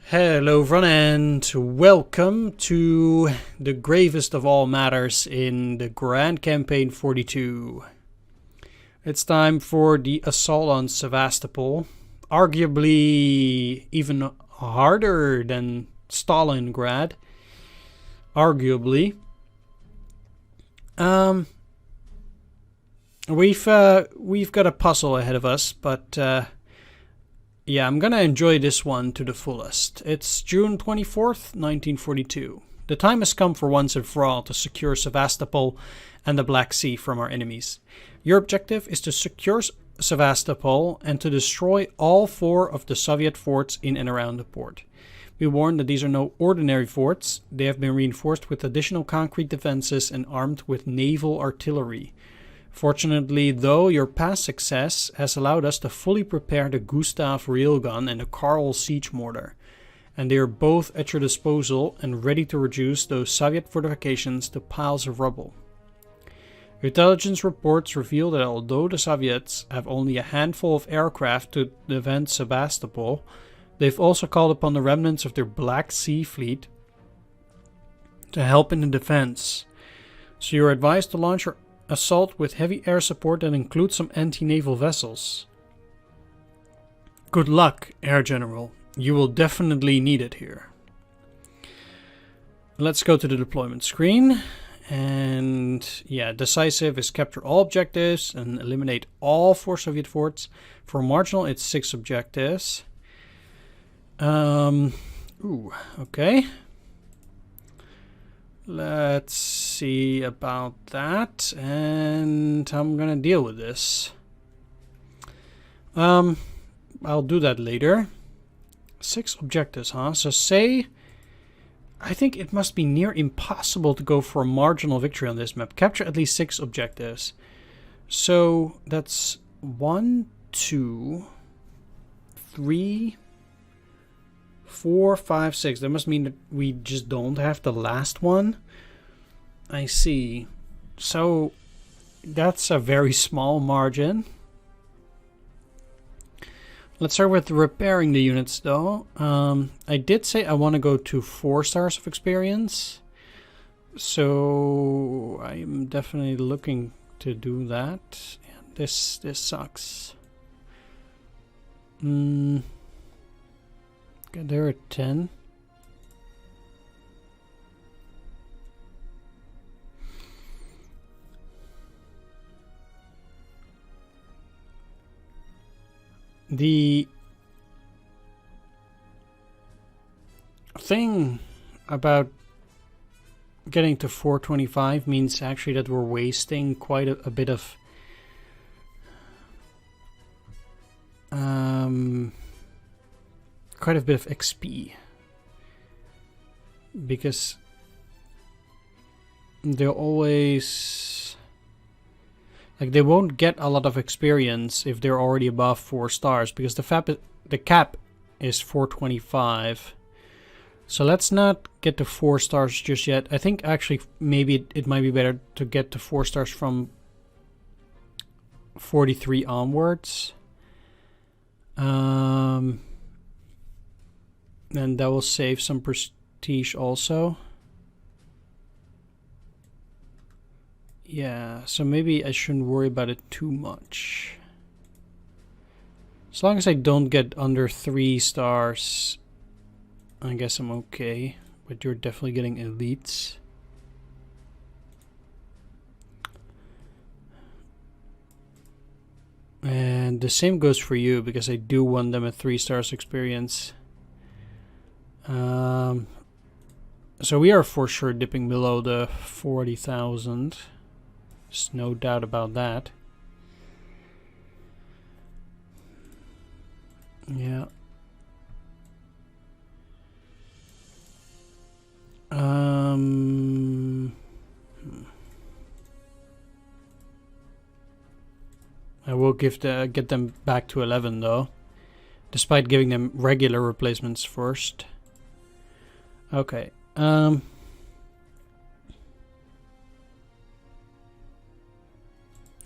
Hello everyone and welcome to the gravest of all matters in the Grand Campaign 42. It's time for the assault on Sevastopol, arguably even harder than Stalingrad, arguably. We've got a puzzle ahead of us, but yeah, I'm gonna enjoy this one to the fullest. It's June 24th, 1942. The time has come for once and for all to secure Sevastopol and the Black Sea from our enemies. Your objective is to secure Sevastopol and to destroy all 4 of the Soviet forts in and around the port. Be warned that these are no ordinary forts. They have been reinforced with additional concrete defenses and armed with naval artillery. Fortunately, though, your past success has allowed us to fully prepare the Gustav railgun and the Karl siege mortar, and they are both at your disposal and ready to reduce those Soviet fortifications to piles of rubble. Intelligence reports reveal that although the Soviets have only a handful of aircraft to defend Sevastopol, they've also called upon the remnants of their Black Sea fleet to help in the defense. So you're advised to launch your assault with heavy air support that includes some anti-naval vessels. Good luck, Air General. You will definitely need it here. Let's go to the deployment screen. And yeah, decisive is capture all objectives and eliminate all 4 Soviet forts. For marginal, it's 6 objectives. Okay. Let's see about that, and I'm gonna deal with this. I'll do that later. 6 objectives, huh? So say, I think it must be near impossible to go for a marginal victory on this map. Capture at least 6 objectives. So that's 1, 2, 3, 4, 5, 6. That must mean that we just don't have the last one. I see. So that's a very small margin. Let's start with repairing the units though. I did say I want to go to 4 stars of experience. So I'm definitely looking to do that. This sucks. They're at 10. The thing about getting to 425 means actually that we're wasting quite a bit of XP, because they'll always, like, they won't get a lot of experience if they're already above 4 stars, because the cap is 425. So let's not get to 4 stars just yet. I think actually maybe it might be better to get to 4 stars from 43 onwards. And that will save some prestige also. Yeah, so maybe I shouldn't worry about it too much. As long as I don't get under 3 stars, I guess I'm okay. But you're definitely getting elites. And the same goes for you, because I do want them at 3 stars experience. So we are for sure dipping below the 40,000. There's no doubt about that. Yeah. I will get them back to 11 though, despite giving them regular replacements first. Okay.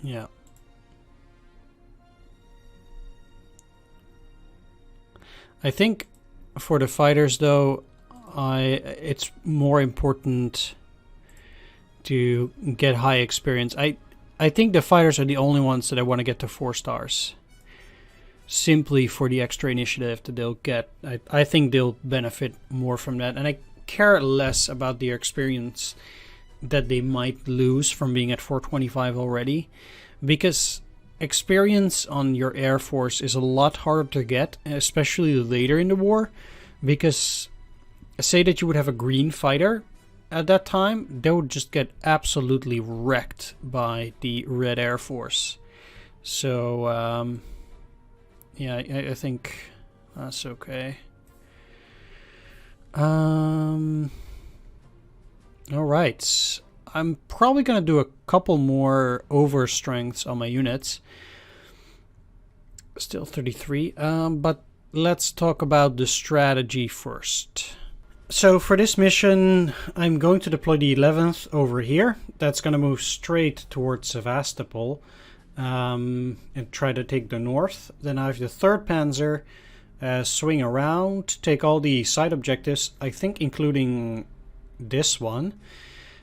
Yeah. I think For the fighters, though, it's more important to get high experience. I think the fighters are the only ones that I want to get to 4 stars. Simply for the extra initiative that they'll get. I think they'll benefit more from that. And I care less about their experience that they might lose from being at 425 already. Because experience on your Air Force is a lot harder to get, especially later in the war. Because say that you would have a green fighter at that time, they would just get absolutely wrecked by the red Air Force. So, yeah, I think that's okay. Alright. I'm probably going to do a couple more overstrengths on my units. Still 33. But let's talk about the strategy first. So for this mission, I'm going to deploy the 11th over here. That's going to move straight towards Sevastopol. And try to take the north. Then I have the 3rd Panzer swing around, take all the side objectives, I think including this one.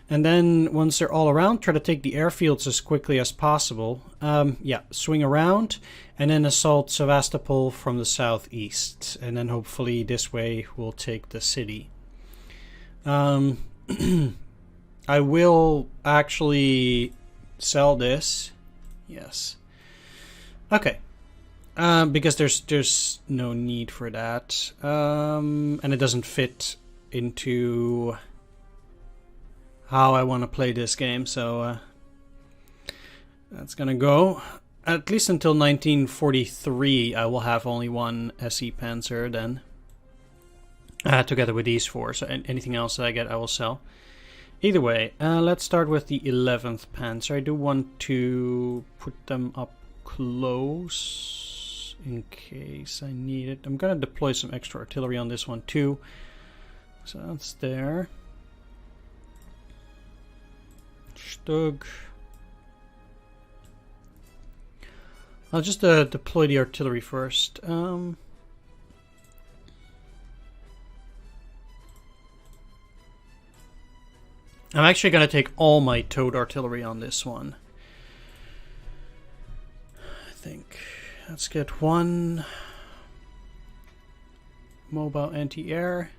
And then once they're all around, try to take the airfields as quickly as possible. Yeah, swing around and then assault Sevastopol from the southeast. And then hopefully this way we'll take the city. I will actually sell this. Yes. Okay. Because there's no need for that. And it doesn't fit into how I want to play this game, so that's gonna go. At least until 1943 I will have only one SE Panzer then. Together with these 4, so anything else that I get I will sell. Either way, let's start with the 11th Panzer. I do want to put them up close in case I need it. I'm going to deploy some extra artillery on this one too. So that's there. Stug. I'll just deploy the artillery first. I'm actually going to take all my towed artillery on this one. I think. Let's get one mobile anti-air.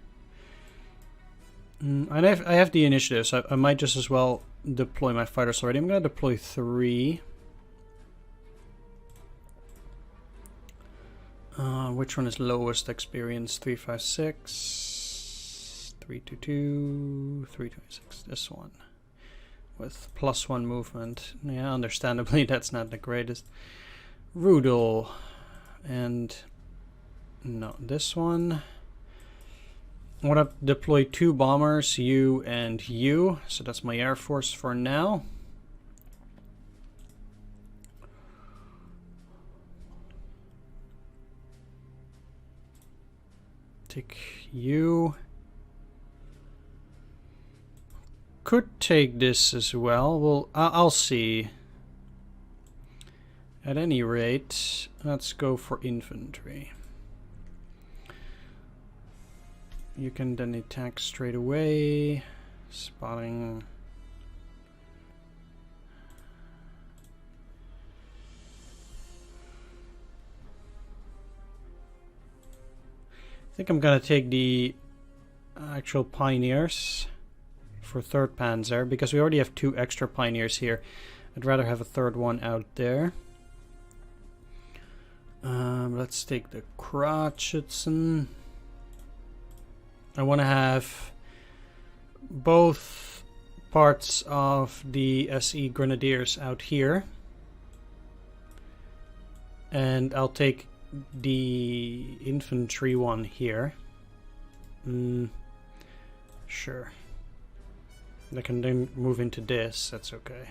And I have the initiative, so I might just as well deploy my fighters already. I'm going to deploy 3. Which one is lowest experience? 356. 322, 326, this one with +1 movement. Yeah, understandably that's not the greatest. Rudel, and no, this one. I want to deploy 2 bombers, you and you, so that's my Air Force for now. Take you. Could take this as well. Well, I'll see. At any rate, let's go for infantry. You can then attack straight away. Spotting. I think I'm gonna take the actual pioneers for 3rd Panzer, because we already have 2 extra pioneers here. I'd rather have a 3rd one out there. Let's take the Kratschützen. I want to have both parts of the SE Grenadiers out here. And I'll take the infantry one here. Sure. I can then move into this, that's okay.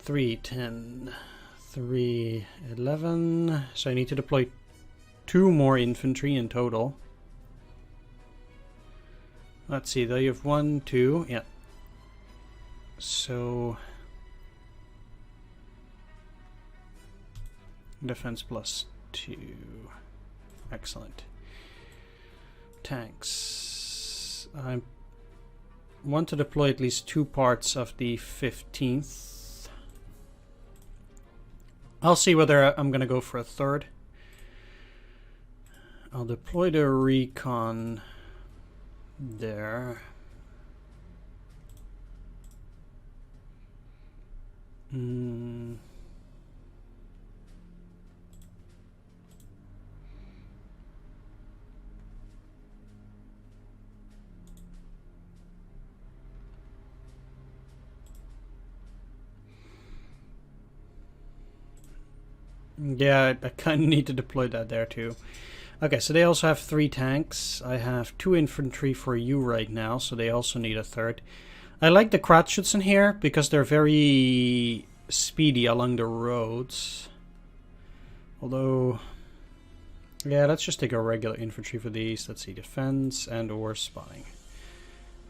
310, 311. So I need to deploy 2 more infantry in total. Let's see, they have 1, 2, yeah. So defense +2. Excellent. Tanks. I want to deploy at least 2 parts of the 15th. I'll see whether I'm going to go for a 3rd. I'll deploy the recon there. Yeah, I kind of need to deploy that there too. Okay, so they also have 3 tanks. I have 2 infantry for you right now, so they also need a 3rd. I like the Kratschützen here because they're very speedy along the roads. Although, yeah, let's just take a regular infantry for these. Let's see, defense and or spotting.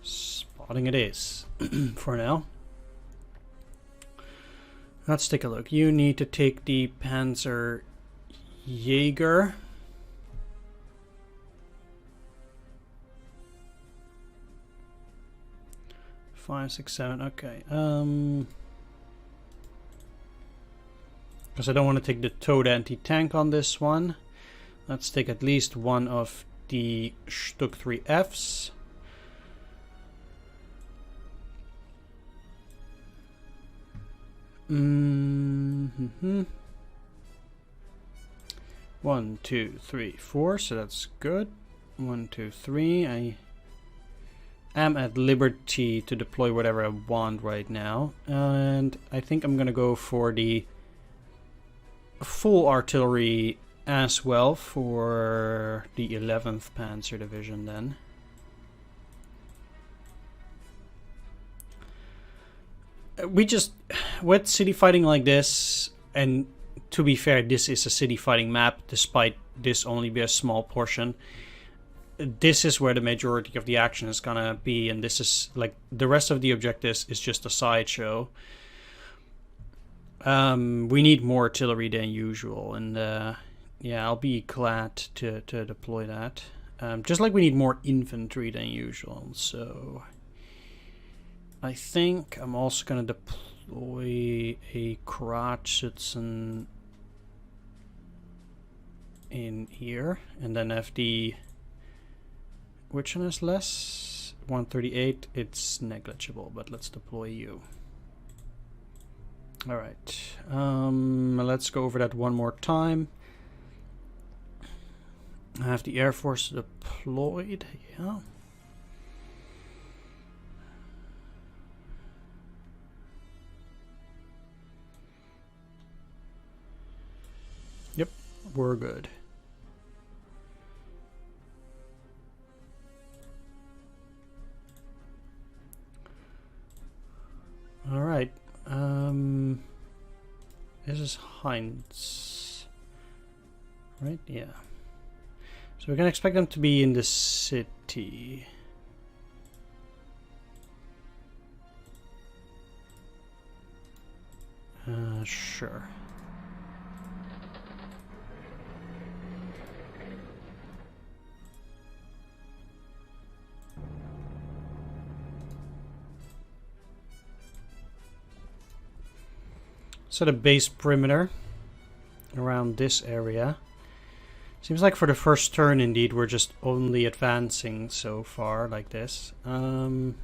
Spotting it is for now. Let's take a look. You need to take the Panzer Jaeger. Five, 6, 7. Okay. Because I don't want to take the towed anti-tank on this one. Let's take at least one of the Stuck 3Fs. Mm-hmm. 1, 2, 3, 4. So that's good. 1, 2, 3. I am at liberty to deploy whatever I want right now, and I think I'm gonna go for the full artillery as well for the 11th Panzer Division then. With city fighting like this, and to be fair, this is a city fighting map despite this only be a small portion. This is where the majority of the action is gonna be, and this is like the rest of the objectives is just a sideshow. We need more artillery than usual, and yeah, I'll be glad to deploy that. Just like we need more infantry than usual, so I think I'm also gonna deploy a Kratschützen in here, and then have the... Which one is less? 138. It's negligible, but let's deploy you. Alright. Let's go over that one more time. I have the Air Force deployed. Yeah. Yep, we're good. All right. This is Heinz, right? Yeah. So we can expect them to be in the city. Sure. So the base perimeter around this area. Seems like for the first turn, indeed, we're just only advancing so far like this. That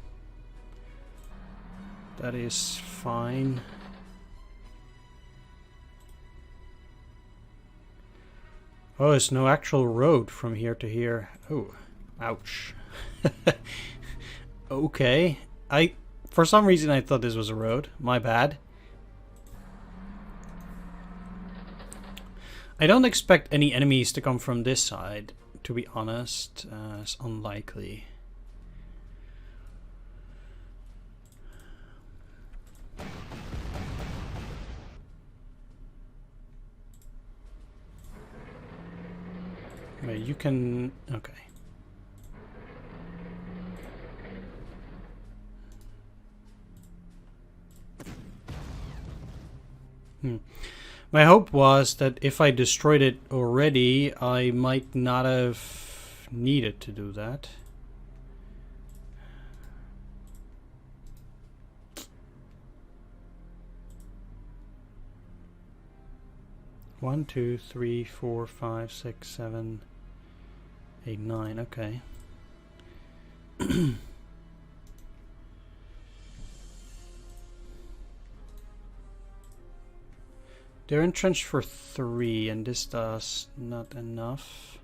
is fine. Oh, there's no actual road from here to here. Oh, ouch. Okay. For some reason I thought this was a road. My bad. I don't expect any enemies to come from this side, to be honest. It's unlikely. Wait, you can... Okay. My hope was that if I destroyed it already, I might not have needed to do that. One, two, three, 4, 5, 6, 7, 8, 9. Okay. They're entrenched for 3, and this does not enough.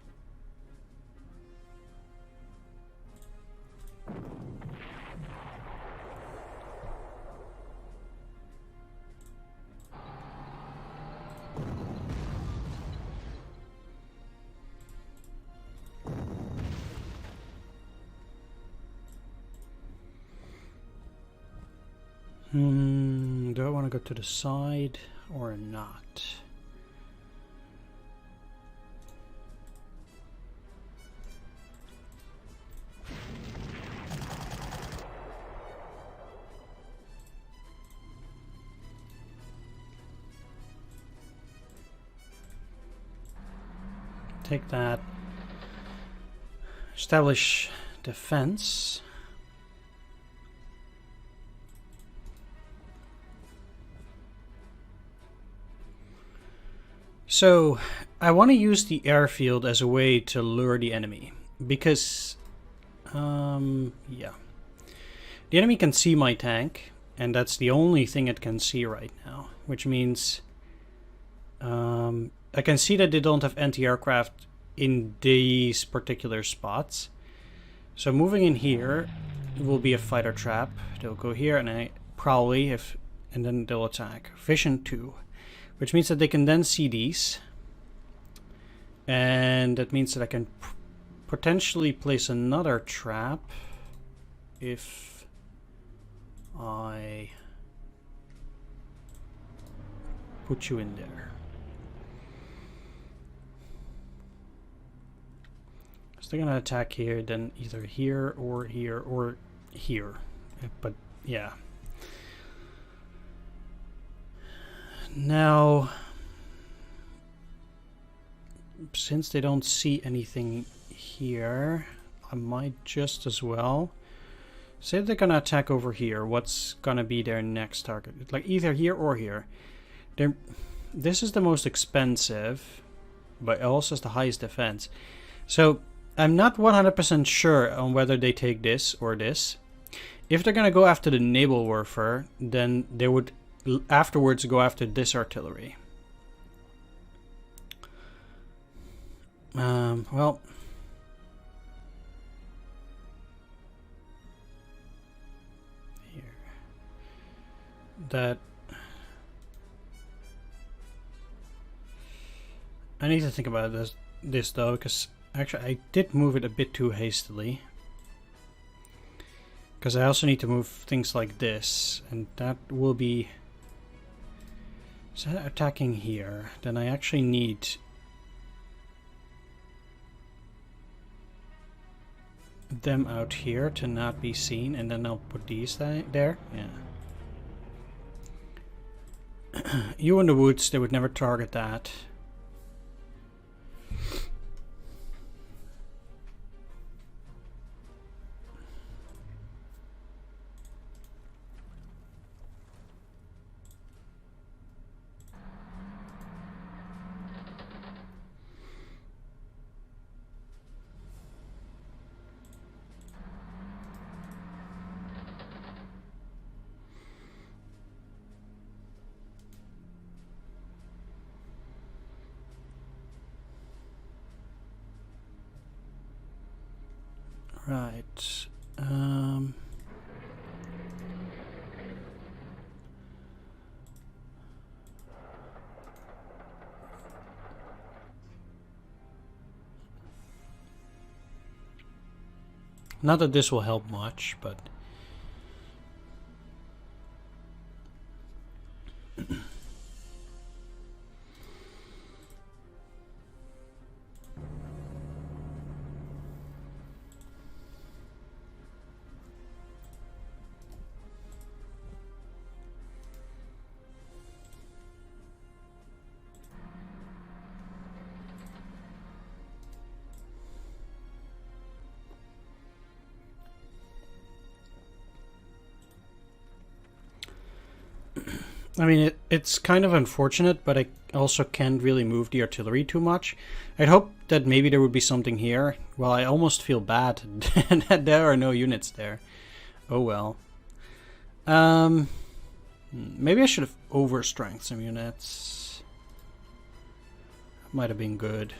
Do I want to go to the side or not? Take that. Establish defense. So, I want to use the airfield as a way to lure the enemy, because, yeah. The enemy can see my tank, and that's the only thing it can see right now, which means I can see that they don't have anti-aircraft in these particular spots. So moving in here will be a fighter trap. They'll go here, and and then they'll attack. Vision 2. Which means that they can then see these. And that means that I can potentially place another trap if I put you in there. So they're gonna attack here, then either here or here or here. But yeah. Now, since they don't see anything here, I might just as well say they're gonna attack over here. What's gonna be their next target? It's like either here or here. This is the most expensive, but it also has the highest defense. So I'm not 100% sure on whether they take this or this. If they're gonna go after the naval warfare, then they would afterwards go after this artillery. Well, here, that I need to think about this though, because actually I did move it a bit too hastily. Because I also need to move things like this, and that will be... Is that attacking here? Then I actually need them out here to not be seen, and then I'll put these there. Yeah. You in the woods, they would never target that. Right. Not that this will help much, but... I mean, it's kind of unfortunate, but I also can't really move the artillery too much. I'd hope that maybe there would be something here. Well, I almost feel bad that there are no units there. Oh well. Maybe I should have overstrengthened some units. Might have been good.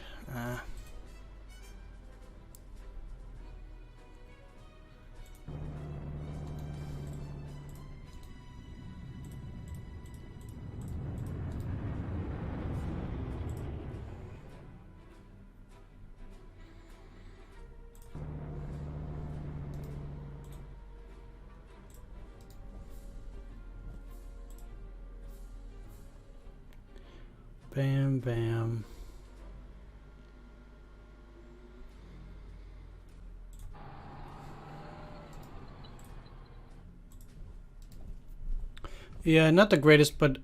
Bam, bam. Yeah, not the greatest, but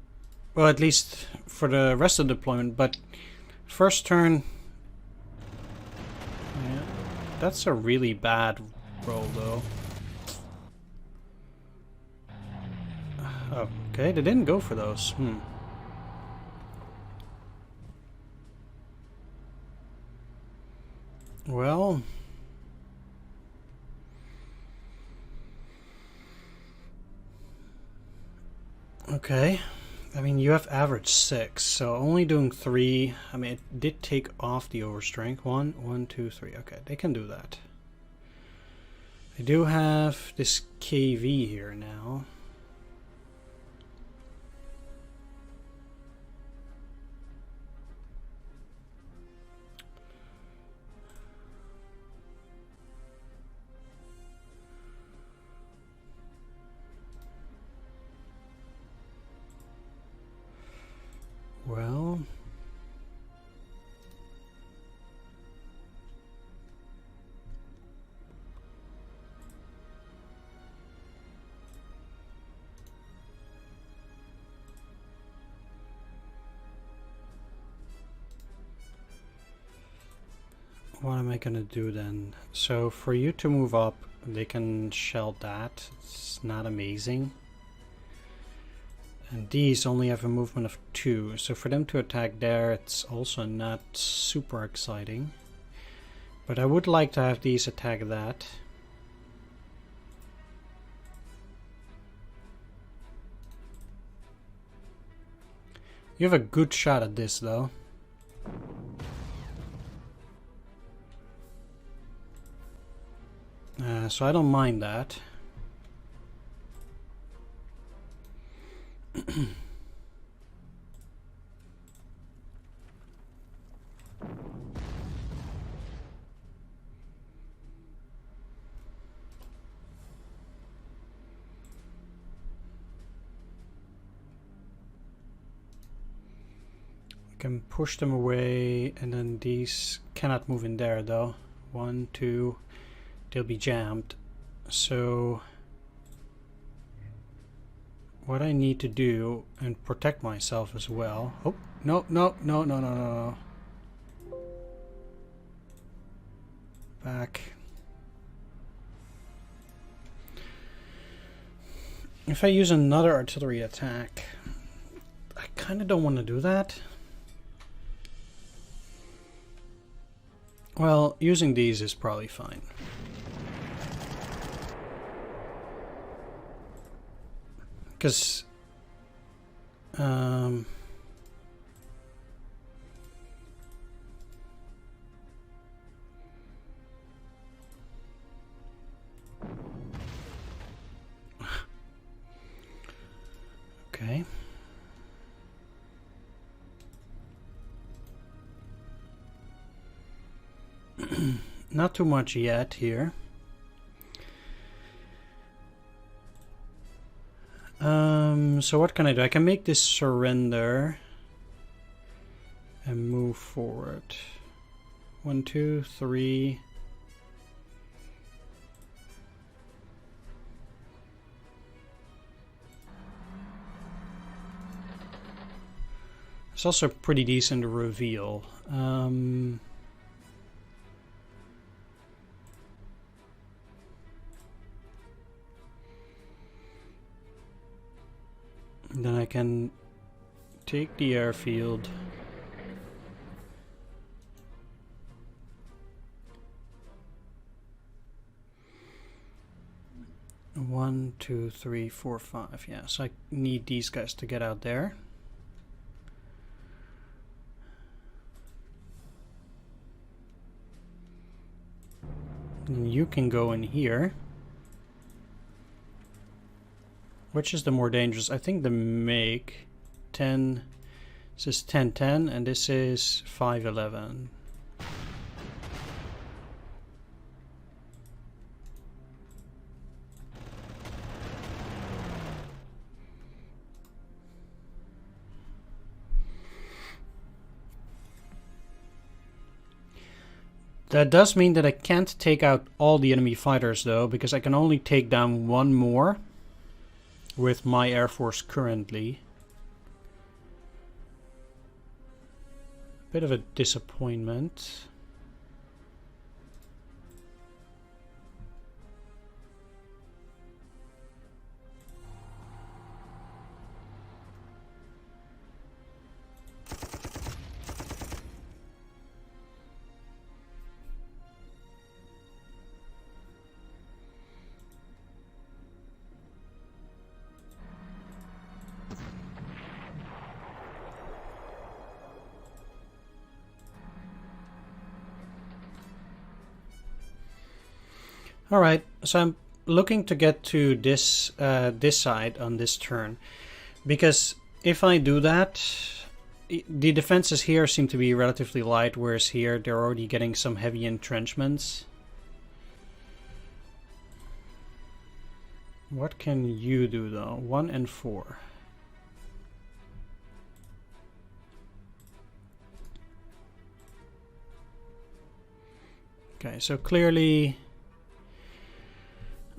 well, at least for the rest of the deployment. But first turn, yeah, that's a really bad roll, though. Oh, okay, they didn't go for those. Well, okay. I mean, you have average 6, so only doing 3. I mean, it did take off the overstrength. 1, 1, 2, 3. Okay, they can do that. I do have this KV here now. Well, what am I gonna do then? So for you to move up, they can shell that. It's not amazing. And these only have a movement of 2, so for them to attack there, it's also not super exciting. But I would like to have these attack that. You have a good shot at this, though. So I don't mind that. Can push them away, and then these cannot move in there though. 1, 2, they'll be jammed. So what I need to do, and protect myself as well. Oh, no, no, no, no, no, no, no. Back. If I use another artillery attack, I kind of don't want to do that. Well, using these is probably fine. Because okay. Not too much yet here. So what can I do? I can make this surrender and move forward. 1, 2, 3. It's also pretty decent reveal. Then I can take the airfield. One, two, three, four, five. Yeah, so I need these guys to get out there. And you can go in here. Which is the more dangerous? I think the make 10. This is 10-10 and this is 5-11. That does mean that I can't take out all the enemy fighters though, because I can only take down one more with my Air Force currently. Bit of a disappointment. Alright, so I'm looking to get to this this side on this turn, because if I do that, the defenses here seem to be relatively light, whereas here they're already getting some heavy entrenchments. What can you do though? 1 and 4. Okay, so clearly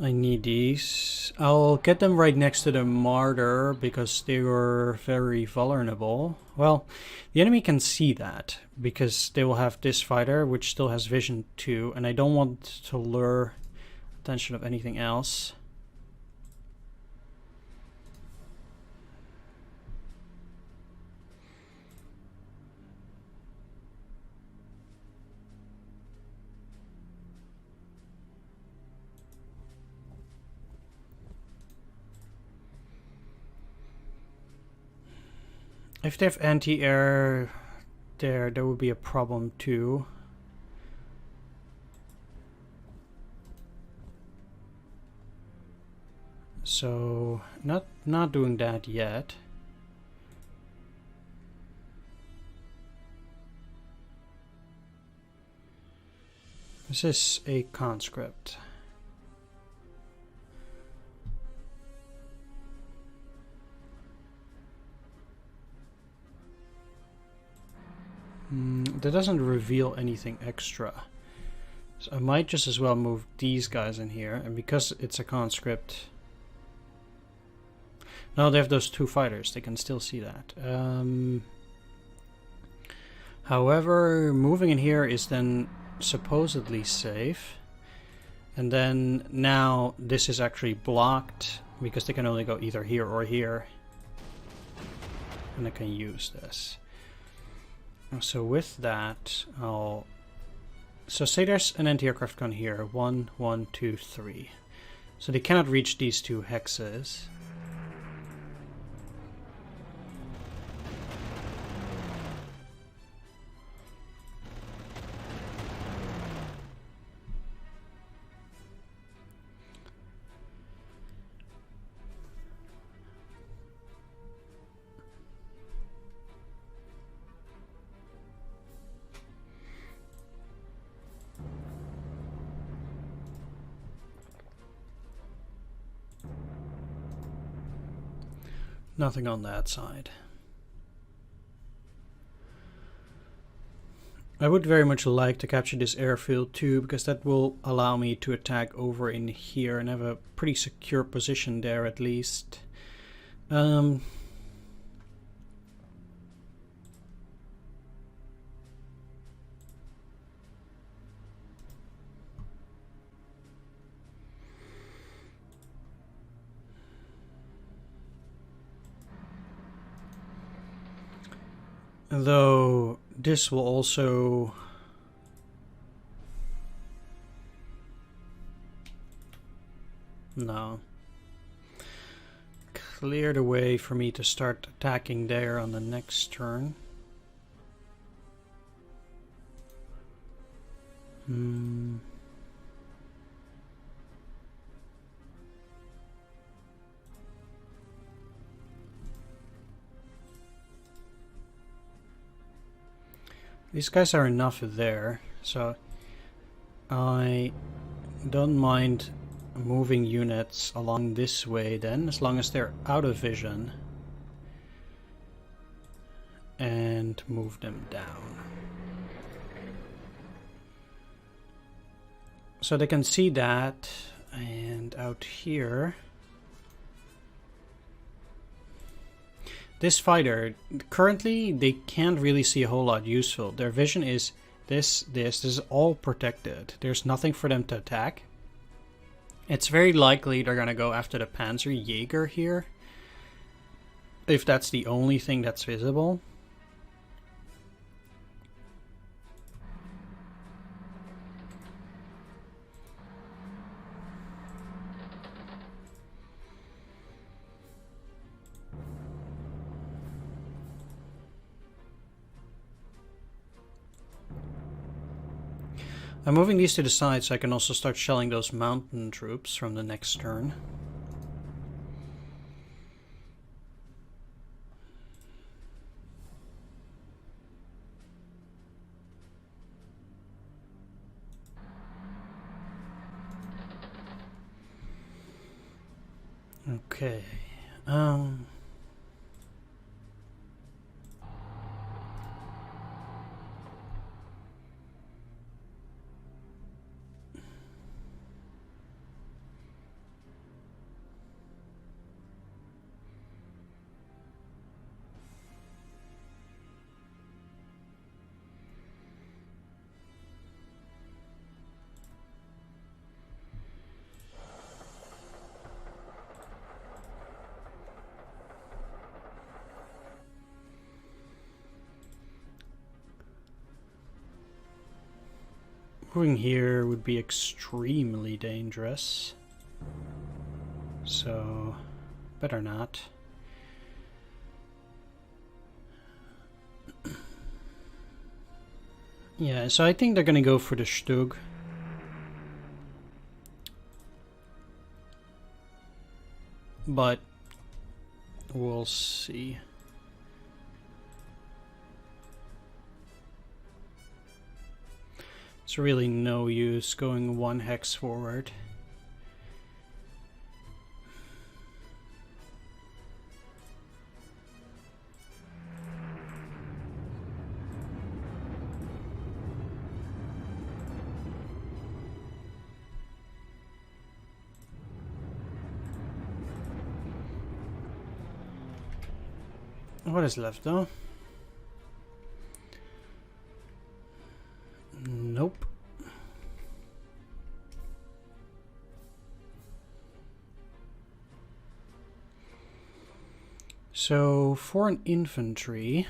I need these. I'll get them right next to the martyr because they were very vulnerable. Well, the enemy can see that because they will have this fighter which still has vision 2, and I don't want to lure attention of anything else. If they have anti-air there would be a problem too. So not doing that yet. This is a conscript. That doesn't reveal anything extra. So I might just as well move these guys in here, and because it's a conscript... No, they have those 2 fighters, they can still see that. However, moving in here is then supposedly safe. And then now this is actually blocked, because they can only go either here or here. And I can use this. So with that, I'll... So say there's an anti-aircraft gun here. 1, 1, 2, 3. So they cannot reach these 2 hexes. Nothing on that side. I would very much like to capture this airfield too, because that will allow me to attack over in here and have a pretty secure position there at least. Though this will also... No. Clear the way for me to start attacking there on the next turn. These guys are enough there, so I don't mind moving units along this way then, as long as they're out of vision, and move them down. So they can see that, and out here... This fighter, currently they can't really see a whole lot useful. Their vision is this is all protected. There's nothing for them to attack. It's very likely they're gonna go after the Panzer Jaeger here, if that's the only thing that's visible. I'm moving these to the side so I can also start shelling those mountain troops from the next turn. Okay. Moving here would be extremely dangerous, so better not. Yeah, so I think they're gonna go for the Stug. But we'll see. It's really no use going one hex forward. What is left though? Nope. So for an infantry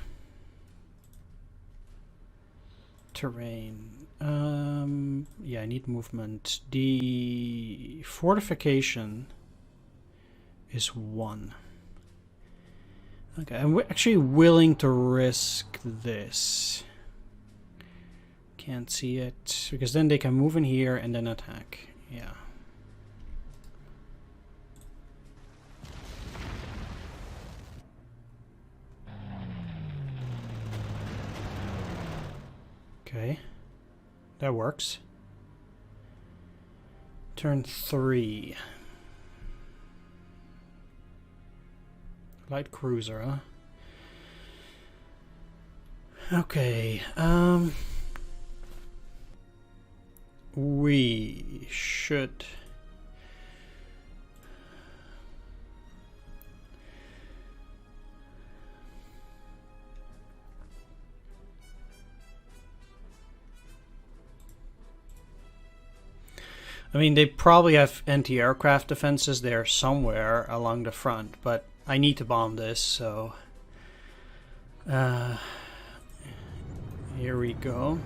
terrain, yeah, I need movement. The fortification is 1. Okay, I'm actually willing to risk this. Can't see it, because then they can move in here and then attack. Yeah. Okay, that works. Turn 3. Light cruiser, huh? Okay, we should... I mean, they probably have anti-aircraft defenses there somewhere along the front, but I need to bomb this, so... Here we go.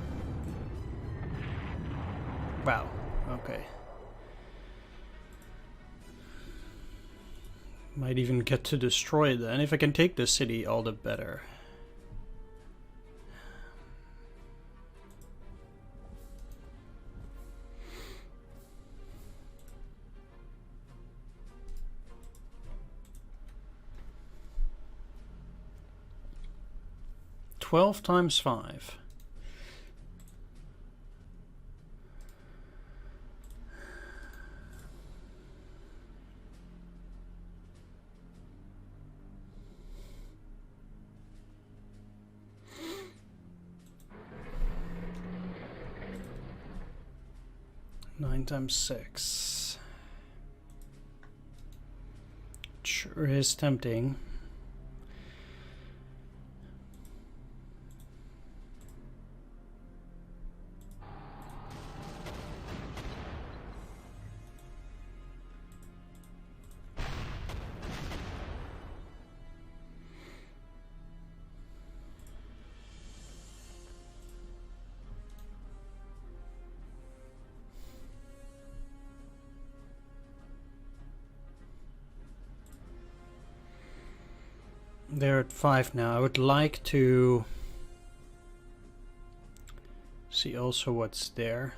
Wow, okay. Might even get to destroy it then. If I can take the city, all the better. $12 times 5. Nine times 6. Sure is tempting. They're at 5 now. I would like to see also what's there.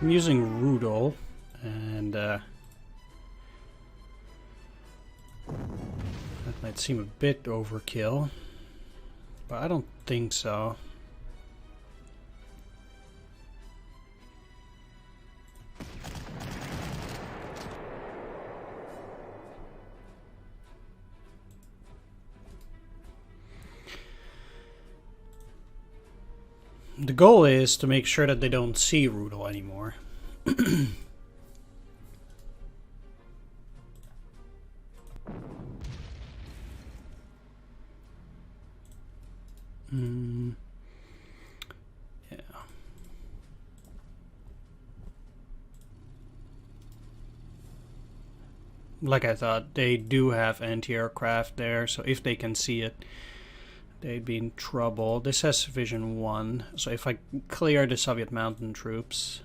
I'm using Rudol, and that might seem a bit overkill, but I don't think so. The goal is to make sure that they don't see Rudol anymore. Yeah. Like I thought, they do have anti-aircraft there, so if they can see it, they'd be in trouble. This has Vision 1, so if I clear the Soviet mountain troops...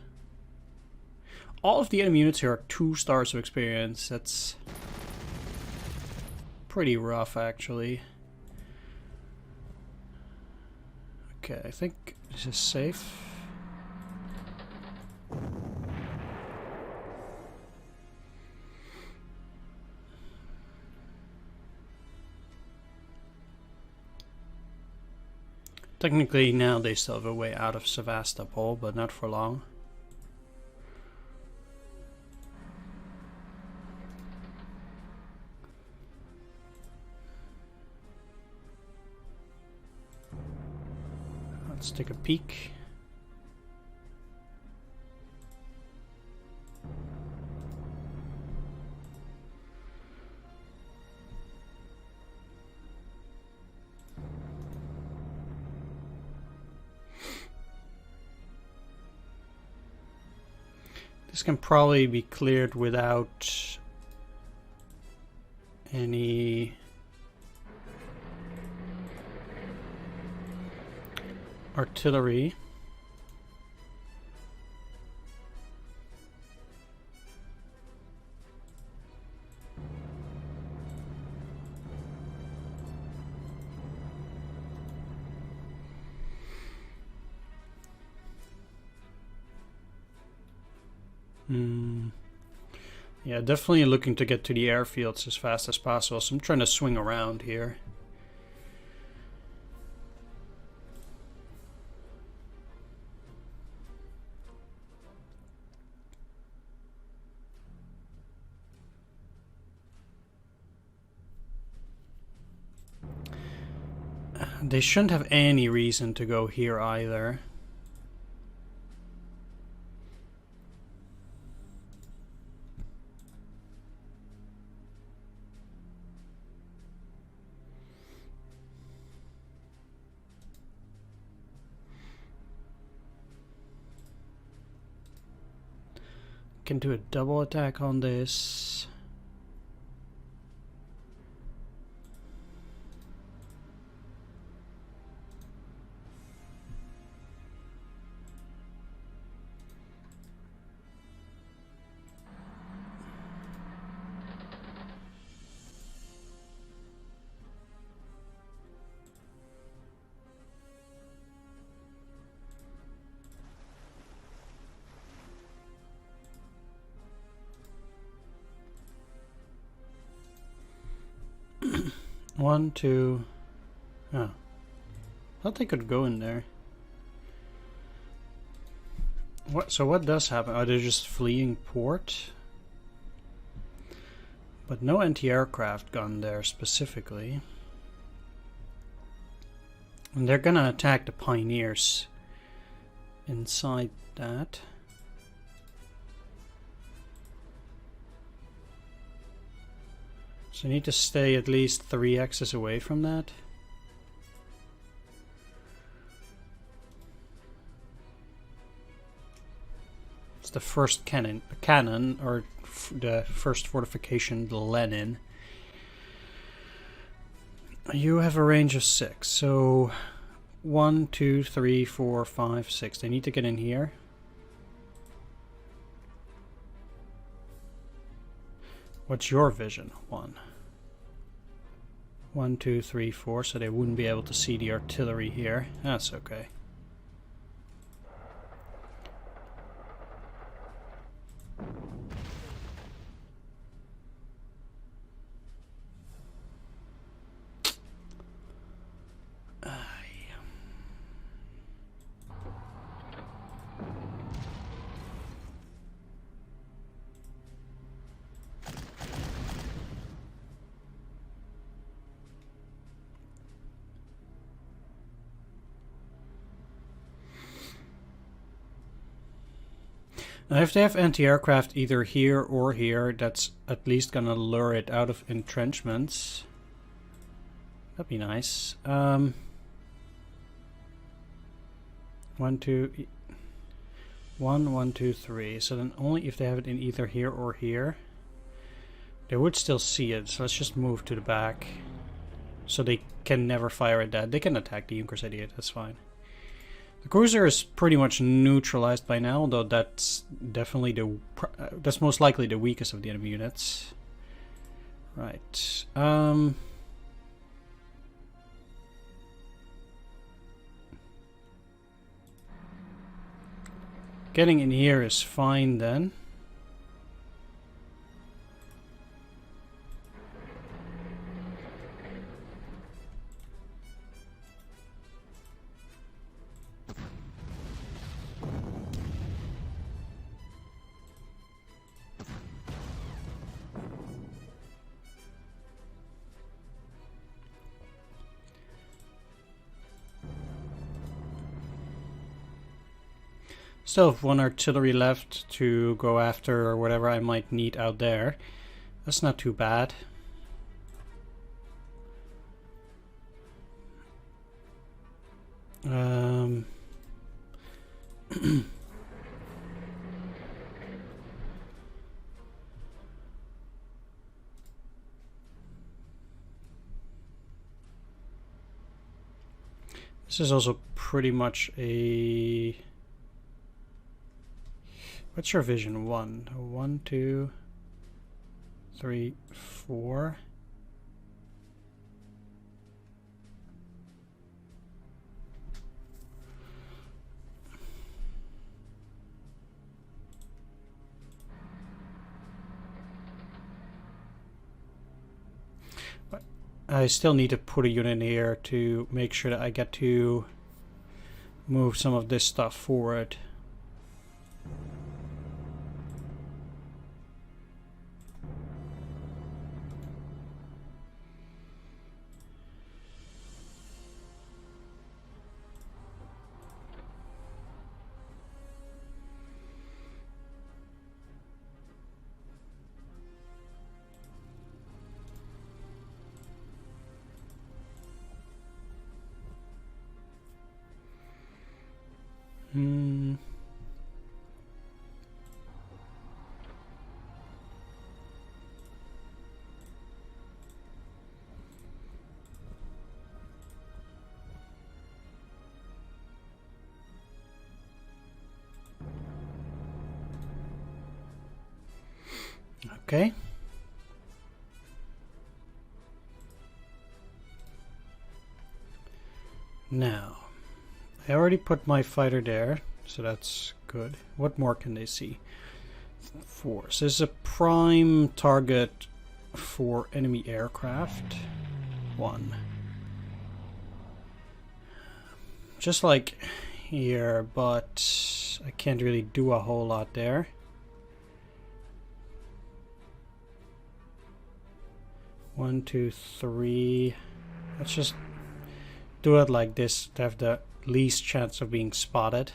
All of the enemy units here are 2 stars of experience. That's pretty rough, actually. Okay, I think this is safe. Technically, now they still have a way out of Sevastopol, but not for long. Let's take a peek. This can probably be cleared without any artillery. Yeah, definitely looking to get to the airfields as fast as possible, so I'm trying to swing around here. They shouldn't have any reason to go here either. can do a double attack on this. One, two. Oh. I thought they could go in there. What? So what does happen? Are they just fleeing port? But no anti-aircraft gun there specifically. And they're gonna attack the pioneers inside that. So you need to stay at least 3 axes away from that. It's the first cannon, or the first fortification, the Lenin. You have a range of 6, so 1, 2, 3, 4, 5, 6. They need to get in here. What's your vision? 1. 1, 2, 3, 4, so they wouldn't be able to see the artillery here. That's okay. Now if they have anti-aircraft either here or here, that's at least gonna lure it out of entrenchments. That'd be nice. 1, 2, 1, 1, 2, 3. So then only if they have it in either here or here. They would still see it, so let's just move to the back. So they can never fire at that. They can attack the Junkers 88, that's fine. The cruiser is pretty much neutralized by now, though that's definitely that's most likely the weakest of the enemy units. Right. Getting in here is fine then. Still have 1 artillery left to go after or whatever I might need out there. That's not too bad. This is also pretty much a... What's your vision? 1, 1, 2, 3, 4. But I still need to put a unit in here to make sure that I get to move some of this stuff forward. Okay. Now, I already put my fighter there, so that's good. What more can they see? Force. This is a prime target for enemy aircraft. 1. Just like here, but I can't really do a whole lot there. One, two, three. Let's just do it like this to have the least chance of being spotted.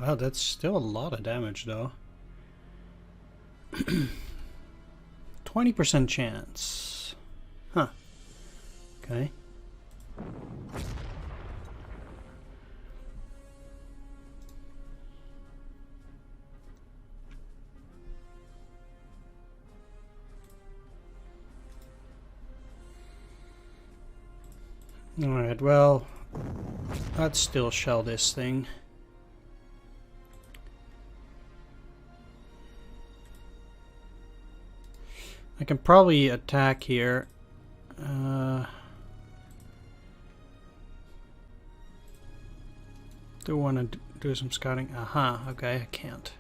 Wow, that's still a lot of damage though. 20% chance. Huh. Okay. Alright, well, let's still shell this thing. I can probably attack here. Do want to do some scouting? Aha, okay, I can't.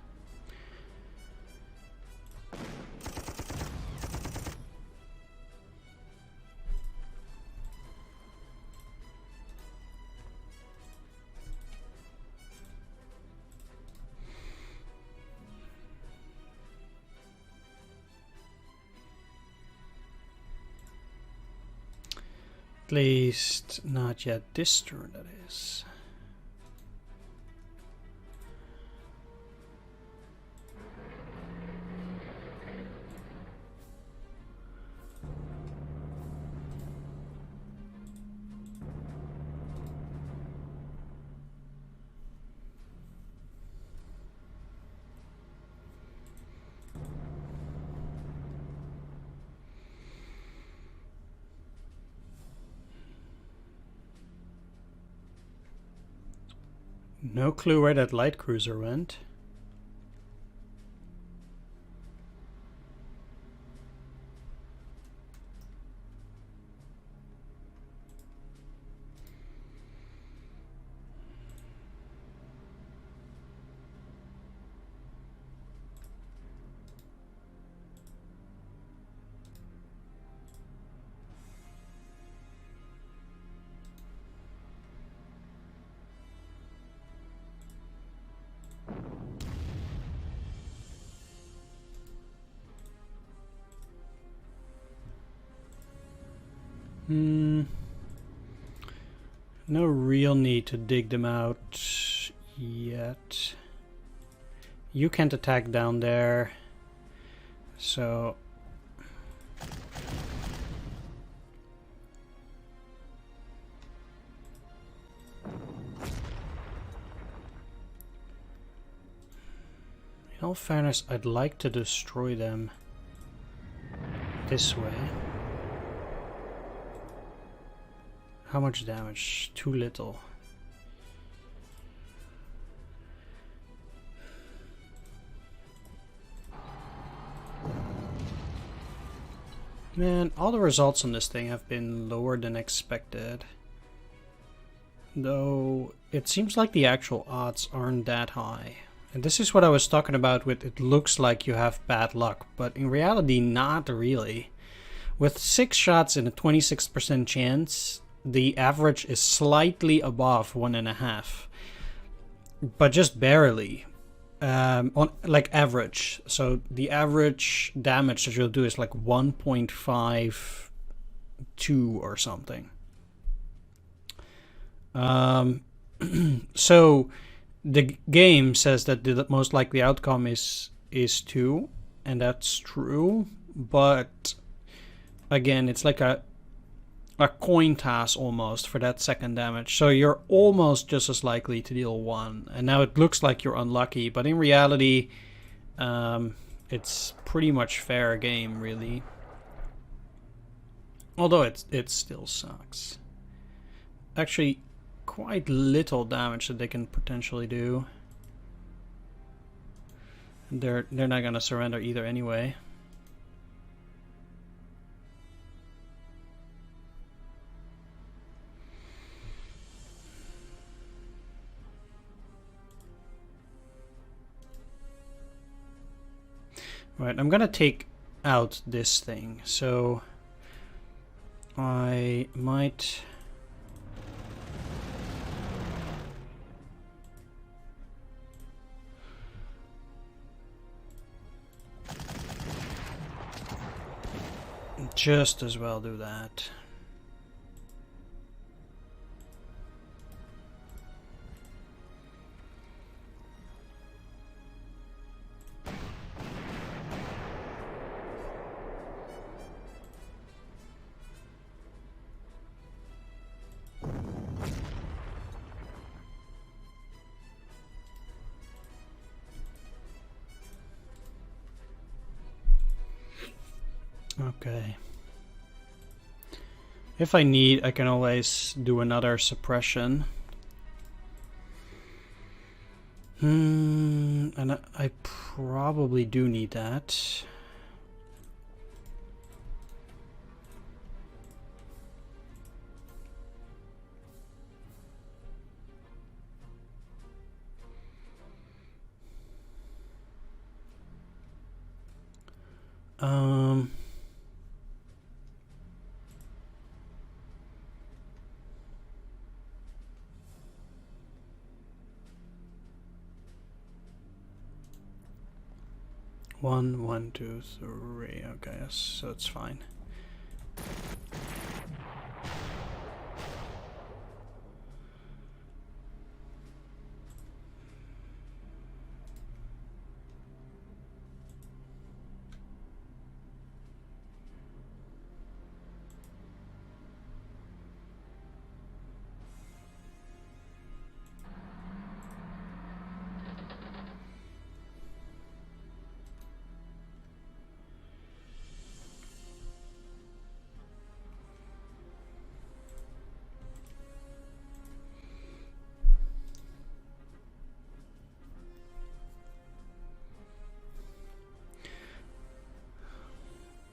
At least not yet this turn, that is. No clue where that light cruiser went. No real need to dig them out yet. You can't attack down there, so in all fairness, I'd like to destroy them this way. How much damage? Too little. Man, all the results on this thing have been lower than expected. Though, it seems like the actual odds aren't that high. And this is what I was talking about with it looks like you have bad luck, but in reality, not really. With 6 shots and a 26% chance, the average is slightly above 1.5, but just barely. On like average, so the average damage that you'll do is like 1.5 2 or something. So the game says that the most likely outcome is 2, and that's true, but again, it's like a coin toss almost for that second damage. So you're almost just as likely to deal 1, and now it looks like you're unlucky, but in reality, it's pretty much fair game, really. Although it still sucks. Actually, quite little damage that they can potentially do. They're not gonna surrender either anyway. Right, I'm gonna take out this thing, so I might just as well do that. Okay. If I need, I can always do another suppression. And I probably do need that. One, two, three. Okay, so it's fine.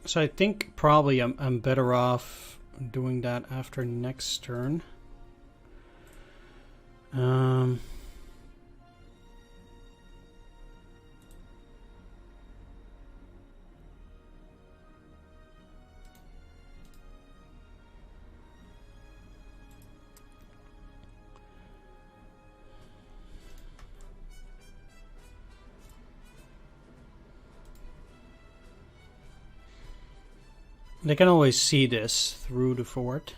So I think probably I'm better off doing that after next turn. They can always see this through the fort.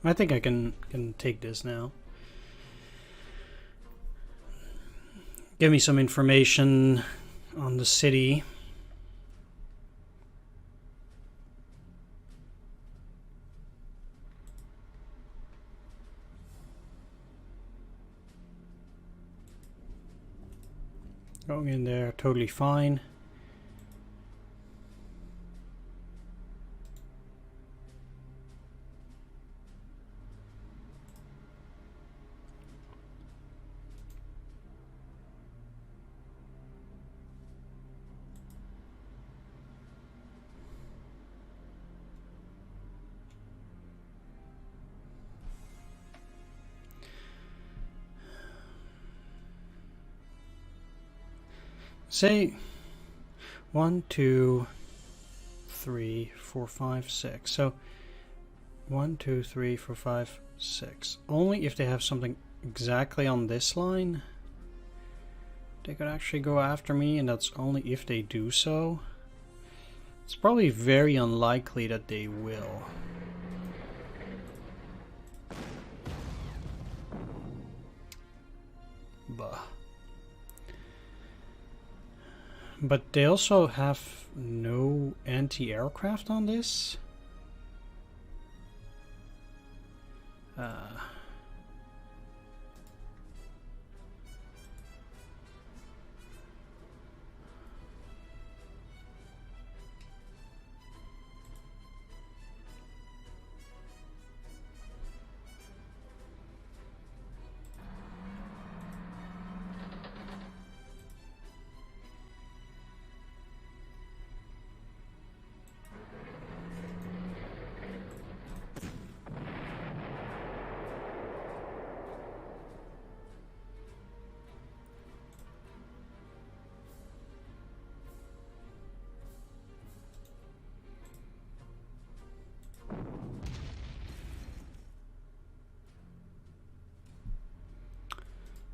I think I can take this now. Give me some information on the city. Going in there, totally fine. Say 1, 2, 3, 4, 5, 6. So 1, 2, 3, 4, 5, 6. Only if they have something exactly on this line they could actually go after me, and that's only if they do so. It's probably very unlikely that they will. But they also have no anti-aircraft on this.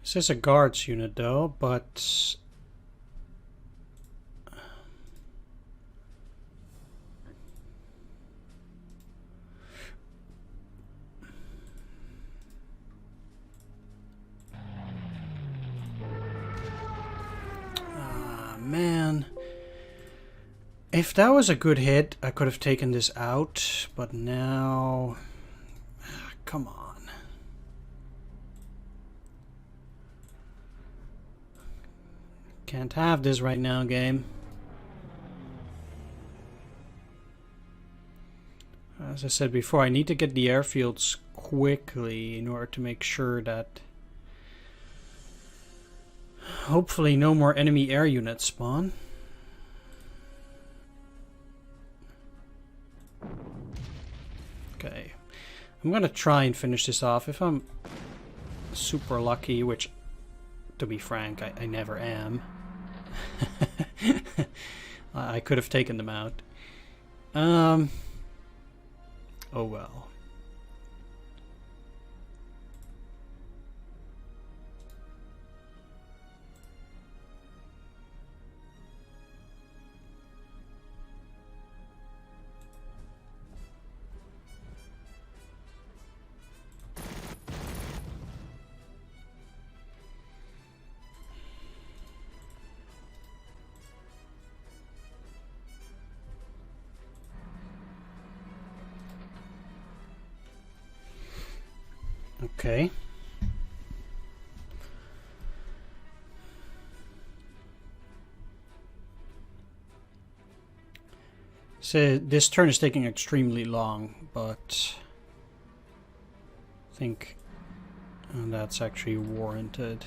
This is a guards unit though, but man, if that was a good hit, I could have taken this out, but now, come on. Can't have this right now, game. As I said before, I need to get the airfields quickly in order to make sure that hopefully no more enemy air units spawn. Okay, I'm gonna try and finish this off. If I'm super lucky, which to be frank, I never am. I could have taken them out. Oh well. Okay. So this turn is taking extremely long, but I think that's actually warranted.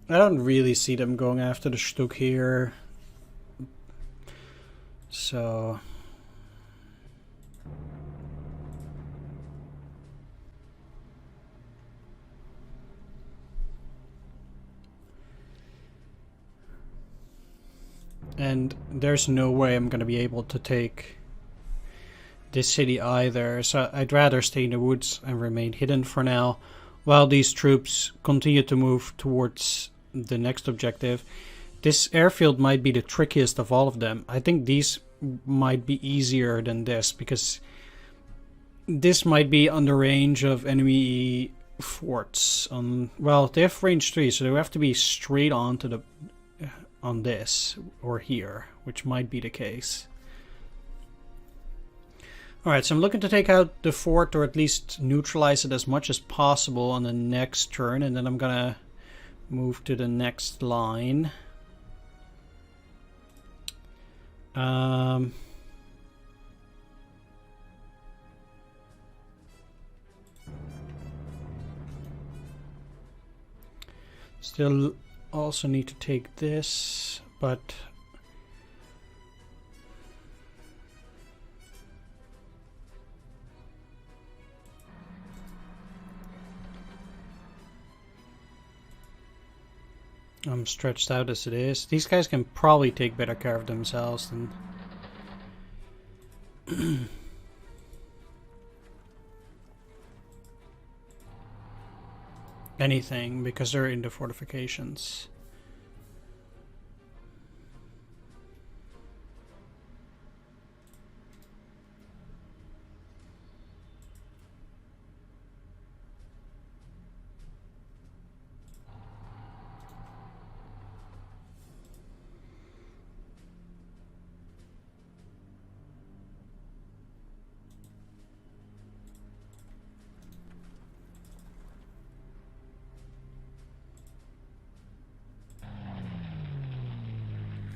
I don't really see them going after the Stuk here. So and there's no way I'm gonna be able to take this city either, so I'd rather stay in the woods and remain hidden for now while these troops continue to move towards the next objective. This airfield might be the trickiest of all of them. I think these might be easier than this, because this might be on the range of enemy forts. Well, they have range 3, so they have to be straight on to the on this or here, which might be the case. Alright, so I'm looking to take out the fort, or at least neutralize it as much as possible on the next turn, and then I'm gonna move to the next line. Still also need to take this, but I'm stretched out as it is. These guys can probably take better care of themselves than anything, because they're in the fortifications.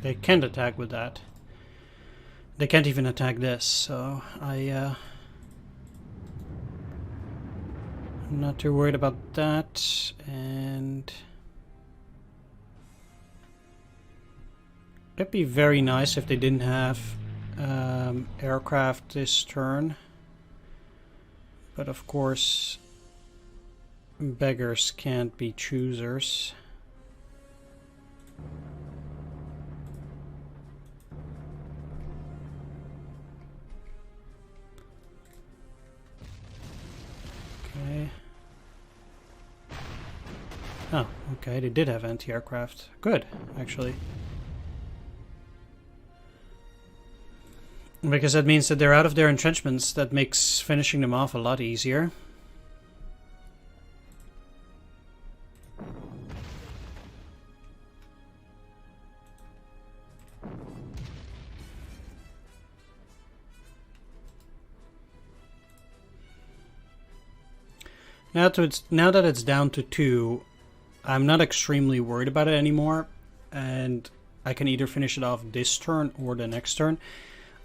They can't attack with that. They can't even attack this, so I'm not too worried about that. And it'd be very nice if they didn't have aircraft this turn. But of course, beggars can't be choosers. Okay. Oh, okay, they did have anti-aircraft. Good, actually. Because that means that they're out of their entrenchments. That makes finishing them off a lot easier. Now that it's down to 2, I'm not extremely worried about it anymore, and I can either finish it off this turn or the next turn.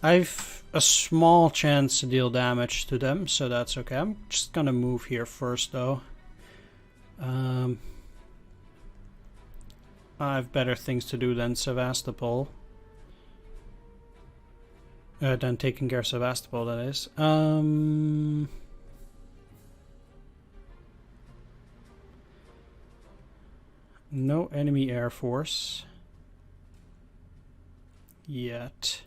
I've a small chance to deal damage to them, so that's okay. I'm just gonna move here first, though. I have better things to do than Sevastopol. Than taking care of Sevastopol, that is. No enemy air force yet.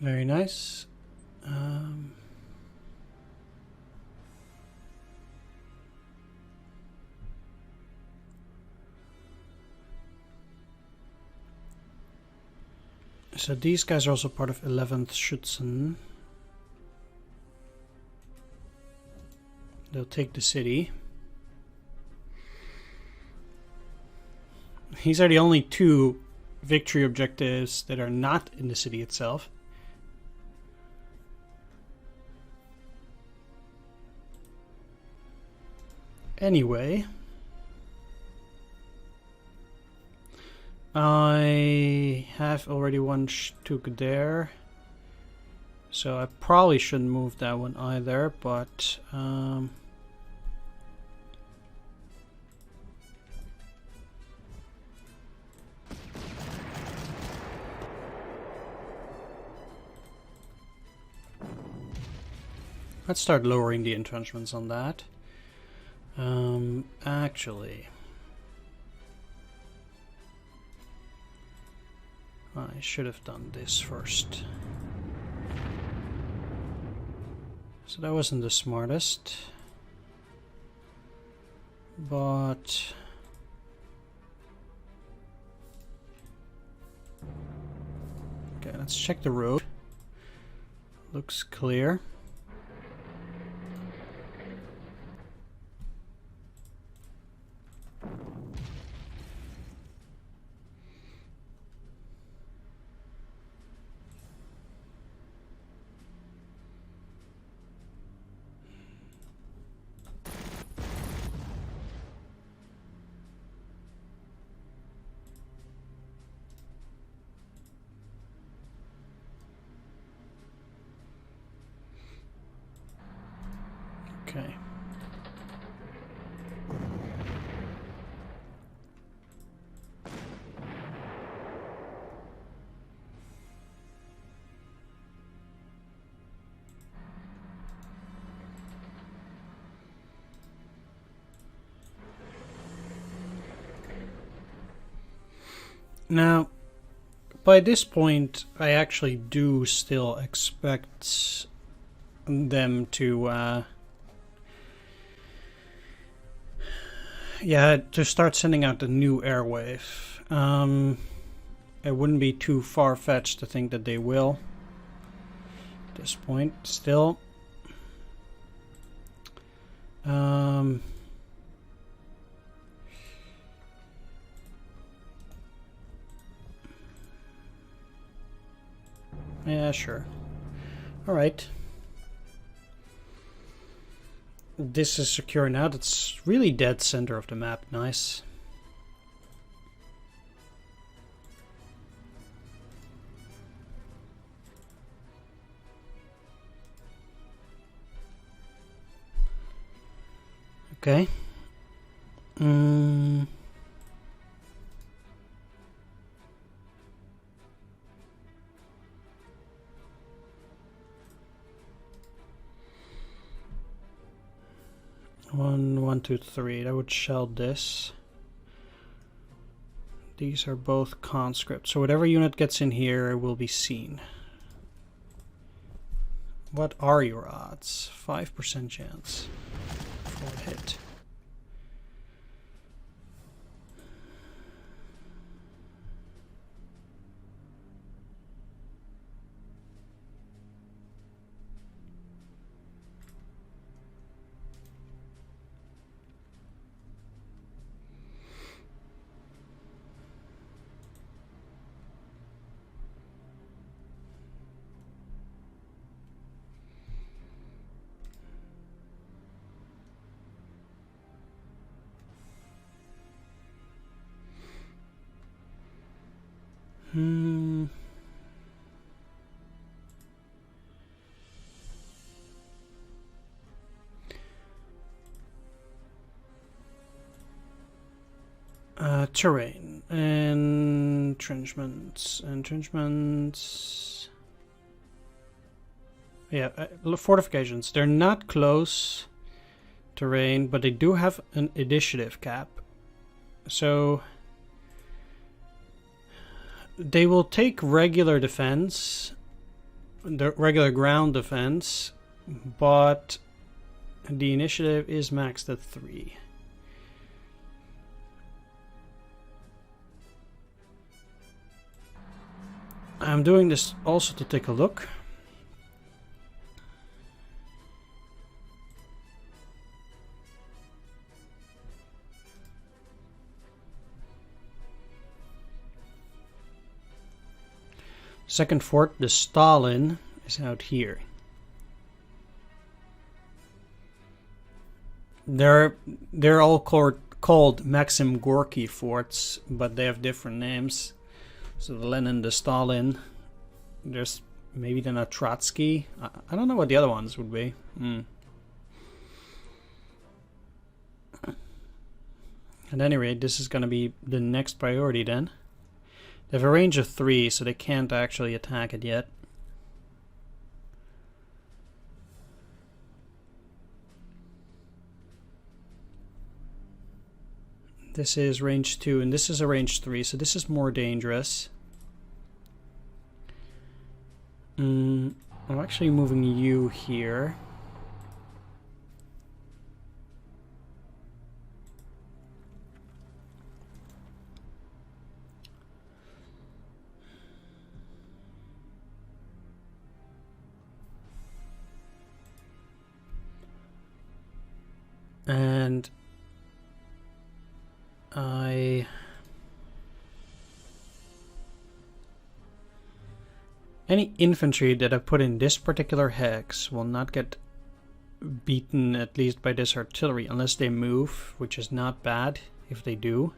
Very nice. So these guys are also part of 11th Schützen. They'll take the city. These are the only 2 victory objectives that are not in the city itself. Anyway, I have already one Stück there, so I probably shouldn't move that one either, but let's start lowering the entrenchments on that. Actually, I should have done this first. So that wasn't the smartest, but okay, let's check the road. Looks clear. Now, by this point, I actually do still expect them to, to start sending out a new airwave. It wouldn't be too far-fetched to think that they will. At this point, still. Yeah, sure. Alright. This is secure now. That's really dead center of the map. Nice. Okay. 1, 2, 3. That would shell this. These are both conscript, so whatever unit gets in here will be seen. What are your odds? 5% chance for a hit. Terrain. Entrenchments. Yeah, fortifications. They're not close terrain, but they do have an initiative cap. So they will take regular defense, the regular ground defense, but the initiative is maxed at 3. I'm doing this also to take a look. Second fort, the Stalin, is out here. They're all called Maxim Gorky forts, but they have different names. So the Lenin, the Stalin, there's maybe the Trotsky. I don't know what the other ones would be. At any rate, this is going to be the next priority then. They have a range of 3, so they can't actually attack it yet. This is range 2, and this is a range 3, so this is more dangerous. I'm actually moving you here. And any infantry that I put in this particular hex will not get beaten, at least by this artillery, unless they move, which is not bad if they do.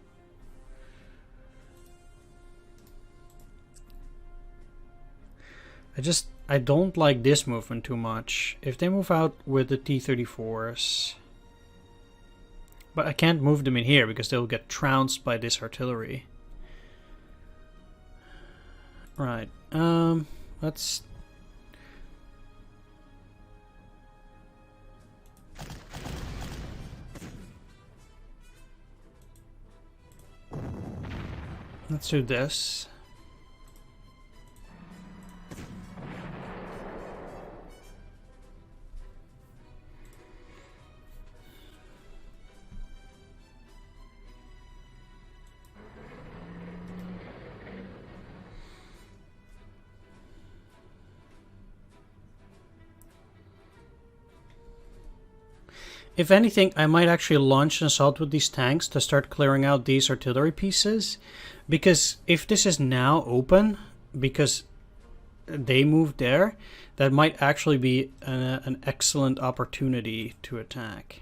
I don't like this movement too much. If they move out with the T-34s... But I can't move them in here because they'll get trounced by this artillery. Right. Let's... Let's do this. If anything, I might actually launch an assault with these tanks to start clearing out these artillery pieces. Because if this is now open, because they moved there, that might actually be an excellent opportunity to attack.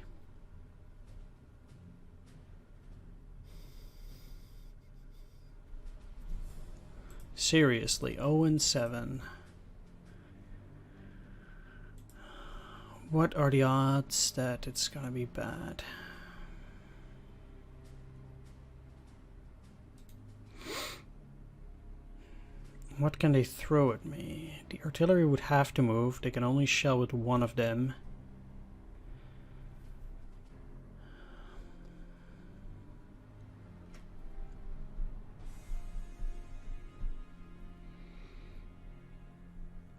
Seriously, 0-7. What are the odds that it's gonna be bad? What can they throw at me? The artillery would have to move. They can only shell with one of them.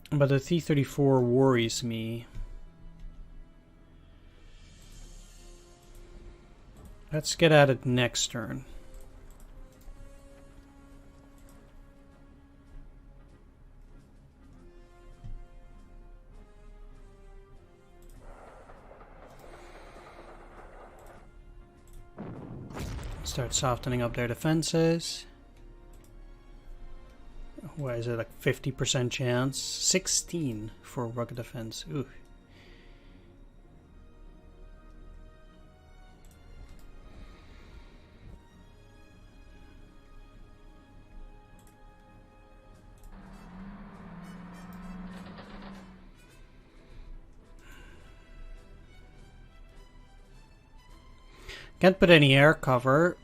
But the T-34 worries me. Let's get at it next turn. Start softening up their defenses. What is it, like 50% chance? 16 for rugged defense. Ooh. Can't put any air cover,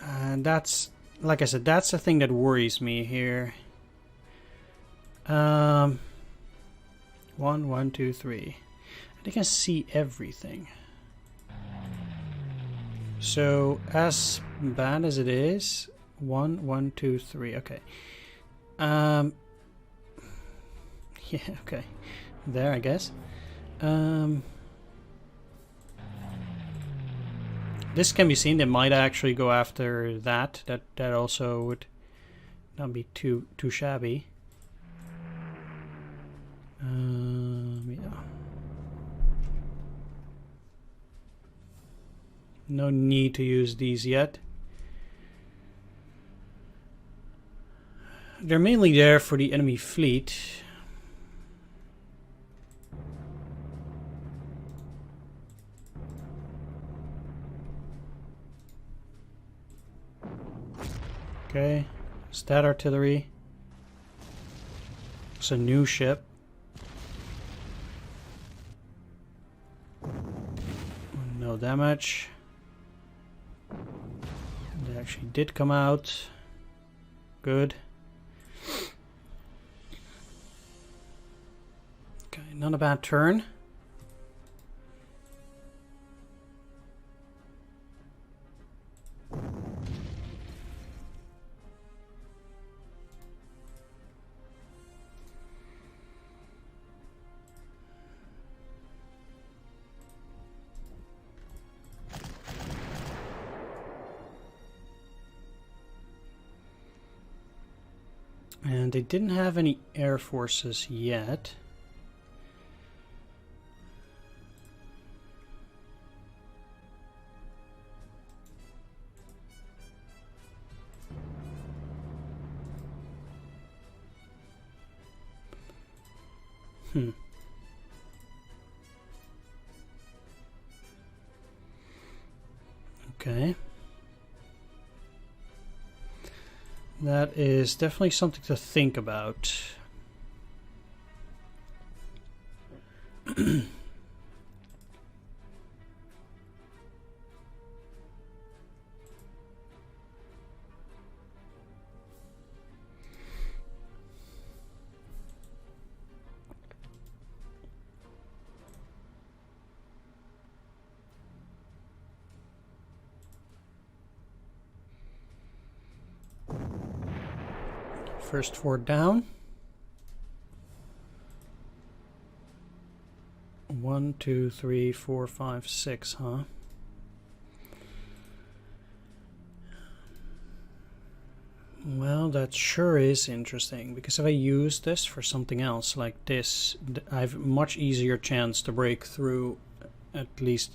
and that's, like I said, that's the thing that worries me here. 1, 1, 2, 3. They can see everything. So as bad as it is, 1, 1, 2, 3. Okay. Yeah. Okay. There, I guess. This can be seen. They might actually go after that. That also would not be too shabby. Yeah. No need to use these yet. They're mainly there for the enemy fleet. Okay, is that artillery? It's a new ship. No damage. They actually did come out. Good. Okay, not a bad turn. And they didn't have any air forces yet. Okay. That is definitely something to think about. first fort down. 1, 2, 3, 4, 5, 6, huh? Well, that sure is interesting, because if I use this for something else like this, I have a much easier chance to break through, at least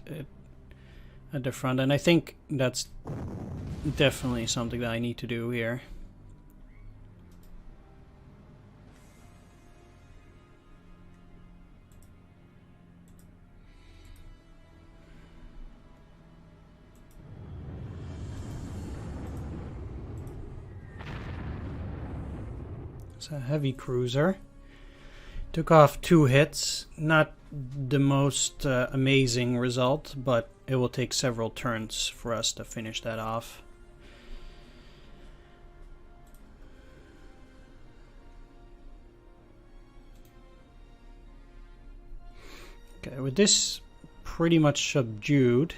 at the front. And I think that's definitely something that I need to do here. It's a heavy cruiser. Took off 2 hits. Not the most amazing result, but it will take several turns for us to finish that off. Okay, with this pretty much subdued,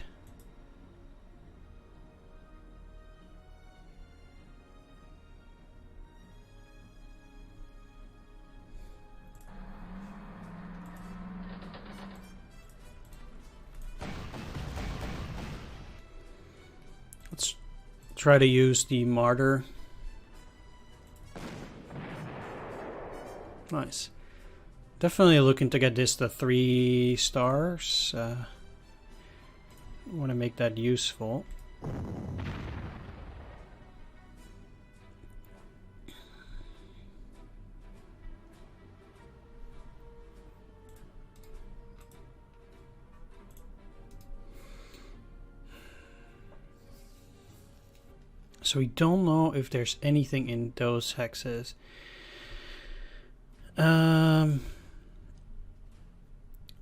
let's try to use the martyr. Nice. Definitely looking to get this to 3 stars. Want to make that useful. So we don't know if there's anything in those hexes.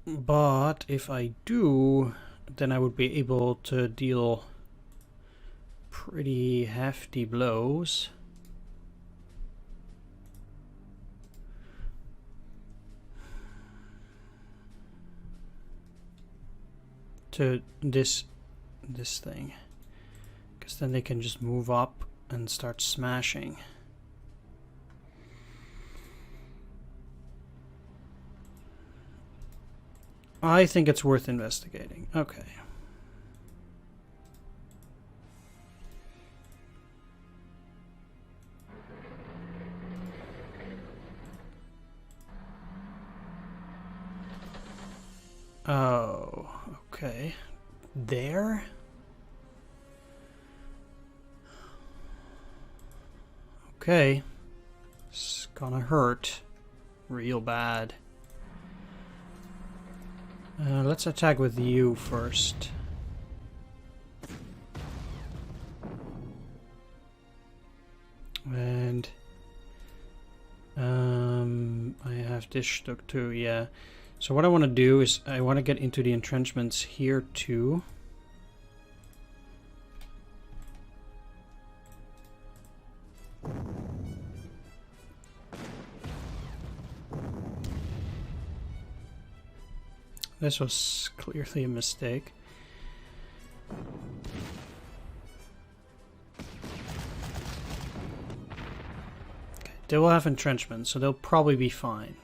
But if I do, then I would be able to deal pretty hefty blows. To this thing. Because then they can just move up and start smashing. I think it's worth investigating. Okay. Oh, okay. There? Okay. It's gonna hurt real bad. Let's attack with you first. And I have this stuck too, yeah. So what I want to do is I want to get into the entrenchments here too. This was clearly a mistake. Okay, they will have entrenchments, so they'll probably be fine.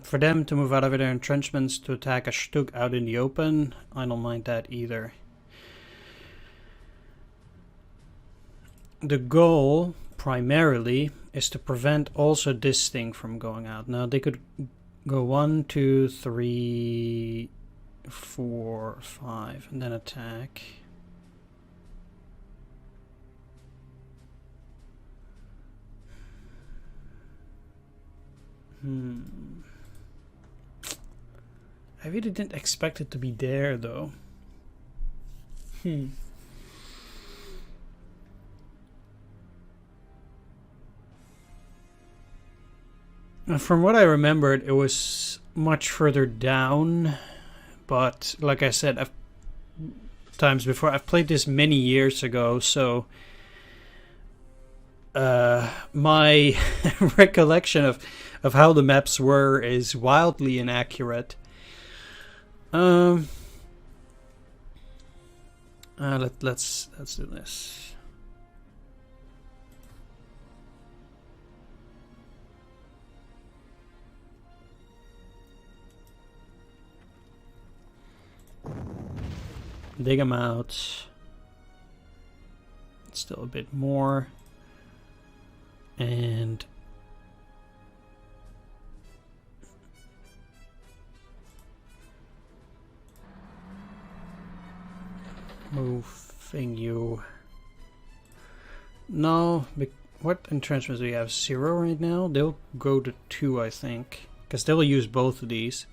For them to move out of their entrenchments to attack a Stug out in the open, I don't mind that either. The goal, primarily, is to prevent also this thing from going out. Now, they could go 1, 2, 3, 4, 5, and then attack. I really didn't expect it to be there, though. From what I remembered, it was much further down, but like I said, times before. I've played this many years ago, so my recollection of how the maps were is wildly inaccurate. Let's do this. Dig them out. Still a bit more. And moving you. No, what entrenchments do we have? 0 right now? They'll go to 2, I think, because they'll use both of these.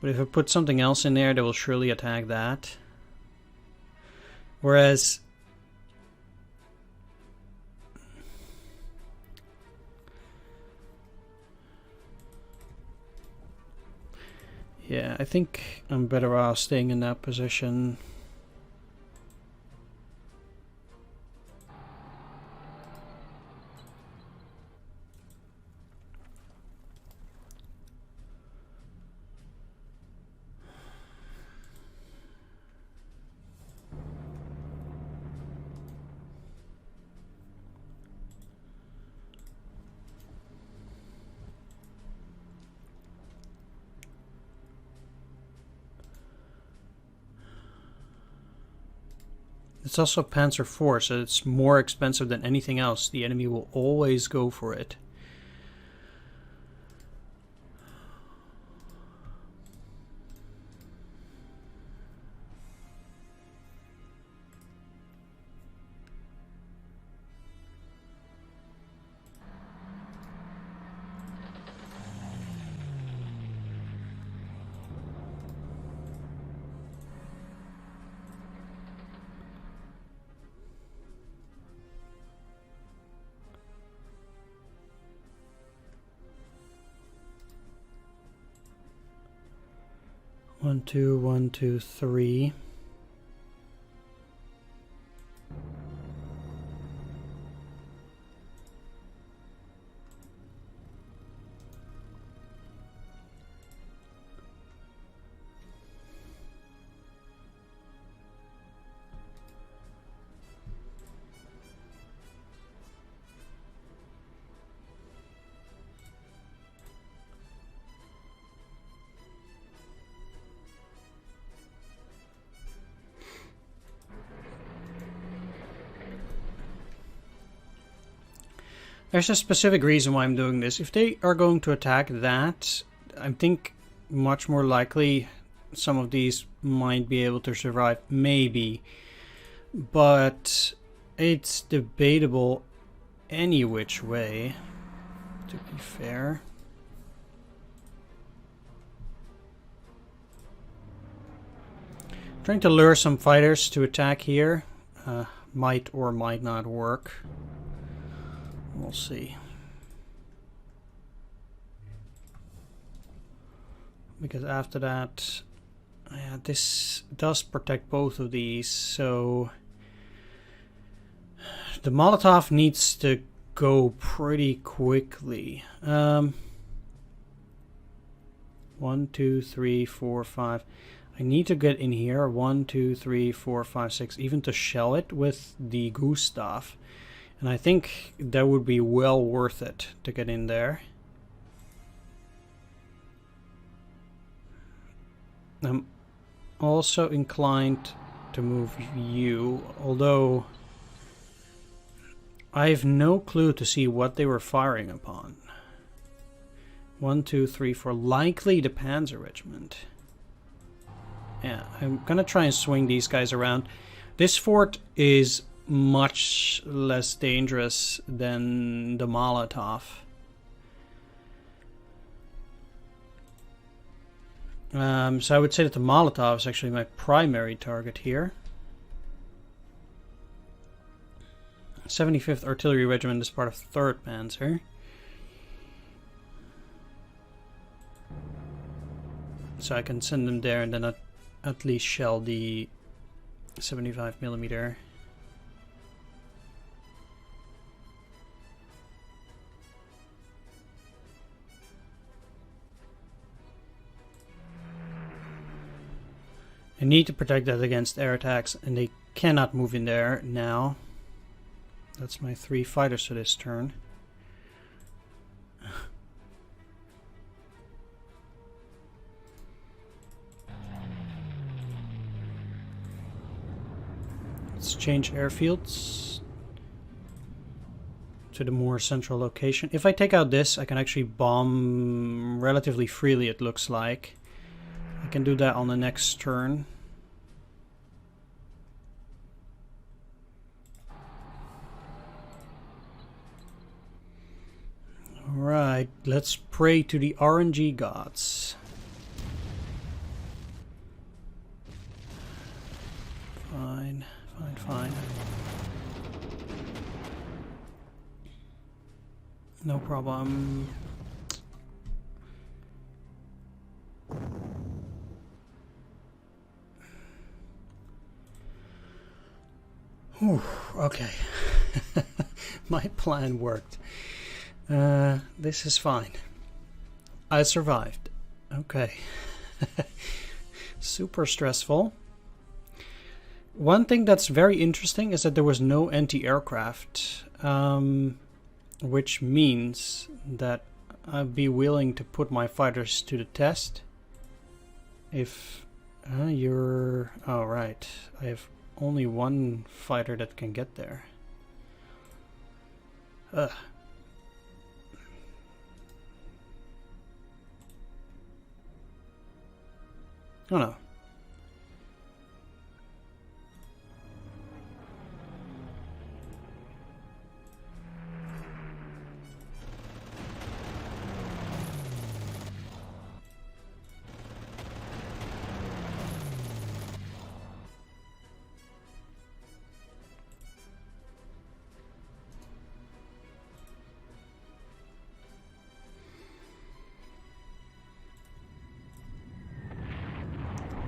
But if I put something else in there, they will surely attack that. Whereas yeah, I think I'm better off staying in that position. It's also Panzer IV, so it's more expensive than anything else. The enemy will always go for it. One, two, 1, 2, 3. There's a specific reason why I'm doing this. If they are going to attack that, I think much more likely some of these might be able to survive. Maybe. But it's debatable any which way, to be fair. Trying to lure some fighters to attack here might or might not work. We'll see. Because after that, yeah, this does protect both of these, so the Molotov needs to go pretty quickly. 1, 2, 3, 4, 5. I need to get in here. 1, 2, 3, 4, 5, 6. Even to shell it with the Gustav. And I think that would be well worth it to get in there. I'm also inclined to move you, although I have no clue to see what they were firing upon. 1, 2, 3, 4. Likely the Panzer Regiment. Yeah, I'm gonna try and swing these guys around. This fort is much less dangerous than the Molotov. So I would say that the Molotov is actually my primary target here. 75th Artillery Regiment is part of 3rd Panzer. So I can send them there and then at least shell the 75mm. I need to protect that against air attacks, and they cannot move in there now. That's my 3 fighters for this turn. Let's change airfields to the more central location. If I take out this, I can actually bomb relatively freely, it looks like. I can do that on the next turn. Alright, let's pray to the RNG gods. Fine, fine, fine. No problem. Whew, okay. My plan worked. This is fine. I survived. Okay. Super stressful. One thing that's very interesting is that there was no anti-aircraft, which means that I'd be willing to put my fighters to the test. If you're... Oh, right. I have only one fighter that can get there. Ugh. Oh no.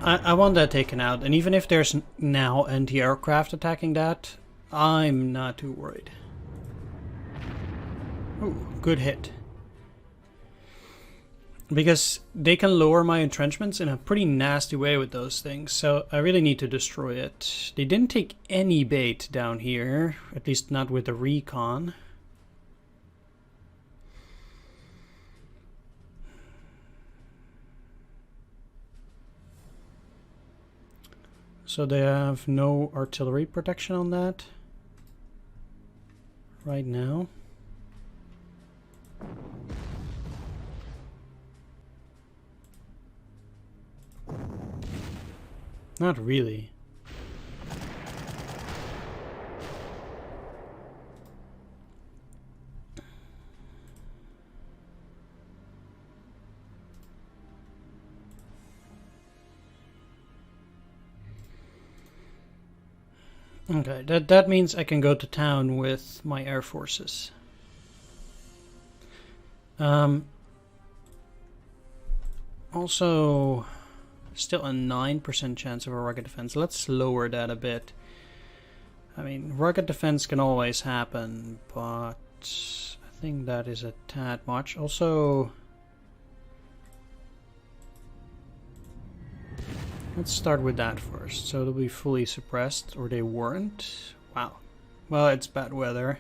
I want that taken out, and even if there's now anti-aircraft attacking that, I'm not too worried. Ooh, good hit. Because they can lower my entrenchments in a pretty nasty way with those things, so I really need to destroy it. They didn't take any bait down here, at least not with the recon. So they have no artillery protection on that right now. Not really. Okay, that means I can go to town with my air forces. Also, still a 9% chance of a rugged defense. Let's lower that a bit. I mean, rugged defense can always happen, but I think that is a tad much. Also, let's start with that first. So they'll be fully suppressed, or they weren't. Wow. Well, it's bad weather.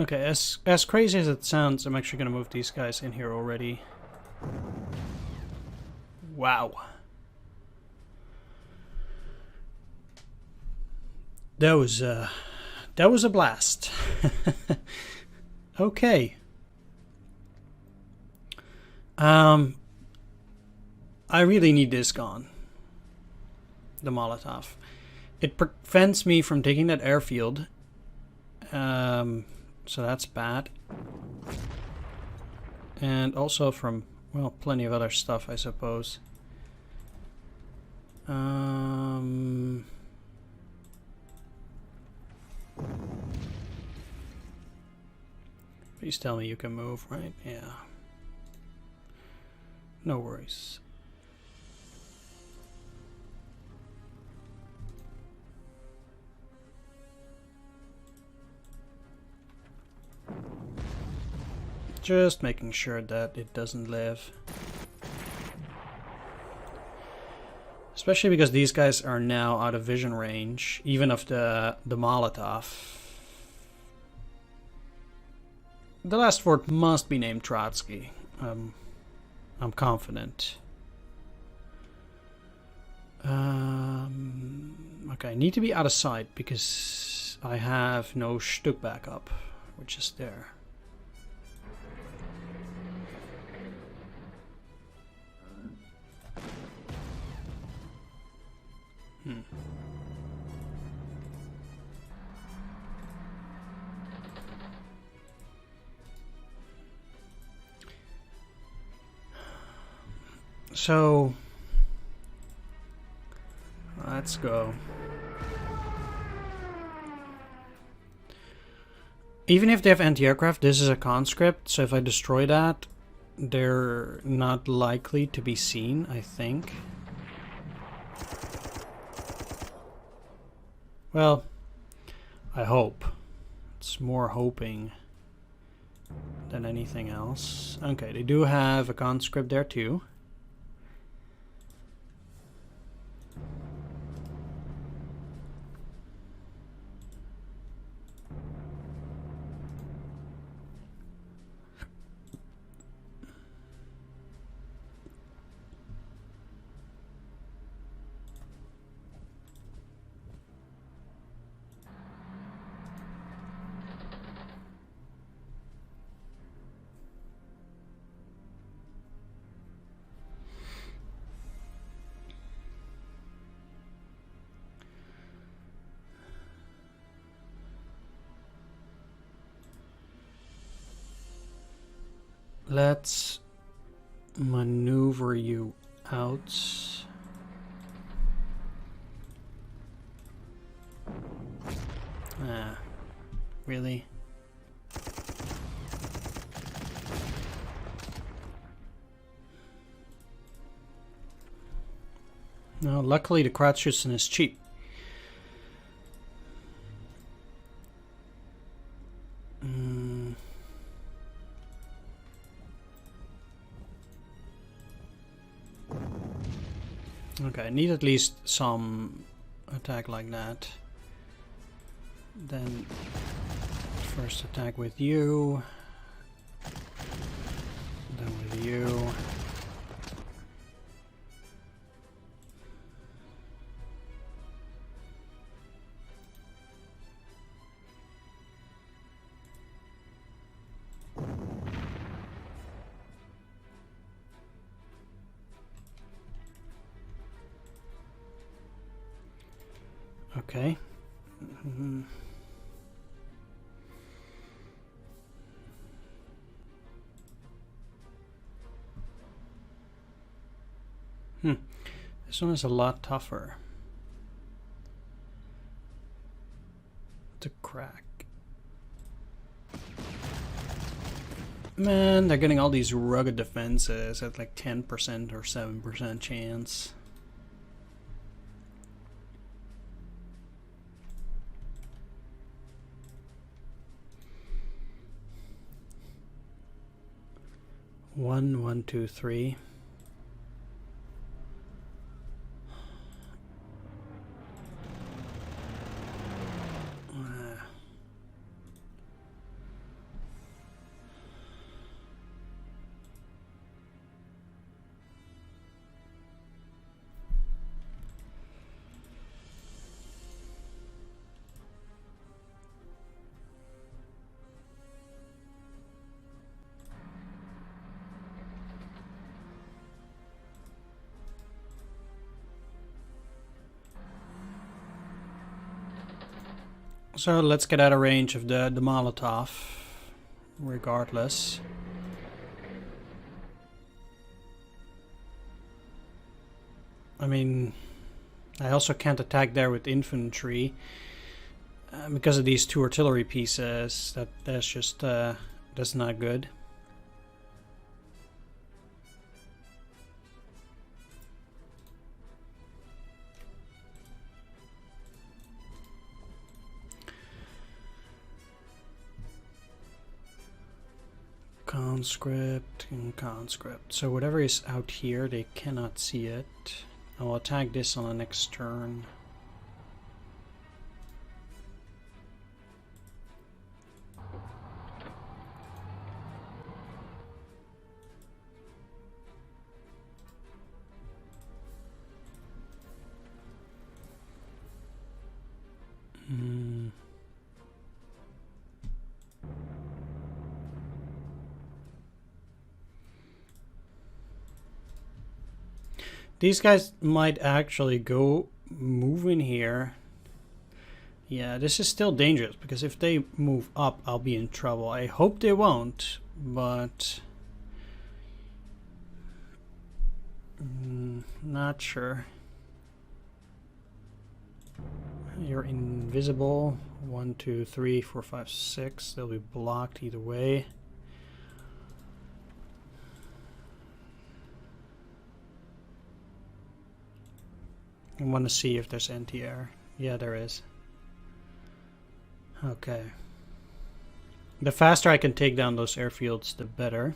Okay, as crazy as it sounds, I'm actually going to move these guys in here already. Wow. That was a blast. Okay. I really need this gone. The Molotov. It prevents me from taking that airfield. So that's bad. And also from, well, plenty of other stuff, I suppose. Please tell me you can move, right? Yeah. No worries. Just making sure that it doesn't live. Especially because these guys are now out of vision range, even of the Molotov. The last fort must be named Trotsky. I'm confident. Okay, I need to be out of sight because I have no Stuck backup, which is there. So, let's go. Even if they have anti-aircraft, this is a conscript, so if I destroy that, they're not likely to be seen, I think. Well, I hope. It's more hoping than anything else. Okay, they do have a conscript there too. Let's maneuver you out. Really? No, luckily the Krautschützen is cheap. Okay, I need at least some attack like that. Then first attack with you. Then with you. Okay. This one is a lot tougher to crack. Man, they're getting all these rugged defenses at like 10% or 7% chance. One, two, three. So let's get out of range of the Molotov, regardless. I mean, I also can't attack there with infantry because of these 2 artillery pieces. That's just that's not good. Conscript and conscript. So whatever is out here, they cannot see it. I'll attack this on the next turn. These guys might actually go move in here. Yeah, this is still dangerous because if they move up, I'll be in trouble. I hope they won't, but not sure. You're invisible. 1, 2, 3, 4, 5, 6. They'll be blocked either way. I want to see if there's anti-air. Yeah, there is. Okay. The faster I can take down those airfields, the better.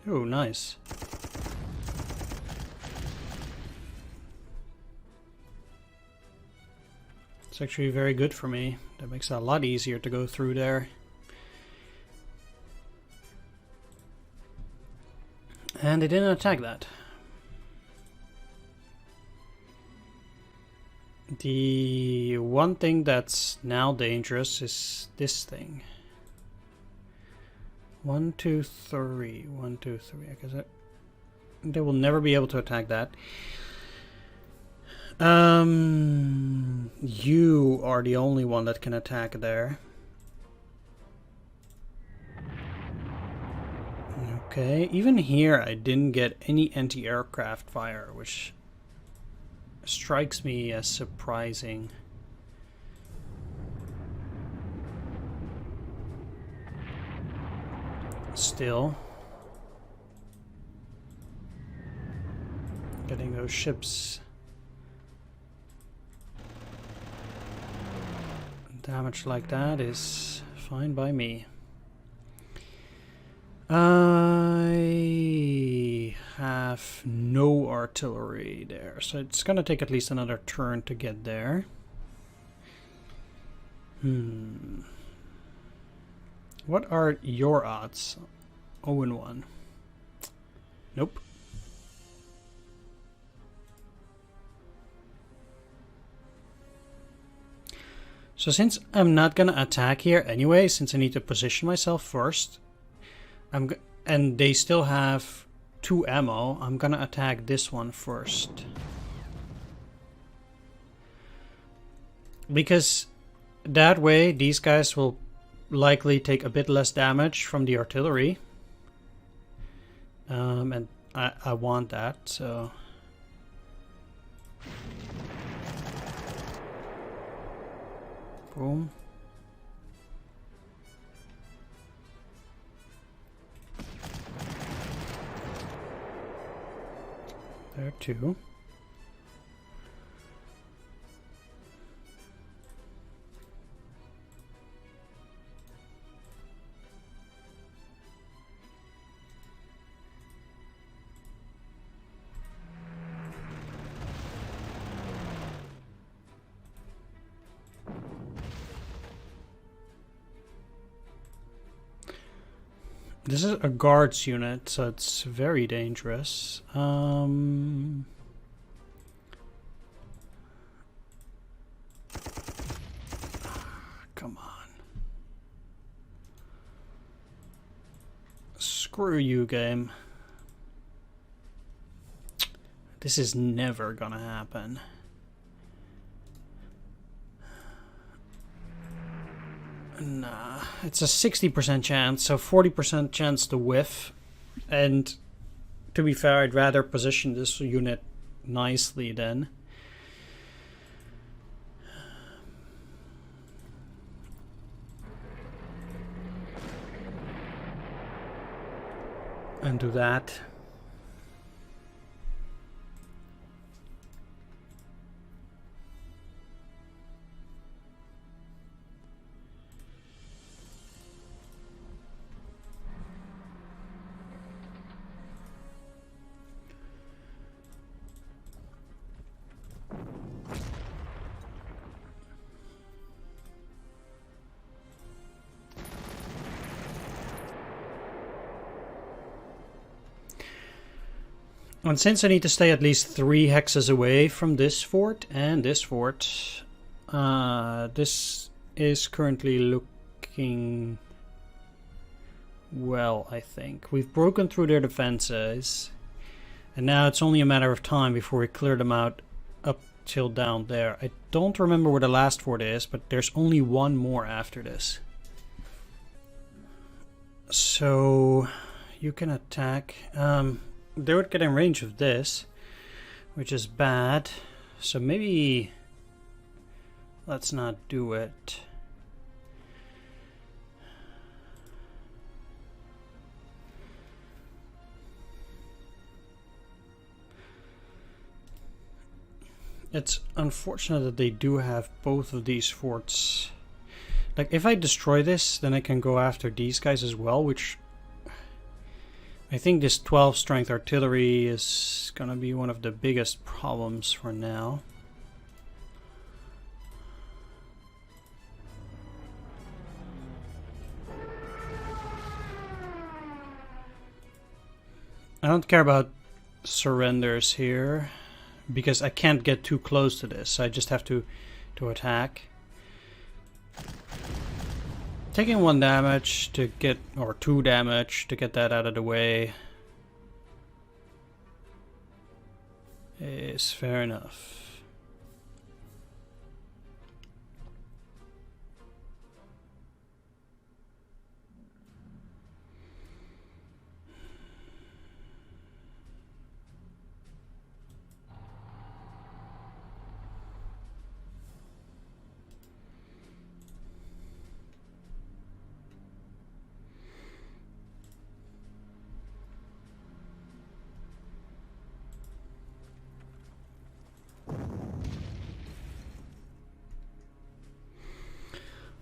Oh, nice. It's actually very good for me. That makes it a lot easier to go through there. And they didn't attack that. The one thing that's now dangerous is this thing. 1, 2, 3. 1, 2, 3. I guess they will never be able to attack that. You are the only one that can attack there. Okay, even here I didn't get any anti-aircraft fire, which strikes me as surprising. Still, getting those ships damaged like that is fine by me. I have no artillery there, so it's gonna take at least another turn to get there. What are your odds? 0-1. Nope. So since I'm not gonna attack here anyway, since I need to position myself first, and they still have 2 ammo, I'm gonna attack this one first. Because that way these guys will likely take a bit less damage from the artillery. And I want that, so... Boom. There too. This is a guards unit, so it's very dangerous. Come on. Screw you, game. This is never gonna happen. Nah, it's a 60% chance, so 40% chance to whiff. And to be fair, I'd rather position this unit nicely then. And do that. And since I need to stay at least 3 hexes away from this fort and this fort, this is currently looking well, I think. We've broken through their defenses, and now it's only a matter of time before we clear them out up till down there. I don't remember where the last fort is, but there's only one more after this. So you can attack. They would get in range of this, which is bad. So maybe let's not do it. It's unfortunate that they do have both of these forts. Like, if I destroy this, then I can go after these guys as well, which I think this 12 strength artillery is gonna be one of the biggest problems for now. I don't care about surrenders here because I can't get too close to this. So I just have to attack. Taking 1 damage to get, or 2 damage to get that out of the way is fair enough.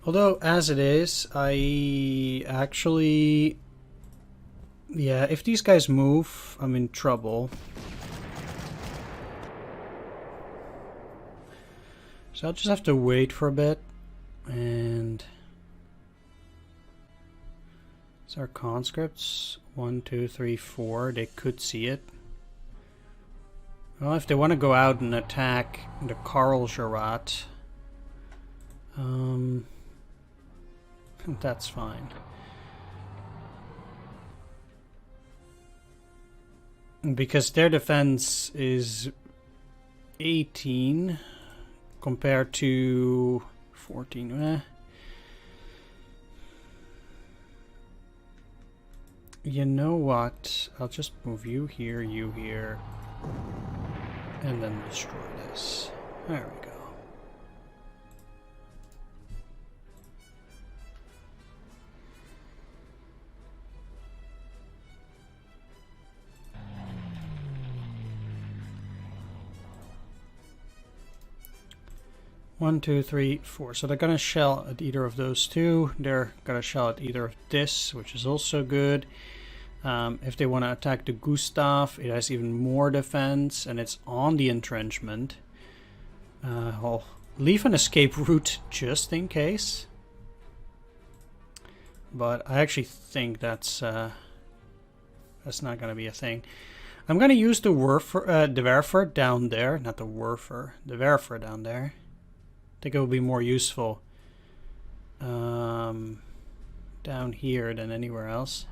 Although, as it is, I actually... Yeah, if these guys move, I'm in trouble. So I'll just have to wait for a bit. And... These are conscripts. 1, 2, 3, 4. They could see it. Well, if they want to go out and attack the Karlsruhe, that's fine. Because their defense is 18 compared to 14. You know what? I'll just move you here, and then destroy this. There we go. One, two, three, four. So they're gonna shell at either of those two. They're gonna shell at either of this, which is also good. If they want to attack the Gustav, it has even more defense, and it's on the entrenchment. I'll leave an escape route just in case. but I actually think that's not going to be a thing. I'm going to use the Werfer down there, not the Werfer, the Werfer down there. I think it will be more useful down here than anywhere else.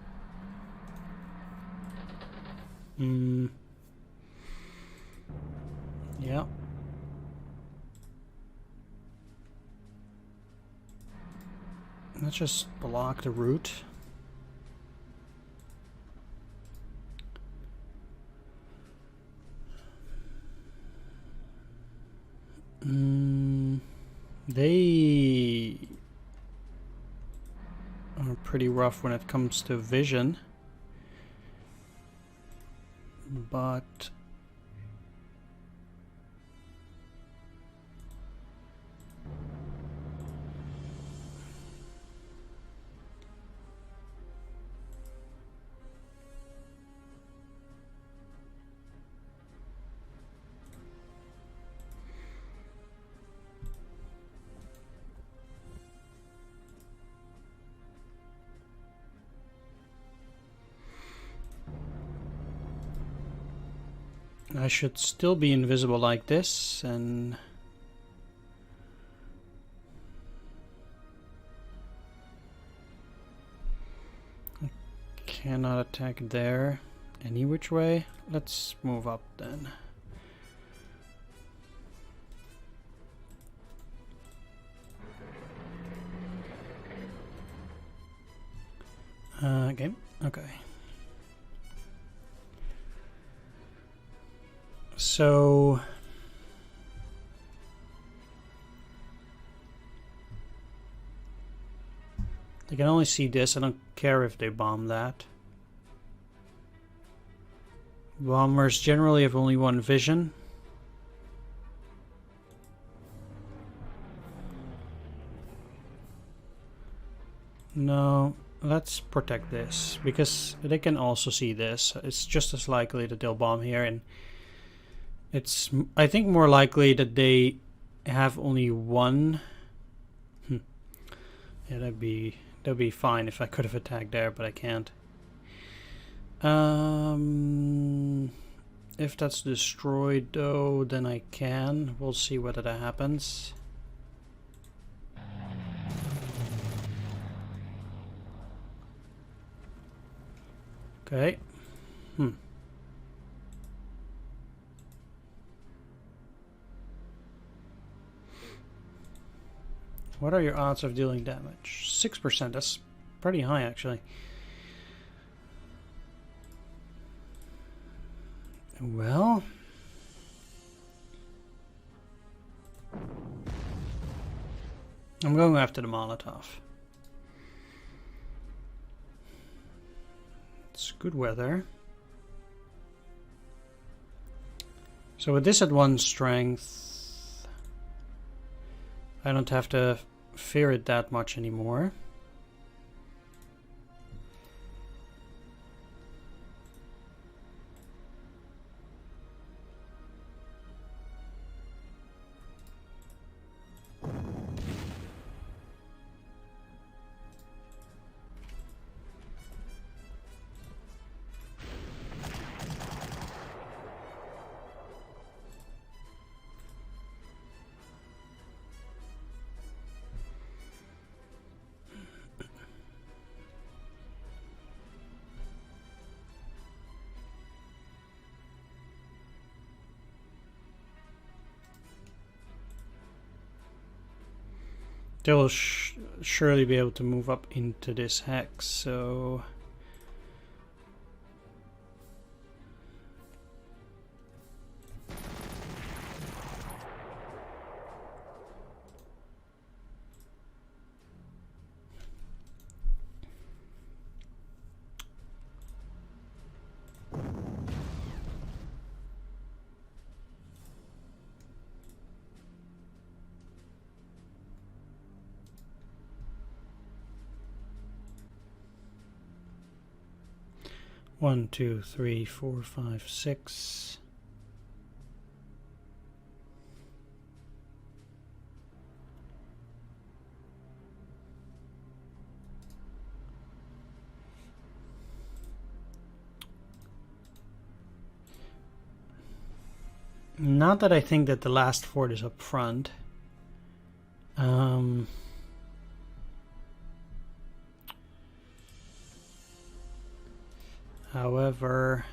Yeah. Let's just block the route. They are pretty rough when it comes to vision, but I should still be invisible like this, and I cannot attack there any which way. Let's move up then. Okay. So they can only see this. I don't care if they bomb that. Bombers generally have only one vision. No, let's protect this, because they can also see this. It's just as likely that they'll bomb here, and it's, I think, more likely that they have only one. Yeah, that'd be fine if I could have attacked there, but I can't. If that's destroyed though, then I can. We'll see whether that happens. Okay. What are your odds of dealing damage? 6%. That's pretty high, actually. Well, I'm going after the Molotov. It's good weather. So with this at 1 strength, I don't have to fear it that much anymore. They will surely be able to move up into this hex, so... One, two, three, four, five, six. Not that I think that the last fort is up front. However,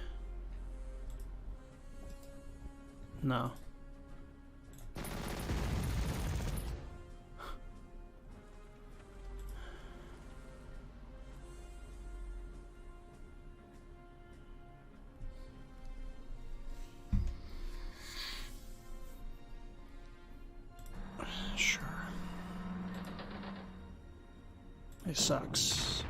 no. Sure. It sucks.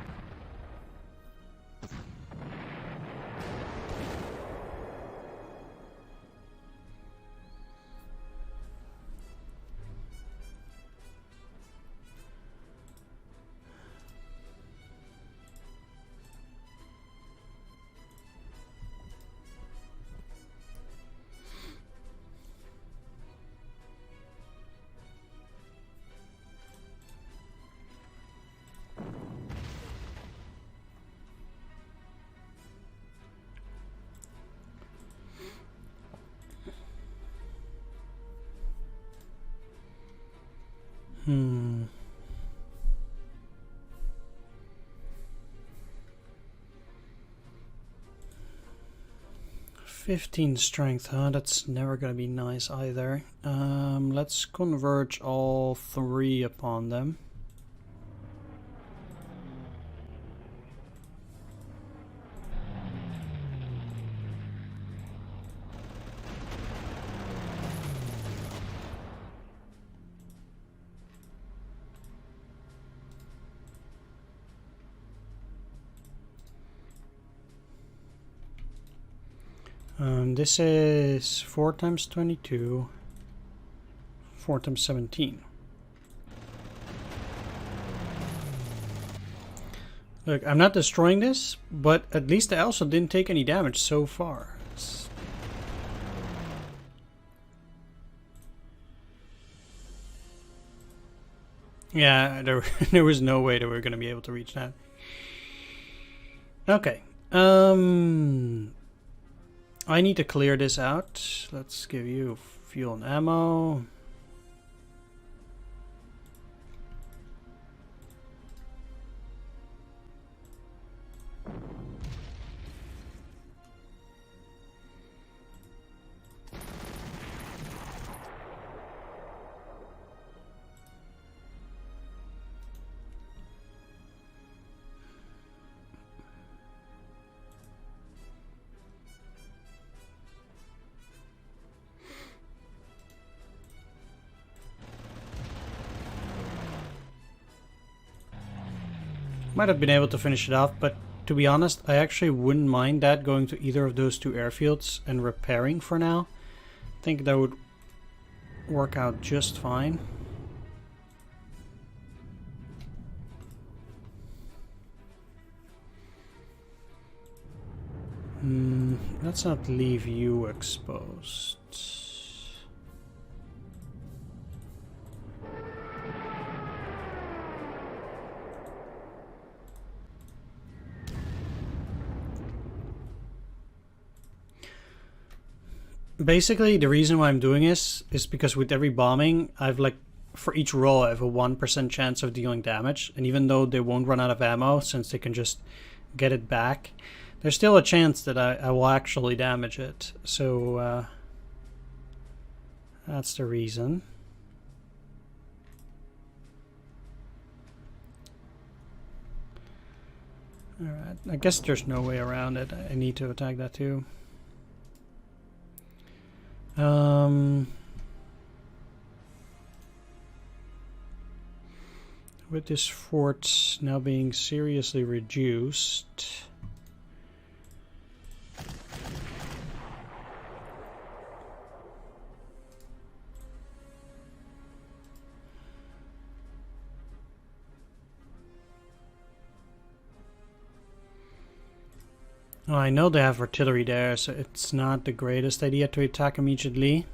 Hmm. 15 strength, huh? That's never gonna be nice either. Let's converge all three upon them. This is 4 times 22, 4 times 17. Look, I'm not destroying this, but at least I also didn't take any damage so far. Yeah, there was no way that we were going to be able to reach that. Okay. I need to clear this out. Let's give you fuel and ammo. Might have been able to finish it off, but to be honest, I actually wouldn't mind that going to either of those two airfields and repairing for now. I think that would work out just fine. Let's not leave you exposed. Basically, the reason why I'm doing this is because with every bombing, I've like, for each roll, I have a 1% chance of dealing damage. And even though they won't run out of ammo, since they can just get it back, there's still a chance that I will actually damage it. So, that's the reason. Alright, I guess there's no way around it. I need to attack that too. With this fort now being seriously reduced, well, I know they have artillery there, so it's not the greatest idea to attack immediately.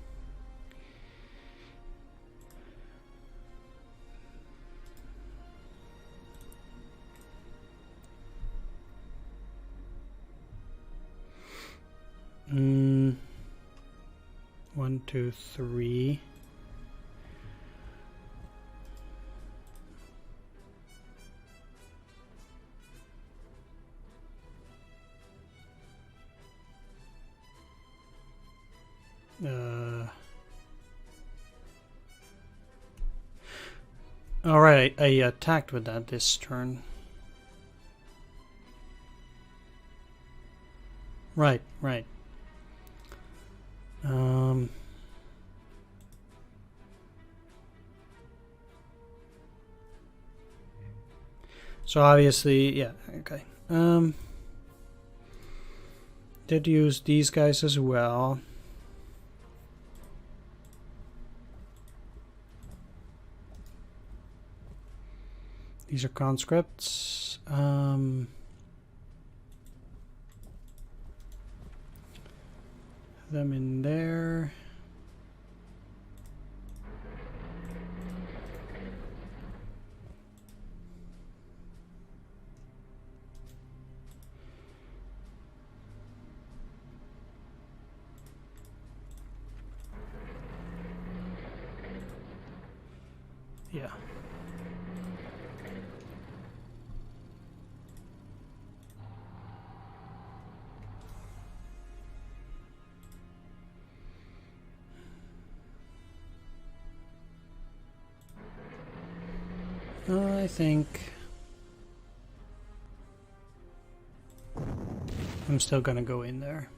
1, 2, 3. Alright, I attacked with that this turn. Right. So obviously, yeah, okay. Did use these guys as well. These are conscripts. Them in there. Yeah. I think I'm still gonna go in there.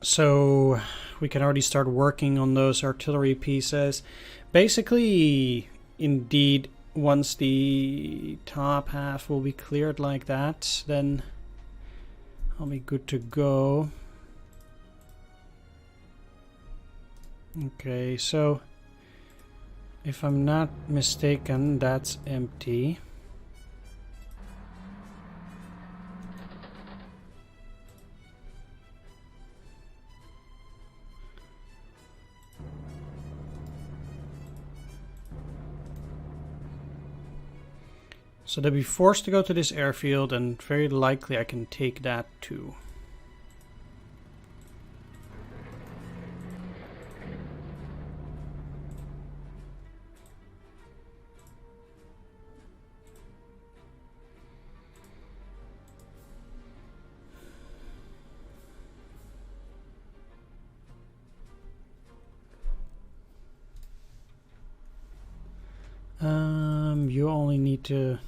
So we can already start working on those artillery pieces. Basically, indeed, once the top half will be cleared like that, then I'll be good to go. Okay, so if I'm not mistaken, that's empty. So they'll be forced to go to this airfield, and very likely I can take that too. You only need to...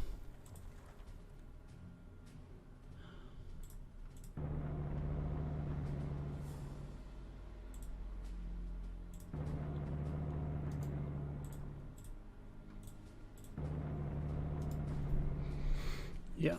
Yeah.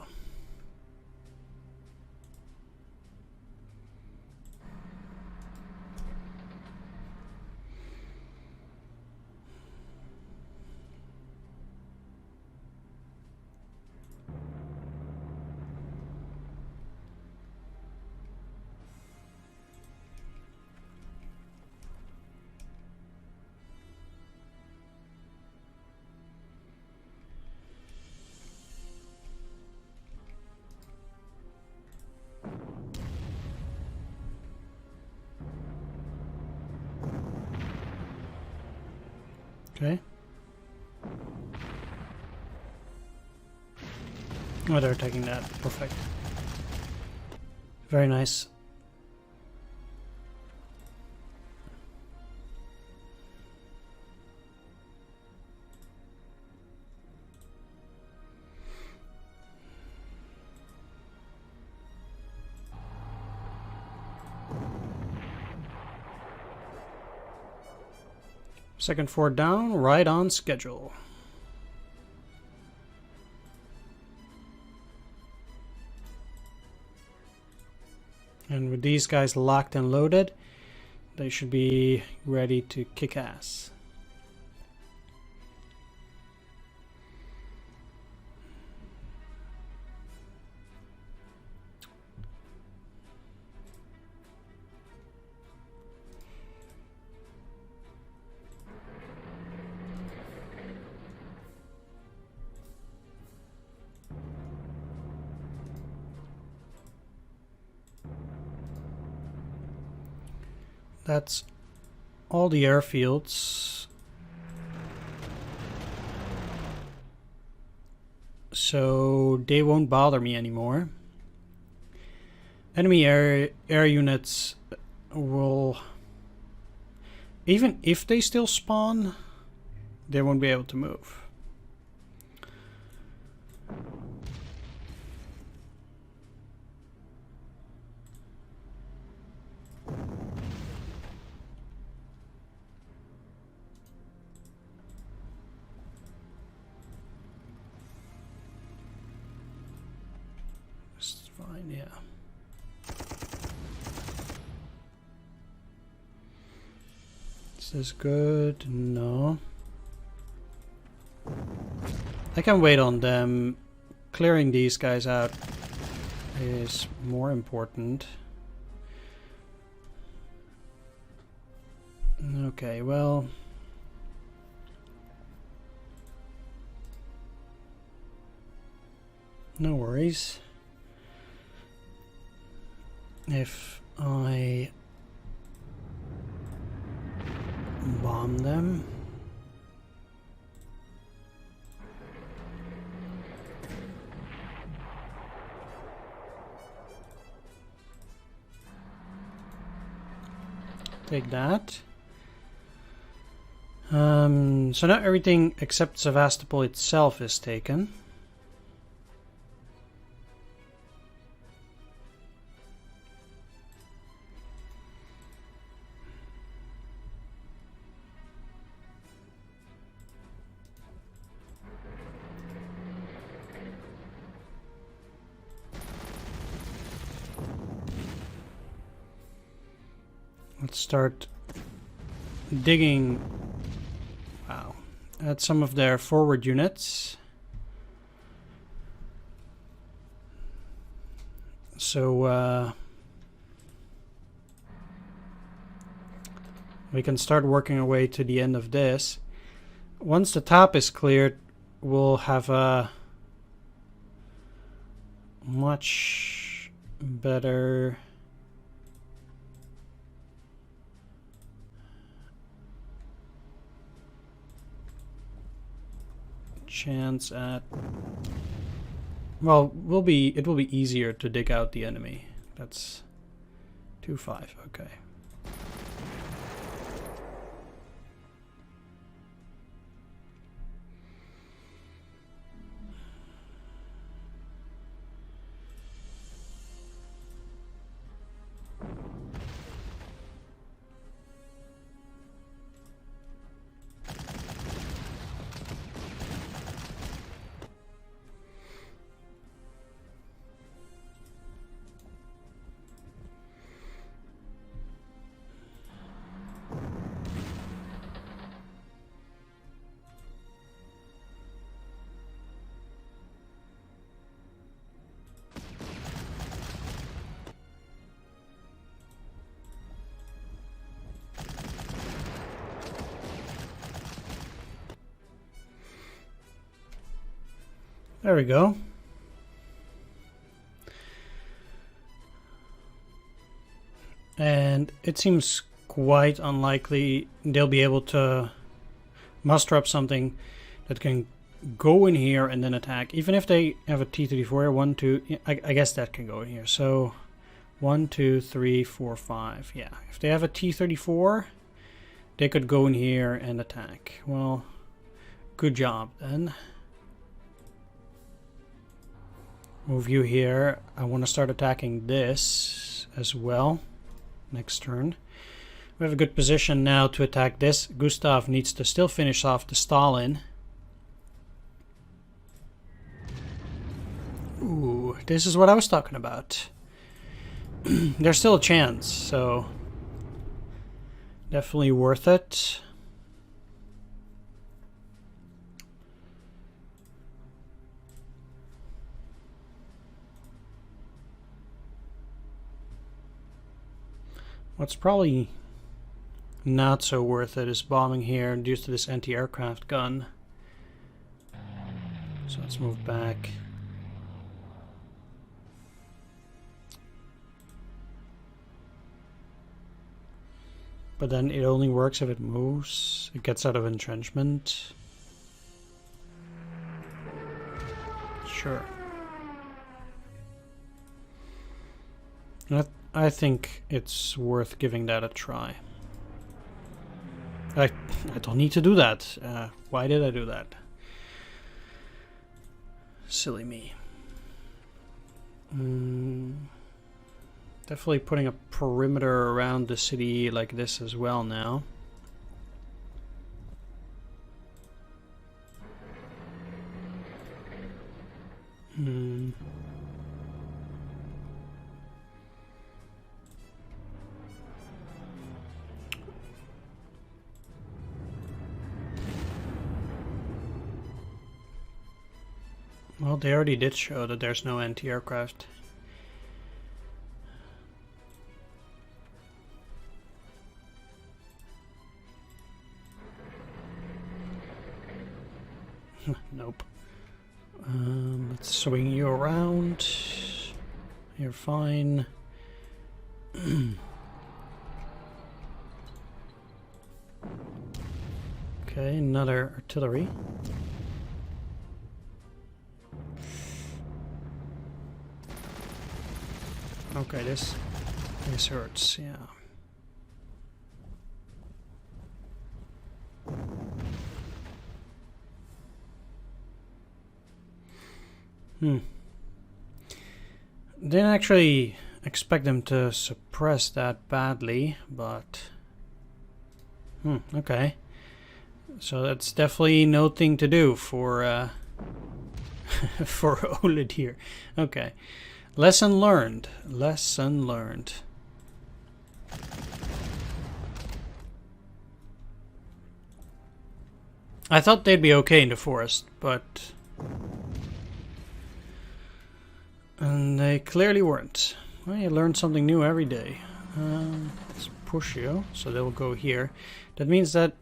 Okay. Oh, they're taking that. Perfect. Very nice. Second fort down, right on schedule. And with these guys locked and loaded, they should be ready to kick ass. That's all the airfields. So they won't bother me anymore. Enemy air units will... Even if they still spawn, they won't be able to move. It's fine, yeah. Is this good? No. I can wait on them. Clearing these guys out is more important. Okay, well... No worries. If I bomb them... Take that. So now everything except Sevastopol itself is taken. Let's start digging, wow, at some of their forward units. So we can start working our way to the end of this. Once the top is cleared, we'll have a much better chance at, well, it will be easier to dig out the enemy. That's 2-5, okay. There we go. And it seems quite unlikely they'll be able to muster up something that can go in here and then attack. Even if they have a T-34, 1, 2, I guess that can go in here. So 1, 2, 3, 4, 5. Yeah, if they have a T-34, they could go in here and attack. Well, good job then. Move you here. I want to start attacking this as well next turn. We have a good position now to attack this. Gustav needs to still finish off the Stalin. Ooh, this is what I was talking about. There's still a chance, so definitely worth it. What's probably not so worth it is bombing here due to this anti-aircraft gun. So let's move back. But then it only works if it moves. It gets out of entrenchment. Sure. I think it's worth giving that a try. I don't need to do that. Why did I do that? Silly me. Definitely putting a perimeter around the city like this as well now. Well, they already did show that there's no anti-aircraft. Nope. Let's swing you around. You're fine. Okay, another artillery. Okay, this hurts, yeah. Didn't actually expect them to suppress that badly, but okay. So that's definitely no thing to do for for OLED here. Okay. Lesson learned. Lesson learned. I thought they'd be okay in the forest, but... and they clearly weren't. Well, you learn something new every day. Let's push you, so they'll go here. That means that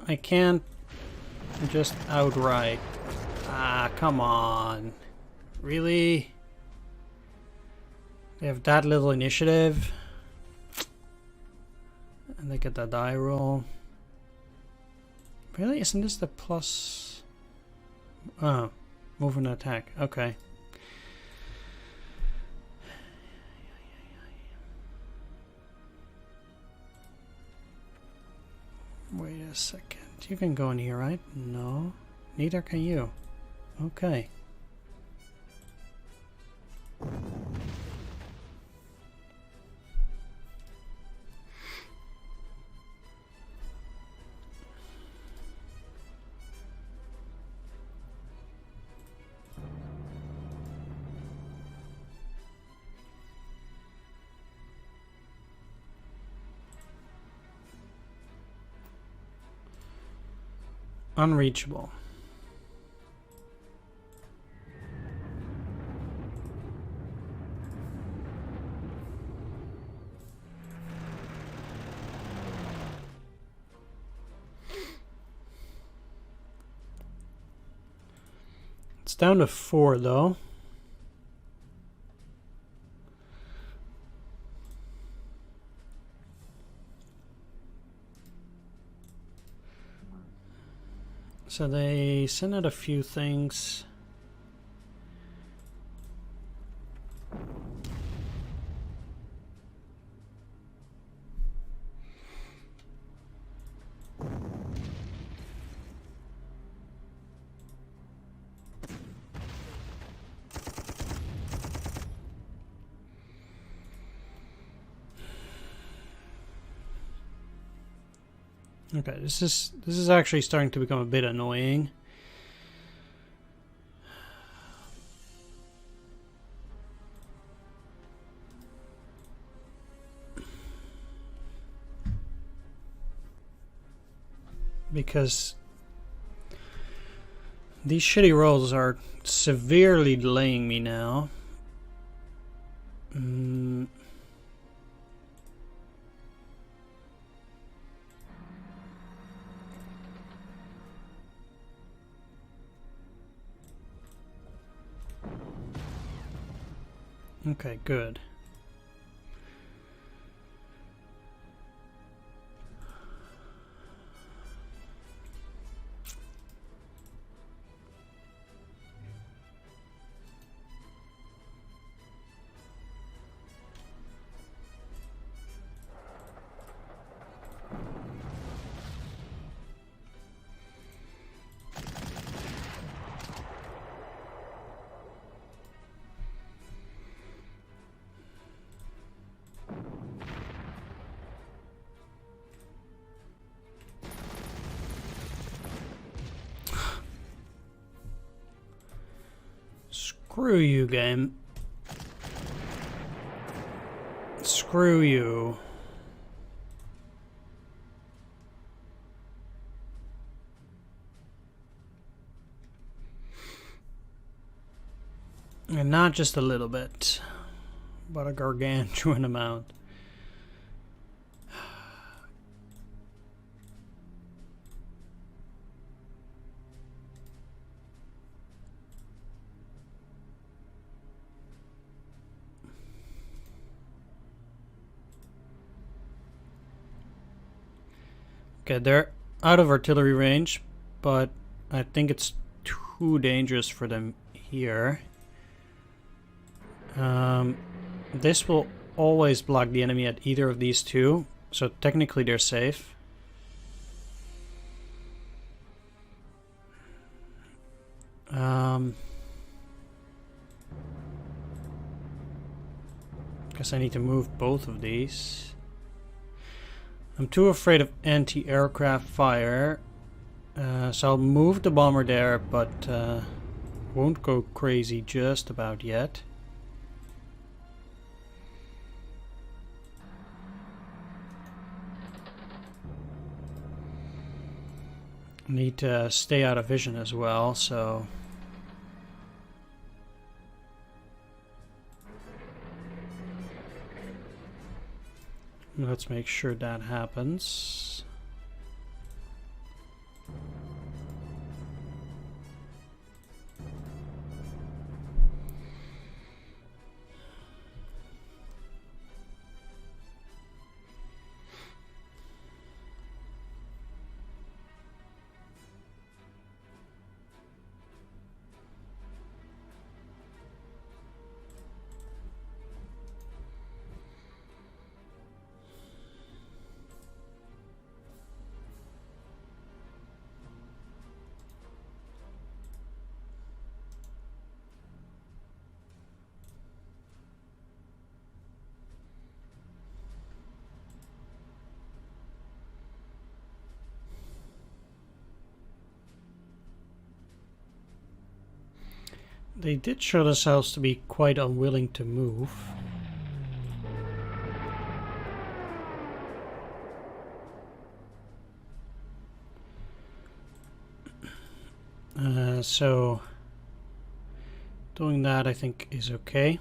I can't just outright... ah, come on. Really? They have that little initiative. And they get that die roll. Really? Isn't this the plus... oh, move and attack. Okay. Wait a second. You can go in here, right? No. Neither can you. Okay. Unreachable. It's down to 4 though. So they sent out a few things. Okay, this is actually starting to become a bit annoying. Because these shitty rolls are severely delaying me now. Okay, good. Screw you, game. Screw you. And not just a little bit, but a gargantuan amount. Okay, they're out of artillery range, but I think it's too dangerous for them here. This will always block the enemy at either of these two, so technically they're safe. Guess I need to move both of these. I'm too afraid of anti-aircraft fire, so I'll move the bomber there, but won't go crazy just about yet. Need to stay out of vision as well, so let's make sure that happens. They did show themselves to be quite unwilling to move. So doing that I think is okay.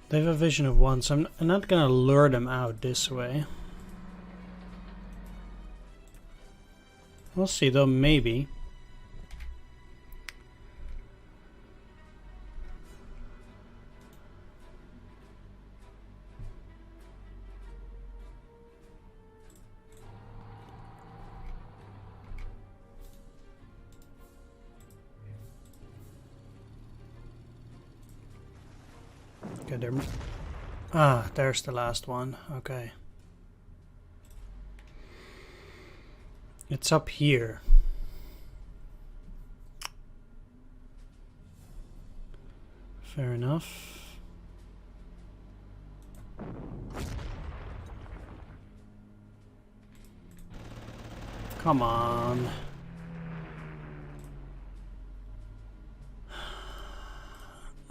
They have a vision of one, so I'm not gonna lure them out this way. We'll see though, maybe. Okay, there. Ah, there's the last one. Okay. It's up here. Fair enough. Come on.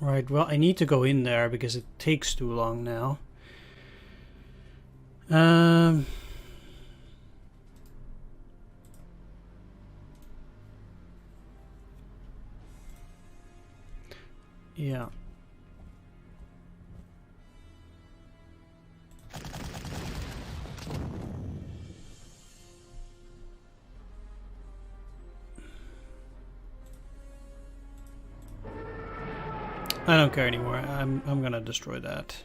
Right, well, I need to go in there because it takes too long now. Yeah. I don't care anymore. I'm gonna destroy that.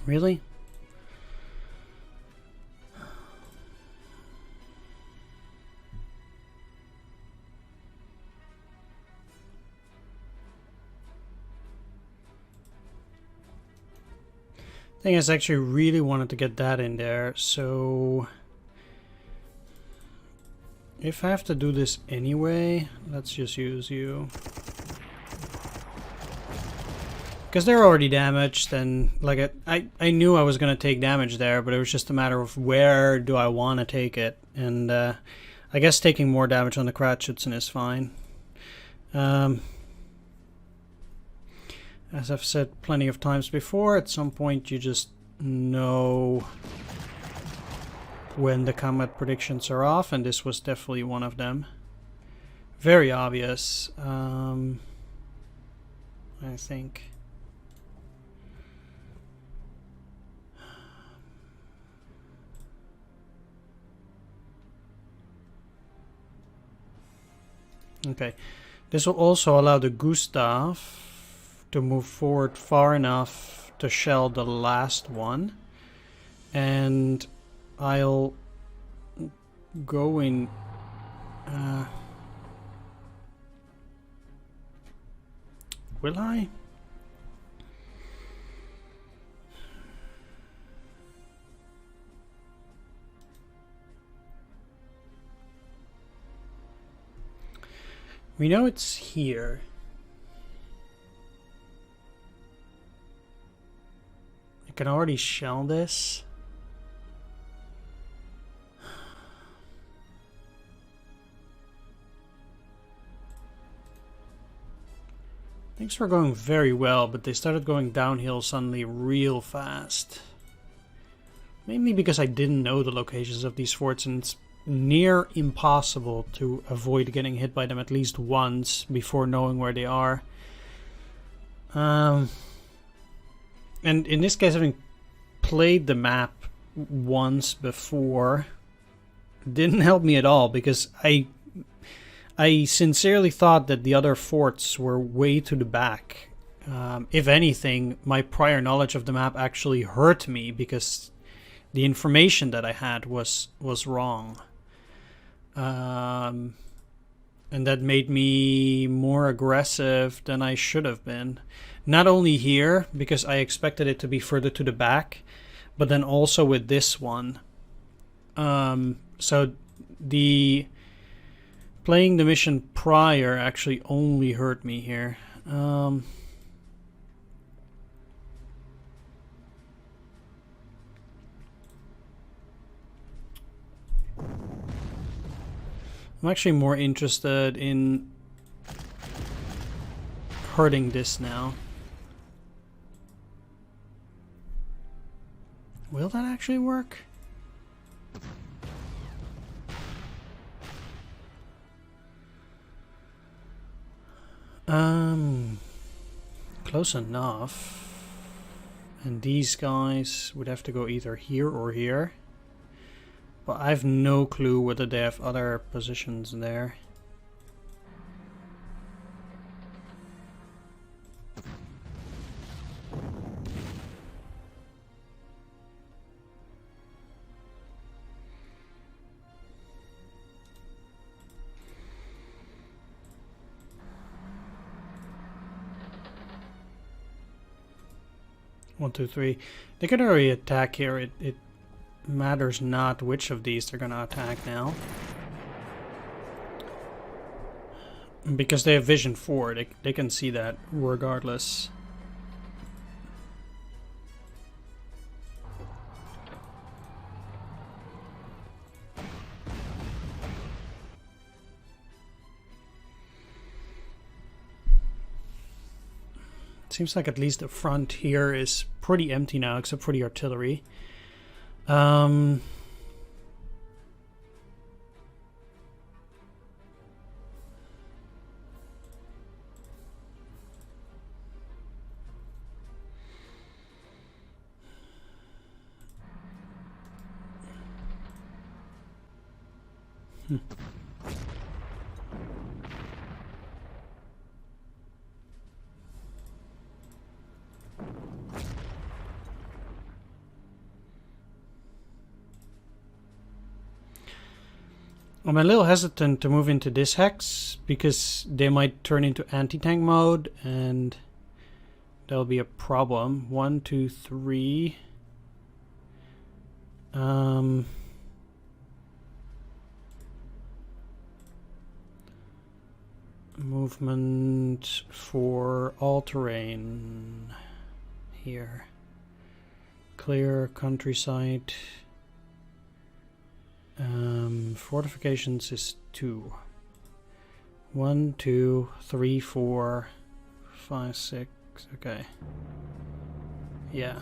Really? Thing is, I actually really wanted to get that in there, so if I have to do this anyway, let's just use you. Because they're already damaged, and like I knew I was going to take damage there, but it was just a matter of where do I want to take it. And I guess taking more damage on the Kratschützen is fine. As I've said plenty of times before, at some point you just know when the combat predictions are off, and this was definitely one of them. Very obvious, I think. Okay, this will also allow the Gustav to move forward far enough to shell the last one, and I'll go in will I? We know it's here. I can already shell this. Things were going very well, but they started going downhill suddenly real fast. Mainly because I didn't know the locations of these forts, and it's near impossible to avoid getting hit by them at least once before knowing where they are. And in this case, having played the map once before didn't help me at all, because I sincerely thought that the other forts were way to the back. If anything, my prior knowledge of the map actually hurt me, because the information that I had was wrong. And that made me more aggressive than I should have been. Not only here, because I expected it to be further to the back, but then also with this one. So the playing the mission prior actually only hurt me here. I'm actually more interested in hurting this now. Will that actually work? Close enough. And these guys would have to go either here or here. But I have no clue whether they have other positions there. 1, 2, 3. They can already attack here. It matters not which of these they're gonna attack now. Because they have vision 4, they can see that regardless. Seems like at least the front here is pretty empty now, except for the artillery. I'm a little hesitant to move into this hex because they might turn into anti-tank mode and that'll be a problem. 1, 2, 3. Movement for all-terrain here. Clear countryside. Fortifications is 2. 1, 2, 3, 4, 5, 6. Okay. Yeah.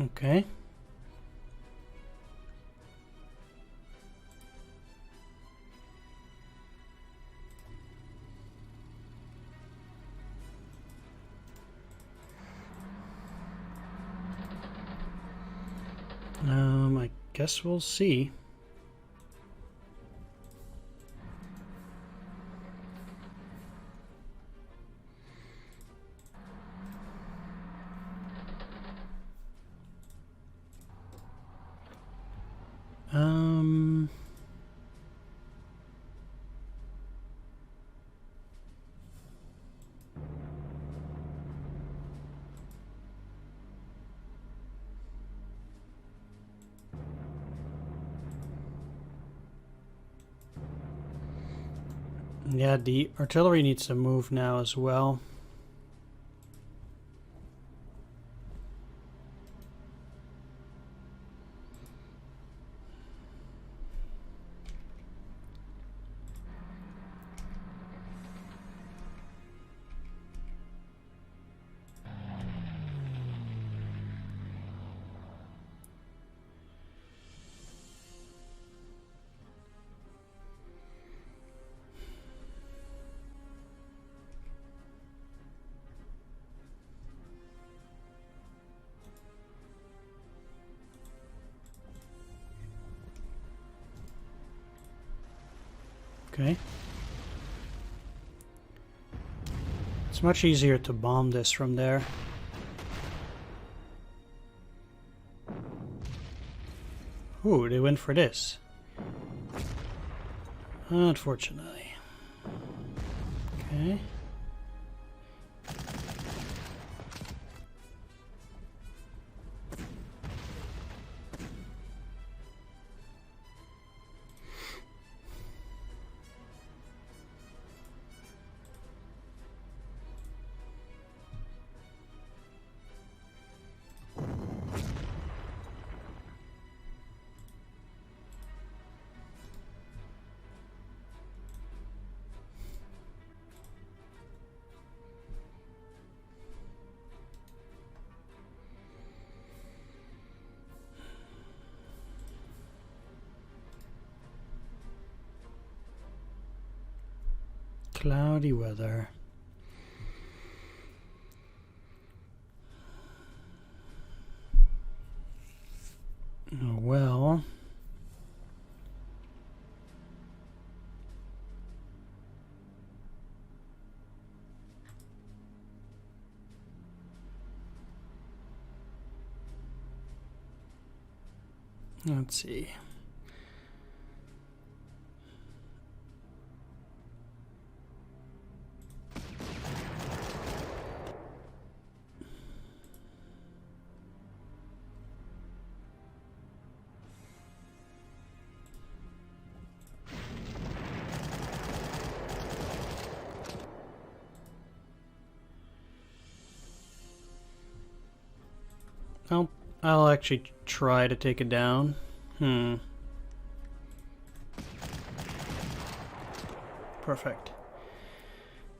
Okay. I guess we'll see. Yeah, the artillery needs to move now as well. Okay. It's much easier to bomb this from there. Ooh, they went for this. Unfortunately. Okay. cloudy weather. Oh, well. Let's see. I'll actually try to take it down. Perfect.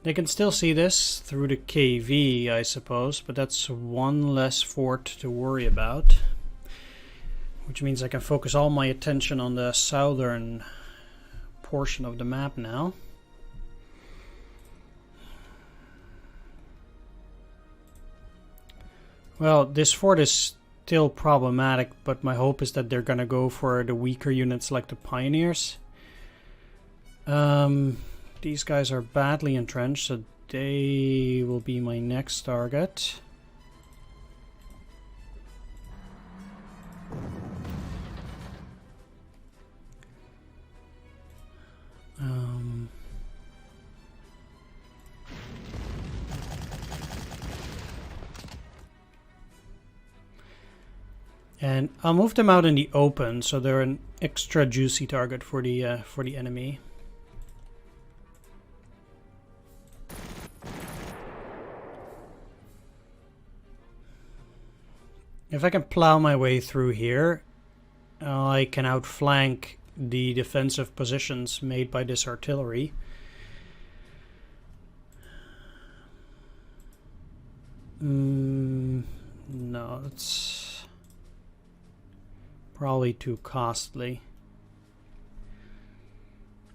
They can still see this through the KV, I suppose, but that's one less fort to worry about. Which means I can focus all my attention on the southern portion of the map now. Well, this fort is still problematic, but my hope is that they're gonna go for the weaker units like the Pioneers. These guys are badly entrenched, so they will be my next target. And I'll move them out in the open, so they're an extra juicy target for the enemy. If I can plow my way through here, I can outflank the defensive positions made by this artillery. No, it's probably too costly.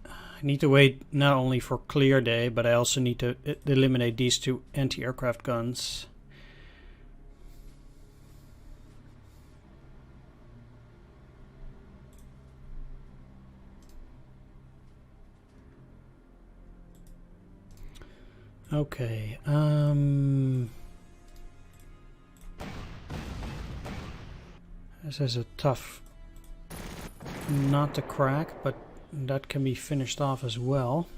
I need to wait not only for clear day, but I also need to eliminate these two anti-aircraft guns. Okay, this is a tough nut to crack, but that can be finished off as well.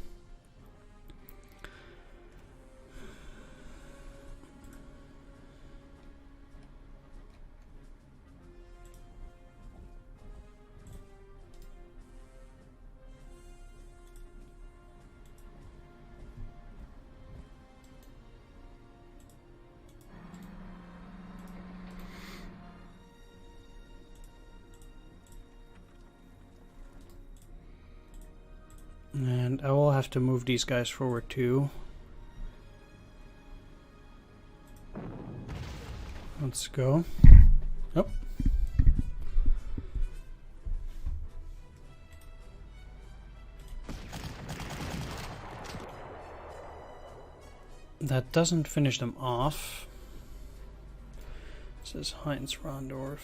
And I will have to move these guys forward too. Let's go. Oh. That doesn't finish them off. This is Heinz Rondorf.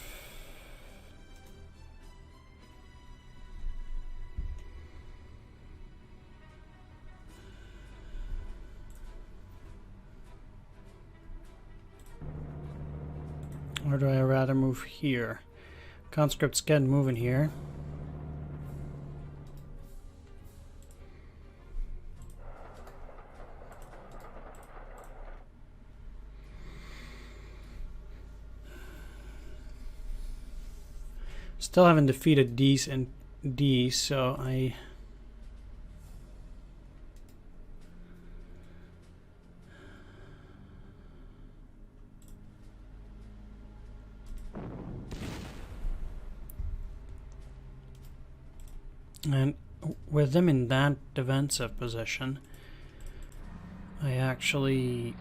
Or do I rather move here? Conscripts can move in here. Still haven't defeated these and these, so I... And with them in that defensive position, I actually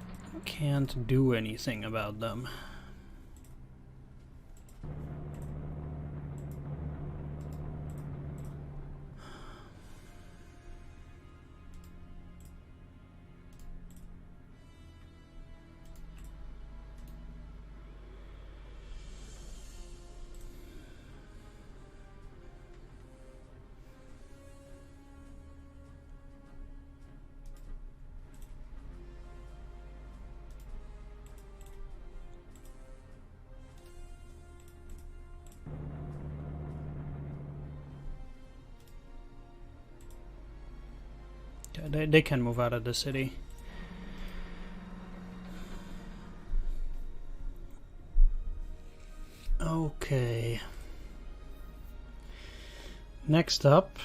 can't do anything about them. They can move out of the city. Okay. Next up.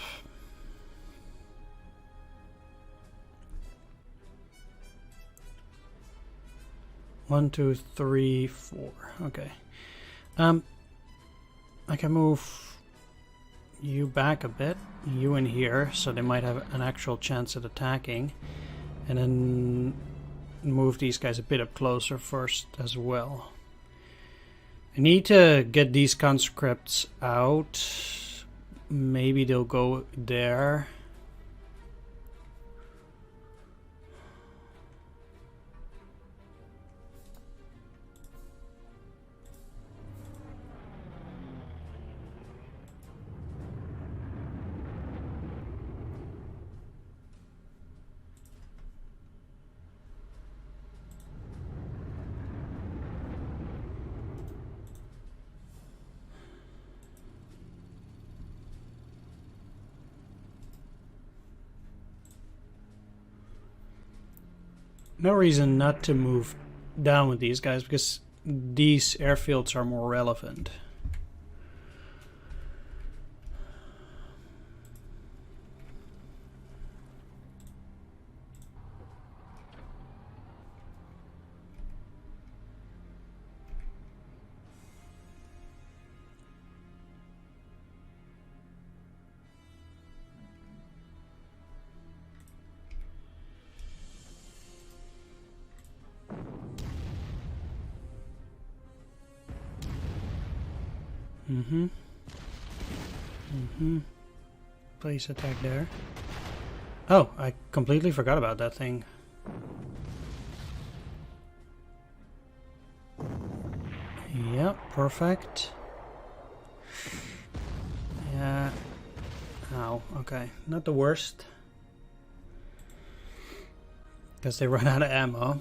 One, two, three, four. Okay. I can move you back a bit, you in here, so they might have an actual chance at attacking, and then move these guys a bit up closer first as well. I need to get these conscripts out. Maybe they'll go there. No reason not to move down with these guys, because these airfields are more relevant. Place attack there. Oh, I completely forgot about that thing. Yep, perfect. Yeah. Ow, okay. Not the worst. Because they run out of ammo.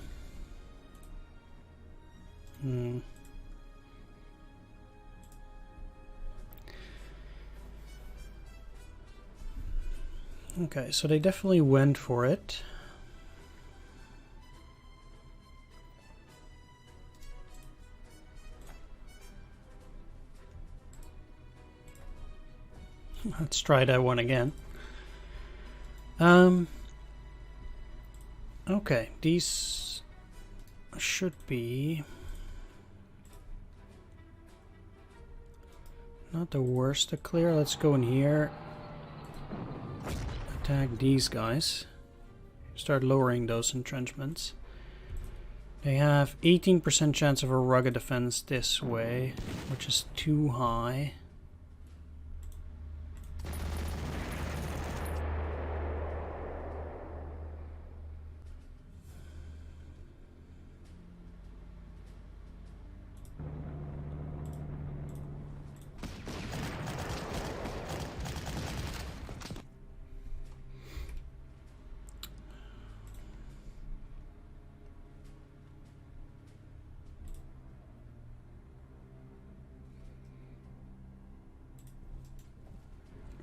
Okay, so they definitely went for it. Let's try that one again. Okay, these should be not the worst to clear. Let's go in here. Attack these guys. Start lowering those entrenchments. They have 18% chance of a rugged defense this way, which is too high.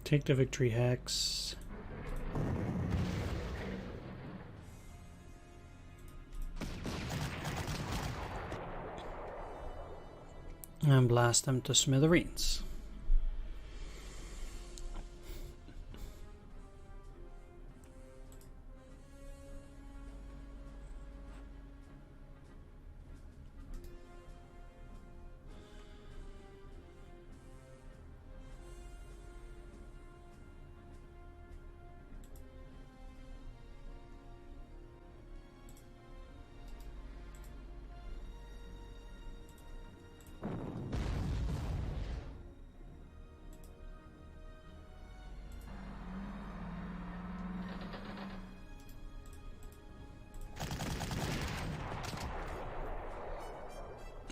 Take the victory hex. And blast them to smithereens.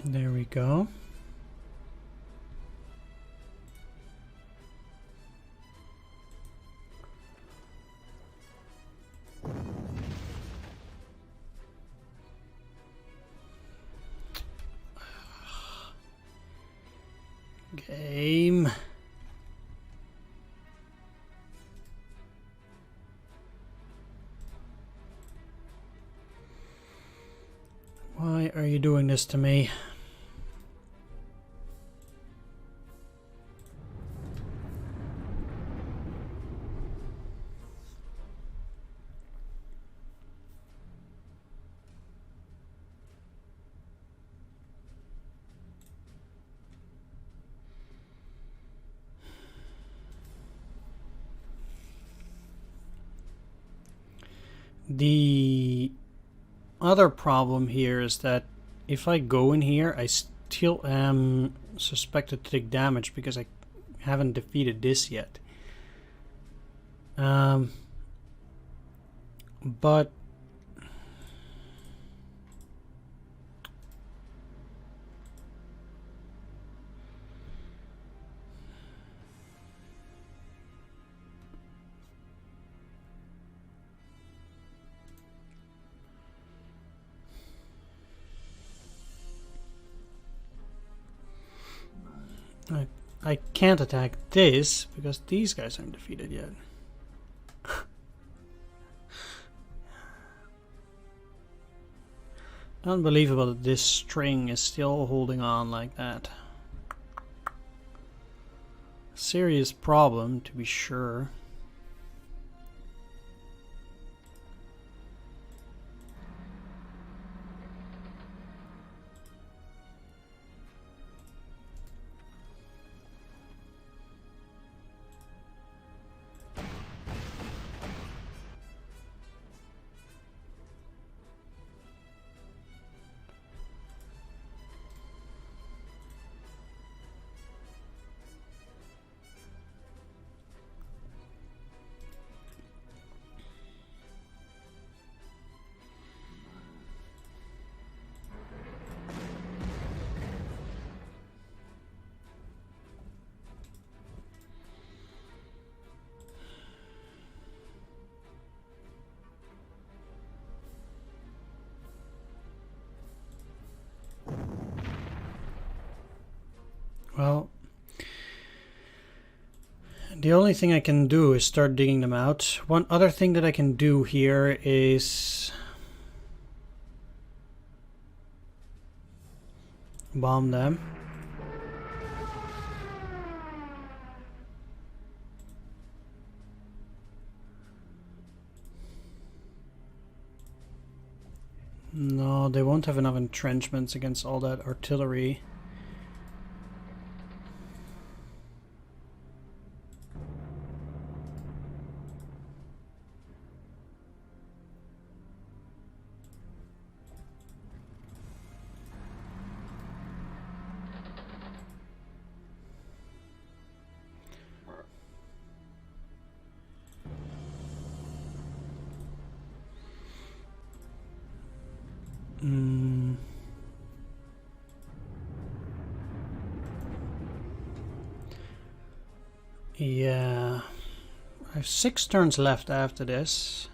There we go. Game. are you doing this to me? The other problem here is that if I go in here, I still am suspected to take damage because I haven't defeated this yet. But I can't attack this because these guys aren't defeated yet. Unbelievable that this string is still holding on like that. Serious problem, to be sure. Well, the only thing I can do is start digging them out. One other thing that I can do here is bomb them. No, they won't have enough entrenchments against all that artillery. Yeah, I have 6 turns left after this.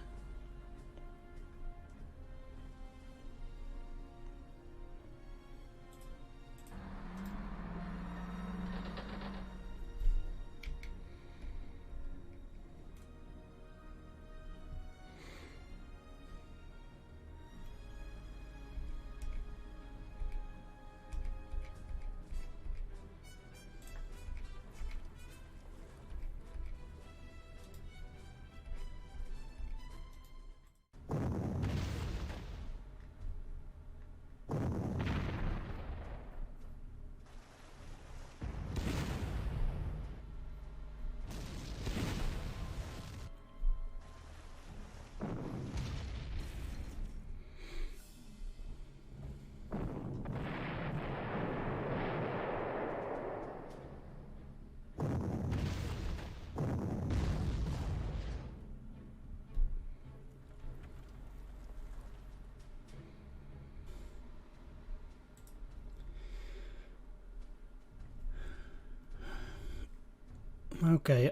Okay,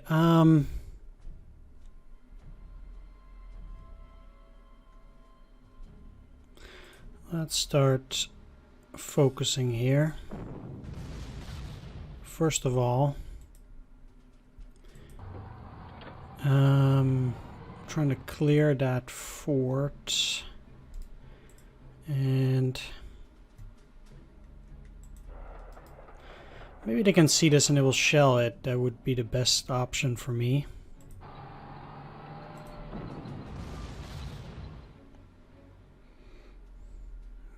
let's start focusing here. First of all, trying to clear that fort, and Maybe they can see this and they will shell it. That would be the best option for me.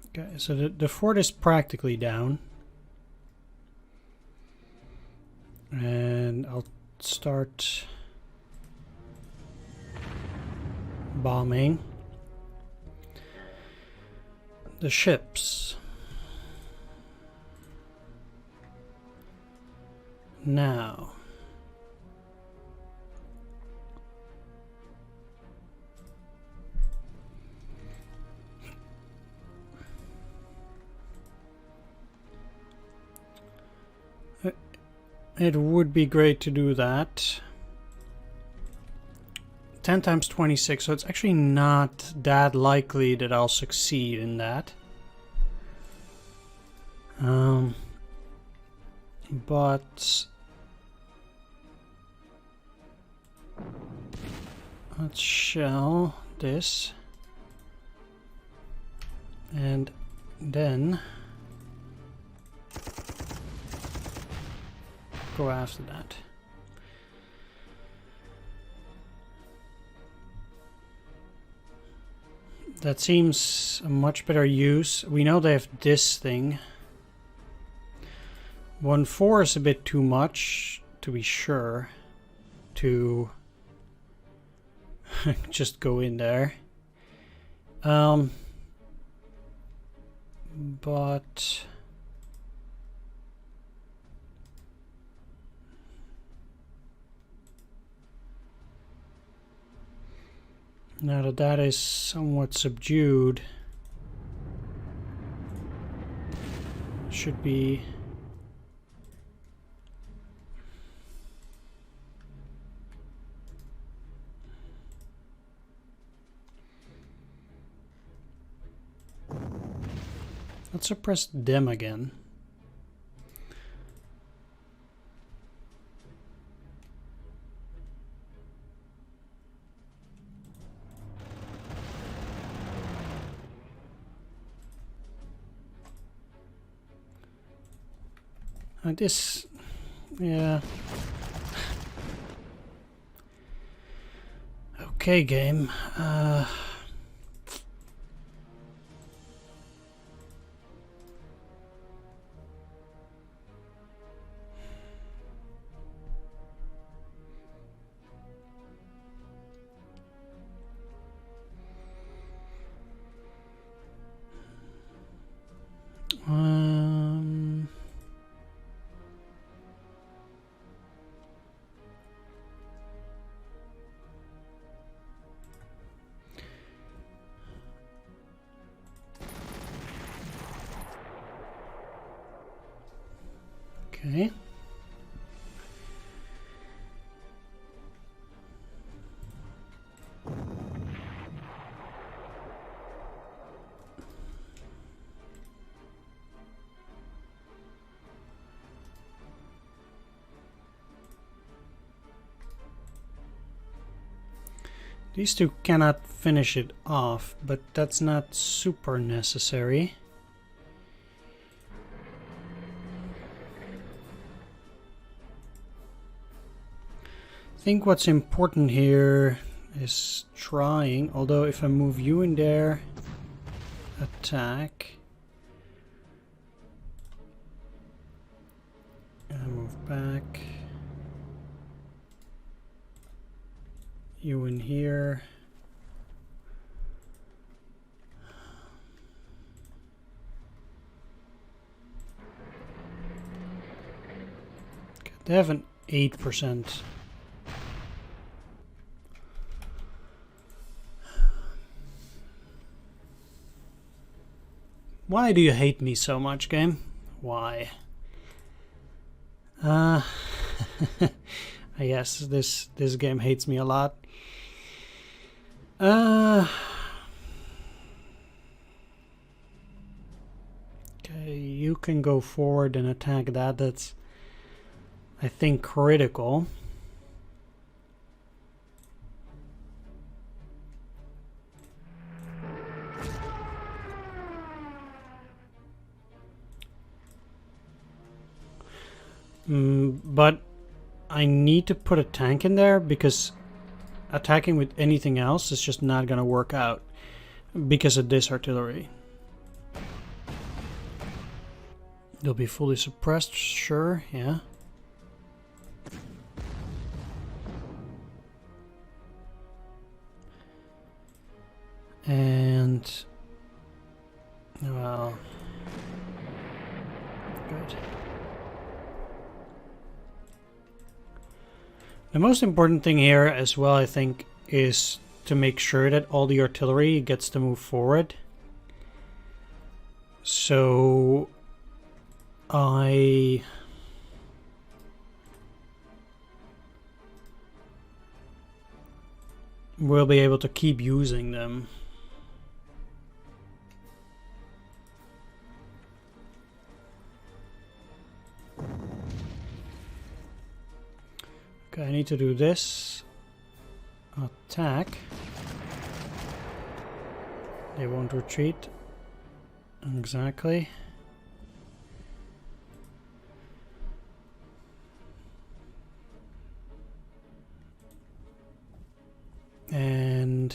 Okay, so the fort is practically down. And I'll start bombing the ships. Now, it would be great to do that. 10 times 26, so it's actually not that likely that I'll succeed in that. But let's shell this and then go after that. That seems a much better use. We know they have this thing. 1-4 is a bit too much, to be sure, to just go in there. But now that that is somewhat subdued, should be let's suppress them again. This, yeah. Okay, game. Okay. These two cannot finish it off, but that's not super necessary. I think what's important here is trying, although if I move you in there, attack. And move back. You in here. Okay, they have an 8%. Why do you hate me so much, game? Why? I guess this game hates me a lot. Okay, you can go forward and attack that. That's, I think, critical. But I need to put a tank in there because attacking with anything else is just not gonna work out because of this artillery. They'll be fully suppressed, sure, yeah. And well, good. The most important thing here as well, I think, is to make sure that all the artillery gets to move forward. So I will be able to keep using them. Okay, I need to do this. Attack. They won't retreat. Exactly. And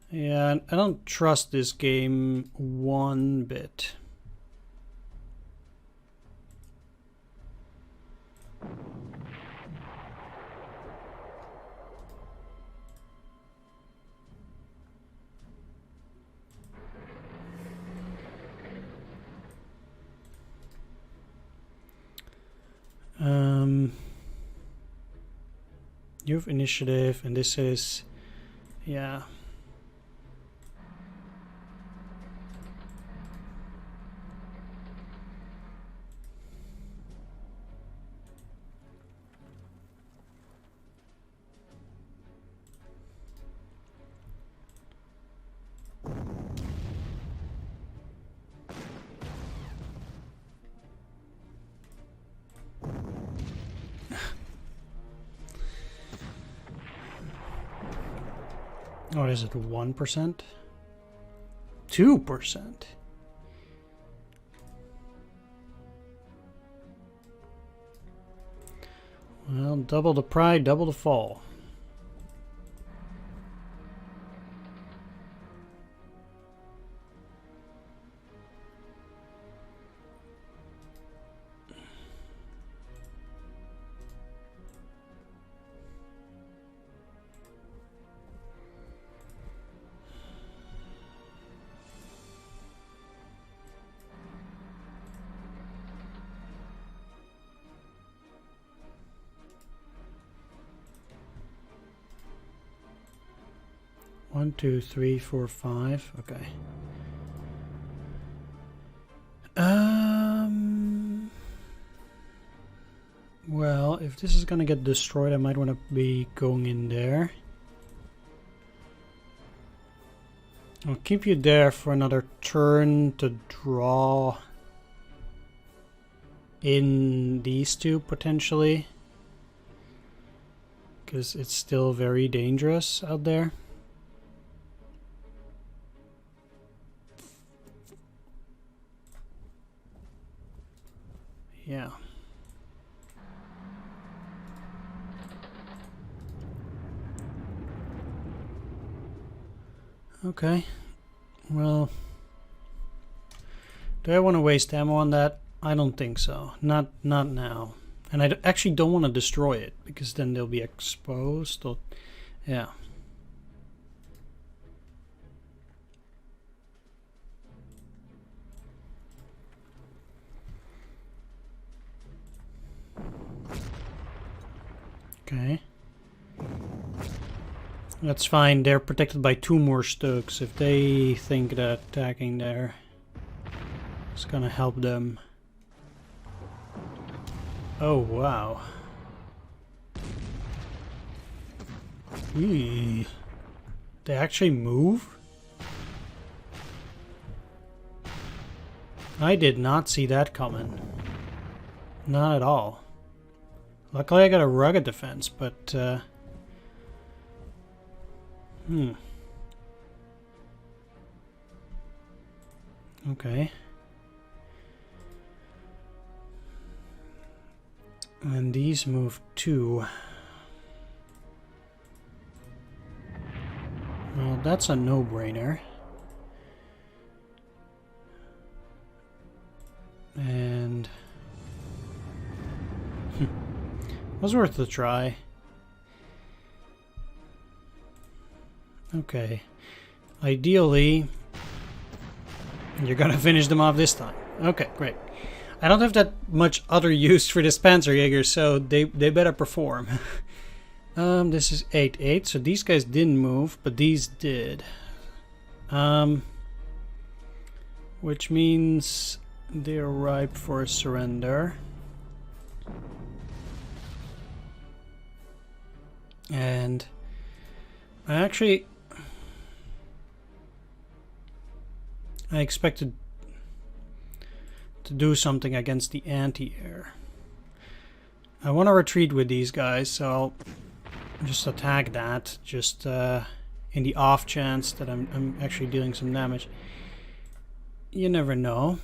yeah, I don't trust this game one bit. You have initiative, and this is, yeah. What is it, 1%? 2%? Well, double the pride, double the fall. One, two, three, four, five. Okay. Well, if this is gonna get destroyed, I might want to be going in there. I'll keep you there for another turn to draw in these two potentially, because it's still very dangerous out there. Yeah. Okay. Well, do I want to waste ammo on that? I don't think so. Not now. And I actually don't want to destroy it, because then they'll be exposed. Or, yeah. Okay. That's fine. They're protected by 2 more Stokes. If they think that attacking there is gonna help them. Oh, wow. Eee. They actually move? I did not see that coming. Not at all. Luckily I got a rugged defense, but okay. And these move 2. Well, that's a no-brainer. And was worth a try. Okay. Ideally, you're gonna finish them off this time. Okay, great. I don't have that much other use for this Panzerjäger, so they better perform. This is 8-8, so these guys didn't move, but these did. Which means they're ripe for a surrender. And I expected to do something against the anti-air. I want to retreat with these guys, so I'll just attack that, just in the off chance that I'm actually dealing some damage. You never know.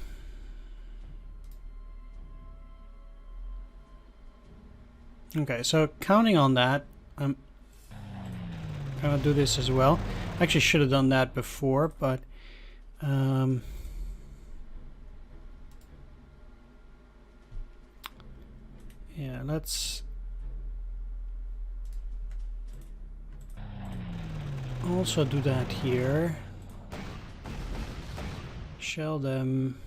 Okay, so counting on that, I'm gonna do this as well. I actually should have done that before, but yeah, let's also do that here. Shell them.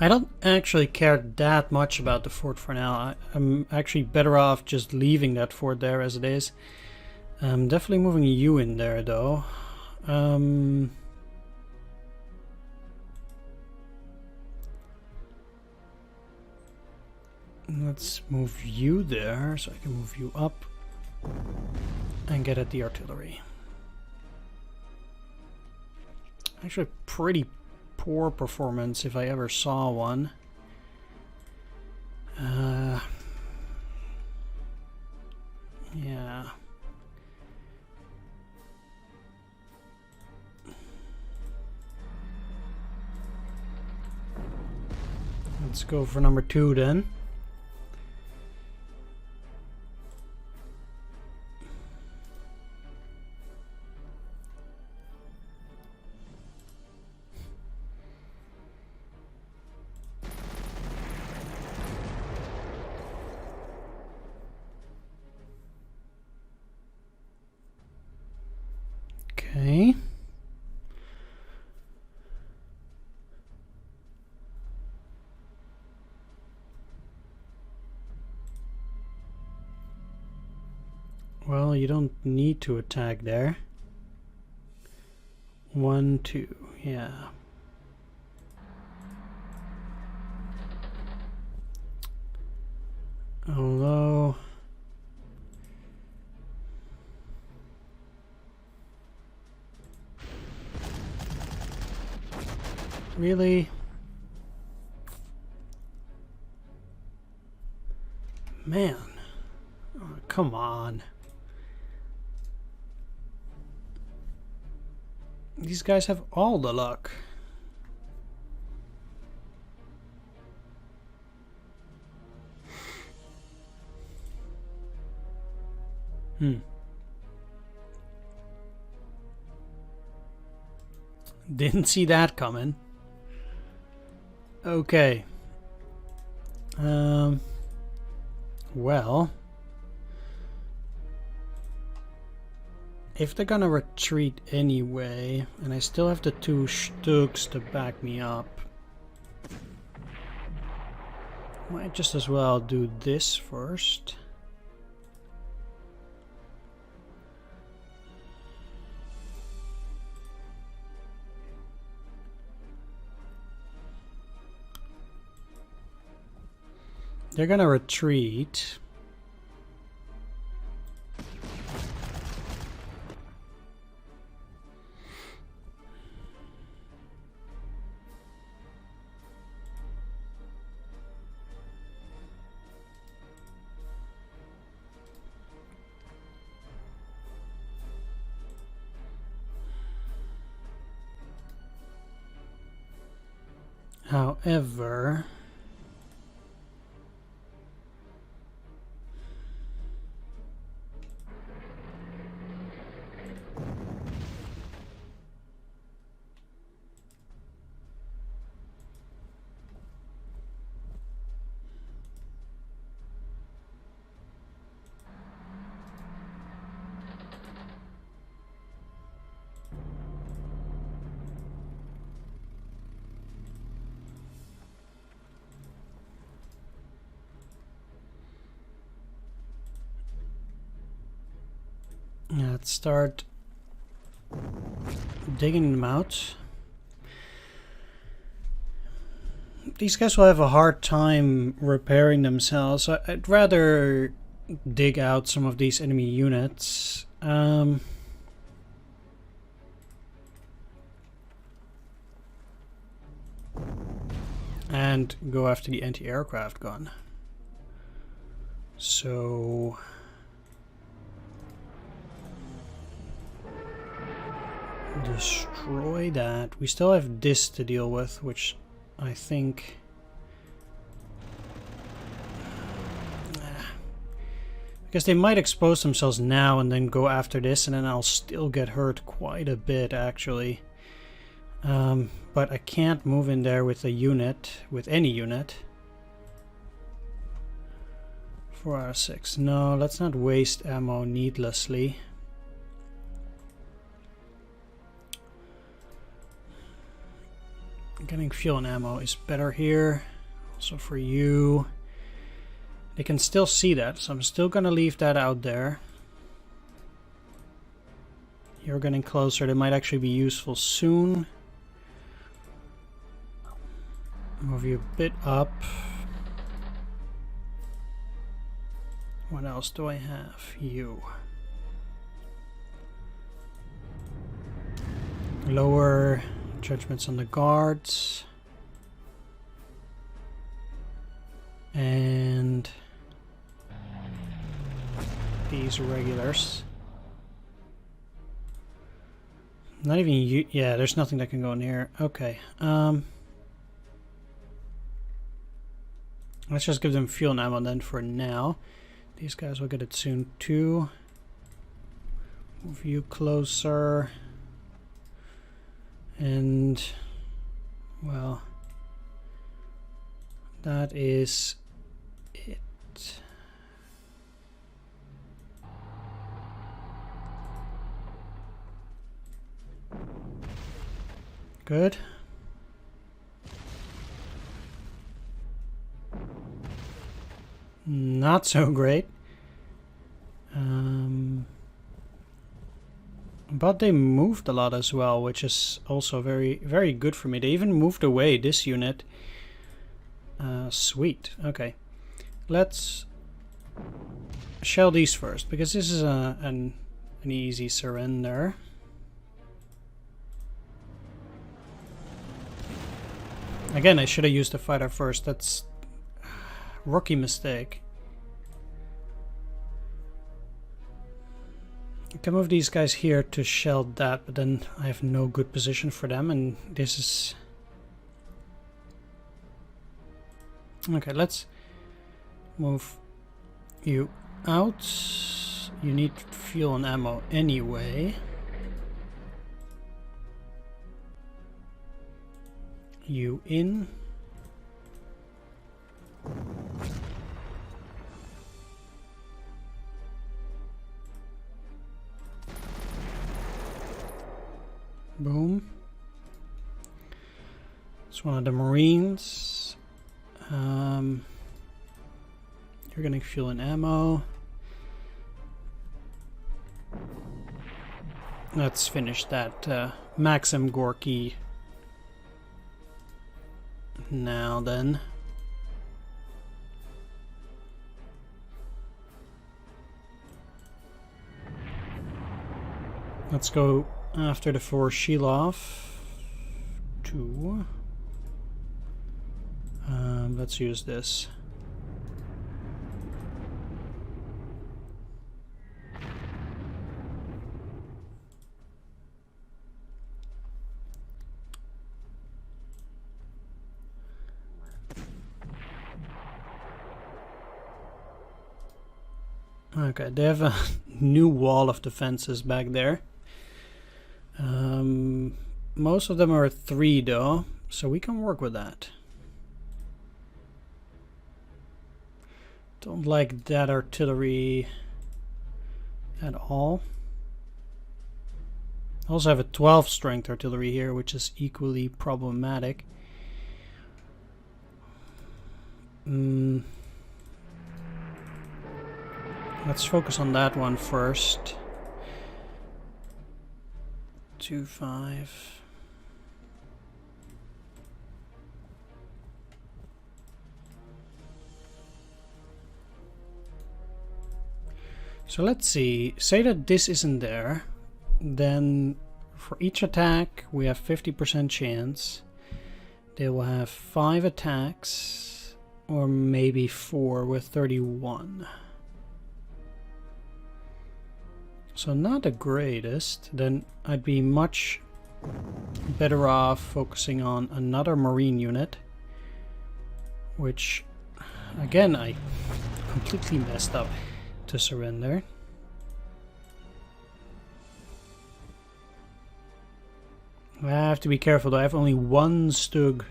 I don't actually care that much about the fort for now. I'm actually better off just leaving that fort there as it is. I'm definitely moving you in there though. Let's move you there so I can move you up and get at the artillery. Actually, pretty poor performance if I ever saw one. Yeah. Let's go for number 2 then. Okay. Well, you don't need to attack there. 1, 2, yeah. Although really? Man. Oh, come on. These guys have all the luck. Didn't see that coming. Okay. Well, if they're gonna retreat anyway, and I still have the 2 Stugs to back me up, might just as well do this first. They're gonna retreat. However, let's start digging them out. These guys will have a hard time repairing themselves, so I'd rather dig out some of these enemy units. And go after the anti-aircraft gun. So destroy that. We still have this to deal with, which I think because they might expose themselves now and then go after this, and then I'll still get hurt quite a bit actually. But I can't move in there with a unit, with any unit. 4 out of 6. No, let's not waste ammo needlessly. Getting fuel and ammo is better here. Also for you. They can still see that, so I'm still gonna leave that out there. You're getting closer. They might actually be useful soon. Move you a bit up. What else do I have? You. Lower judgments on the guards. And these regulars. Not even you. Yeah, there's nothing that can go in here. Okay. Let's just give them fuel and ammo then for now. These guys will get it soon too. Move you closer. And, well, that is it. Good. Not so great. But they moved a lot as well, which is also very, very good for me. They even moved away this unit. Sweet. Okay. Let's shell these first, because this is an easy surrender. Again, I should have used the fighter first. That's rookie mistake. I can move these guys here to shell that, but then I have no good position for them, and this is... Okay, let's move you out. You need fuel and ammo anyway. You in. Boom. It's one of the Marines. You're getting fuel and ammo. Let's finish that Maxim Gorky. Now then. Let's go after the Vorshilov. 2. Let's use this. Okay, they have a new wall of defenses back there. Most of them are 3 though, so we can work with that. Don't like that artillery at all. I also have a 12 strength artillery here, which is equally problematic. Let's focus on that one first. 2-5. So let's see. Say that this isn't there, then for each attack we have 50% chance. They will have 5 attacks, or maybe 4 with 31. So not the greatest. Then I'd be much better off focusing on another marine unit, which again I completely messed up to surrender. I have to be careful though. I have only 1 Stug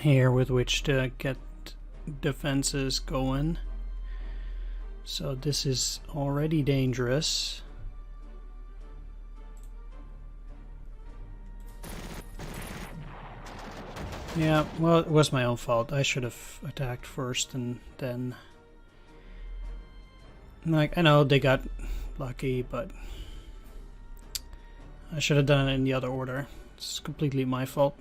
here with which to get defenses going. So this is already dangerous. Yeah, well, it was my own fault. I should have attacked first and then... Like, I know they got lucky, but... I should have done it in the other order. It's completely my fault.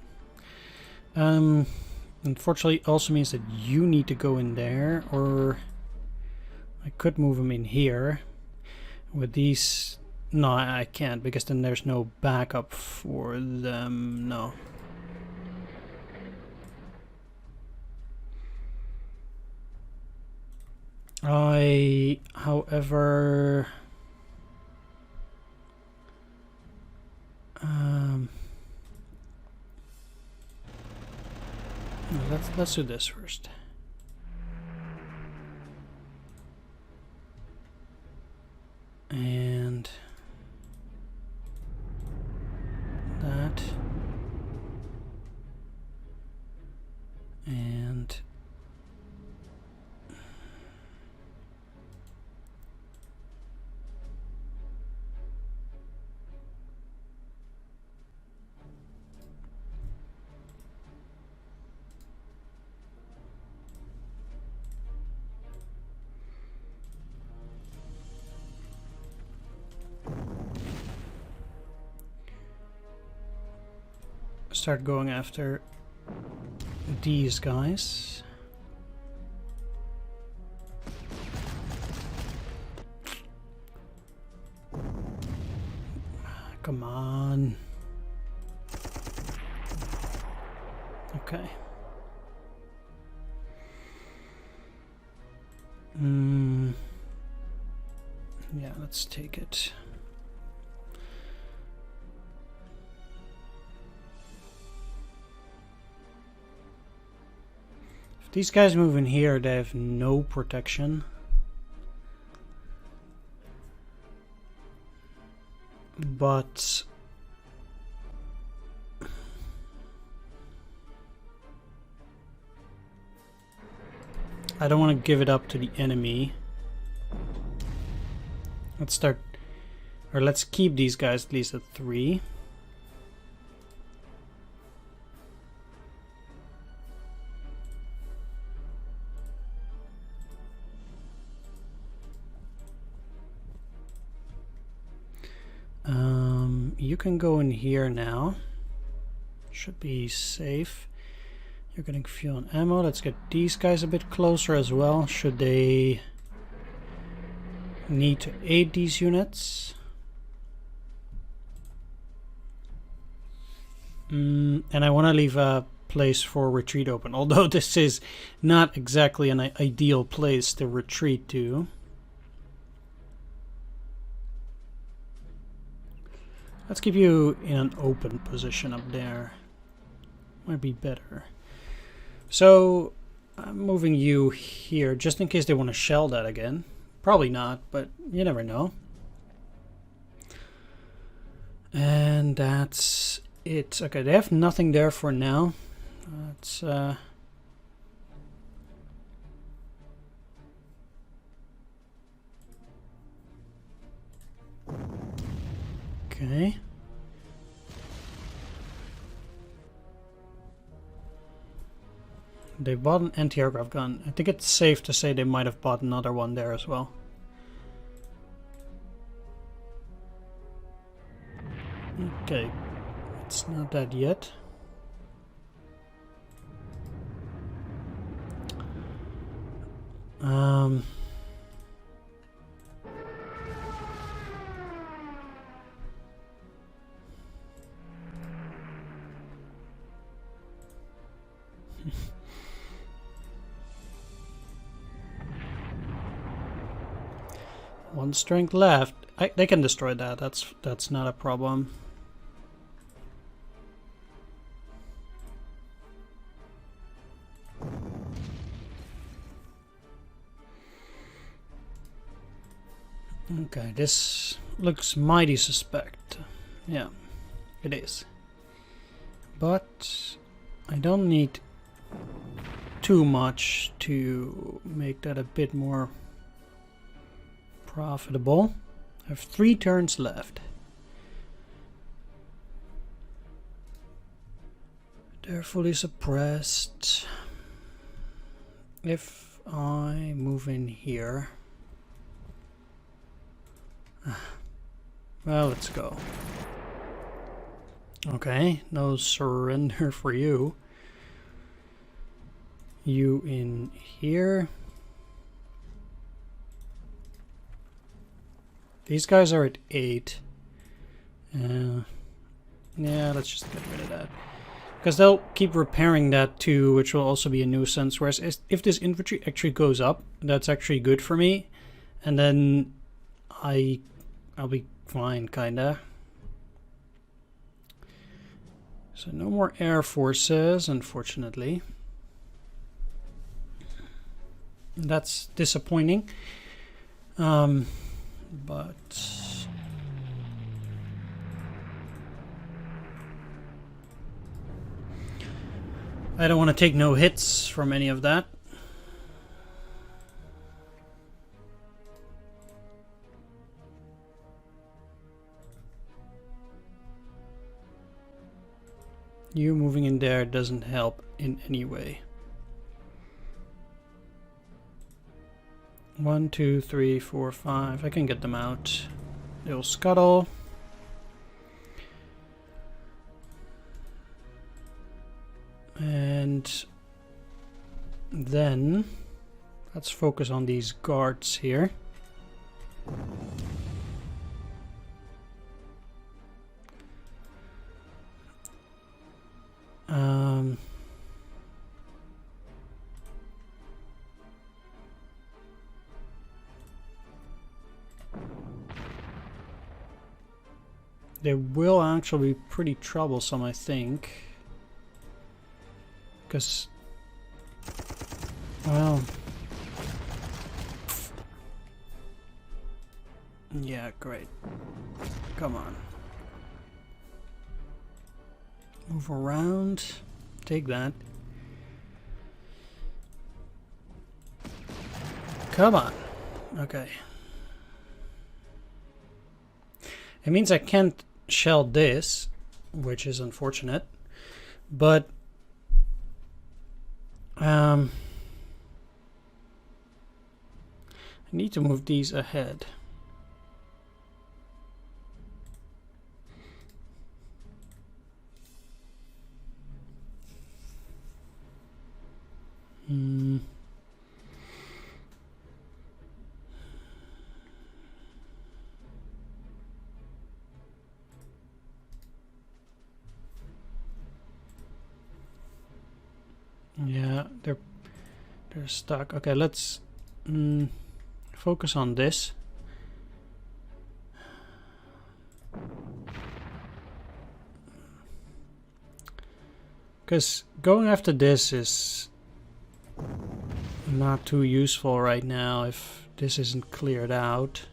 Unfortunately, it also means that you need to go in there, or... I could move them in here. With these... No, I can't, because then there's no backup for them. No. However... let's do this first. And that, and start going after these guys. Come on. Okay. Yeah, let's take it. These guys move in here, they have no protection. But I don't want to give it up to the enemy. Let's start, or let's keep these guys at least at 3. You can go in here now. Should be safe. You're getting fuel and ammo. Let's get these guys a bit closer as well, should they need to aid these units. And I want to leave a place for retreat open, although this is not exactly an ideal place to retreat to. Let's keep you in an open position up there. Might be better. So I'm moving you here just in case they want to shell that again. Probably not, but you never know. And that's it. Okay, they have nothing there for now. That's okay. They bought an anti-aircraft gun. I think it's safe to say they might have bought another one there as well. Okay, it's not that yet. One strength left. They can destroy that. That's not a problem. Okay, this looks mighty suspect. Yeah, it is. But I don't need too much to make that a bit more profitable. I have 3 turns left. They're fully suppressed. If I move in here... Well, let's go. Okay, no surrender for you. You in here. These guys are at 8. Yeah, let's just get rid of that. Because they'll keep repairing that too, which will also be a nuisance. Whereas if this infantry actually goes up, that's actually good for me. And then I'll be fine, kinda. So no more air forces, unfortunately. That's disappointing. But I don't want to take no hits from any of that. You moving in there doesn't help in any way. 1, 2, 3, 4, 5. I can get them out. They'll scuttle. And then let's focus on these guards here. They will actually be pretty troublesome, I think. Because, well... Yeah, great. Come on. Move around. Take that. Come on. Okay. It means I can't shell this, which is unfortunate. But... I need to move these ahead. No, they're stuck. Okay, let's focus on this. Because going after this is not too useful right now if this isn't cleared out.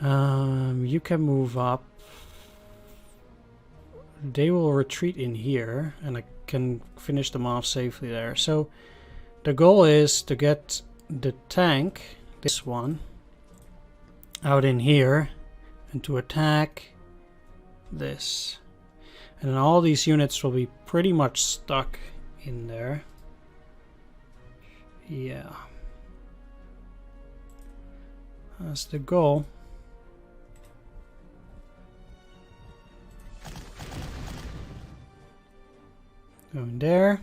You can move up. They will retreat in here, and I can finish them off safely there. So the goal is to get the tank, this one, out in here, and to attack this. And then all these units will be pretty much stuck in there. Yeah. That's the goal. Going there.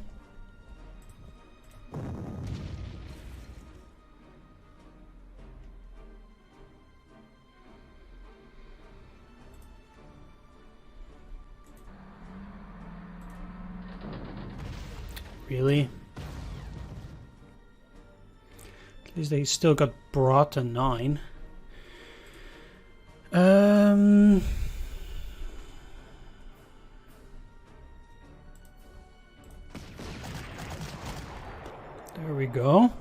Really? At least they still got brought to 9. There we go.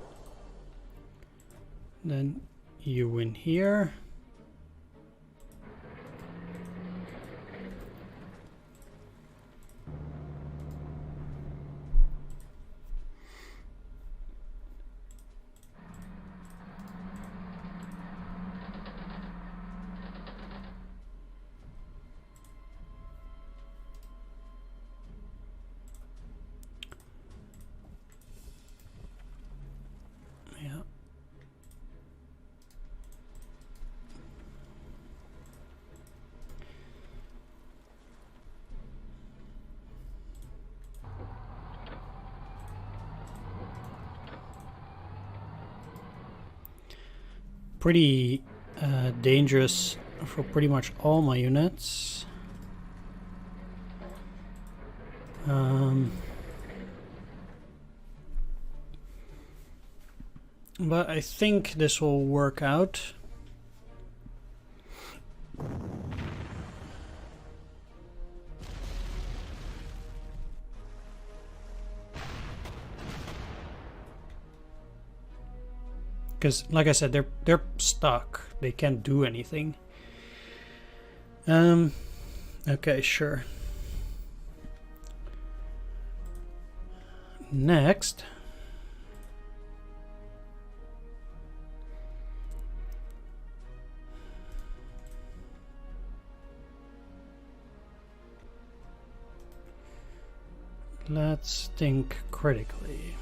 Then you in here. Pretty dangerous for pretty much all my units. But I think this will work out. Because, like I said, they're stuck. They can't do anything. Okay, sure. Next. Let's think critically.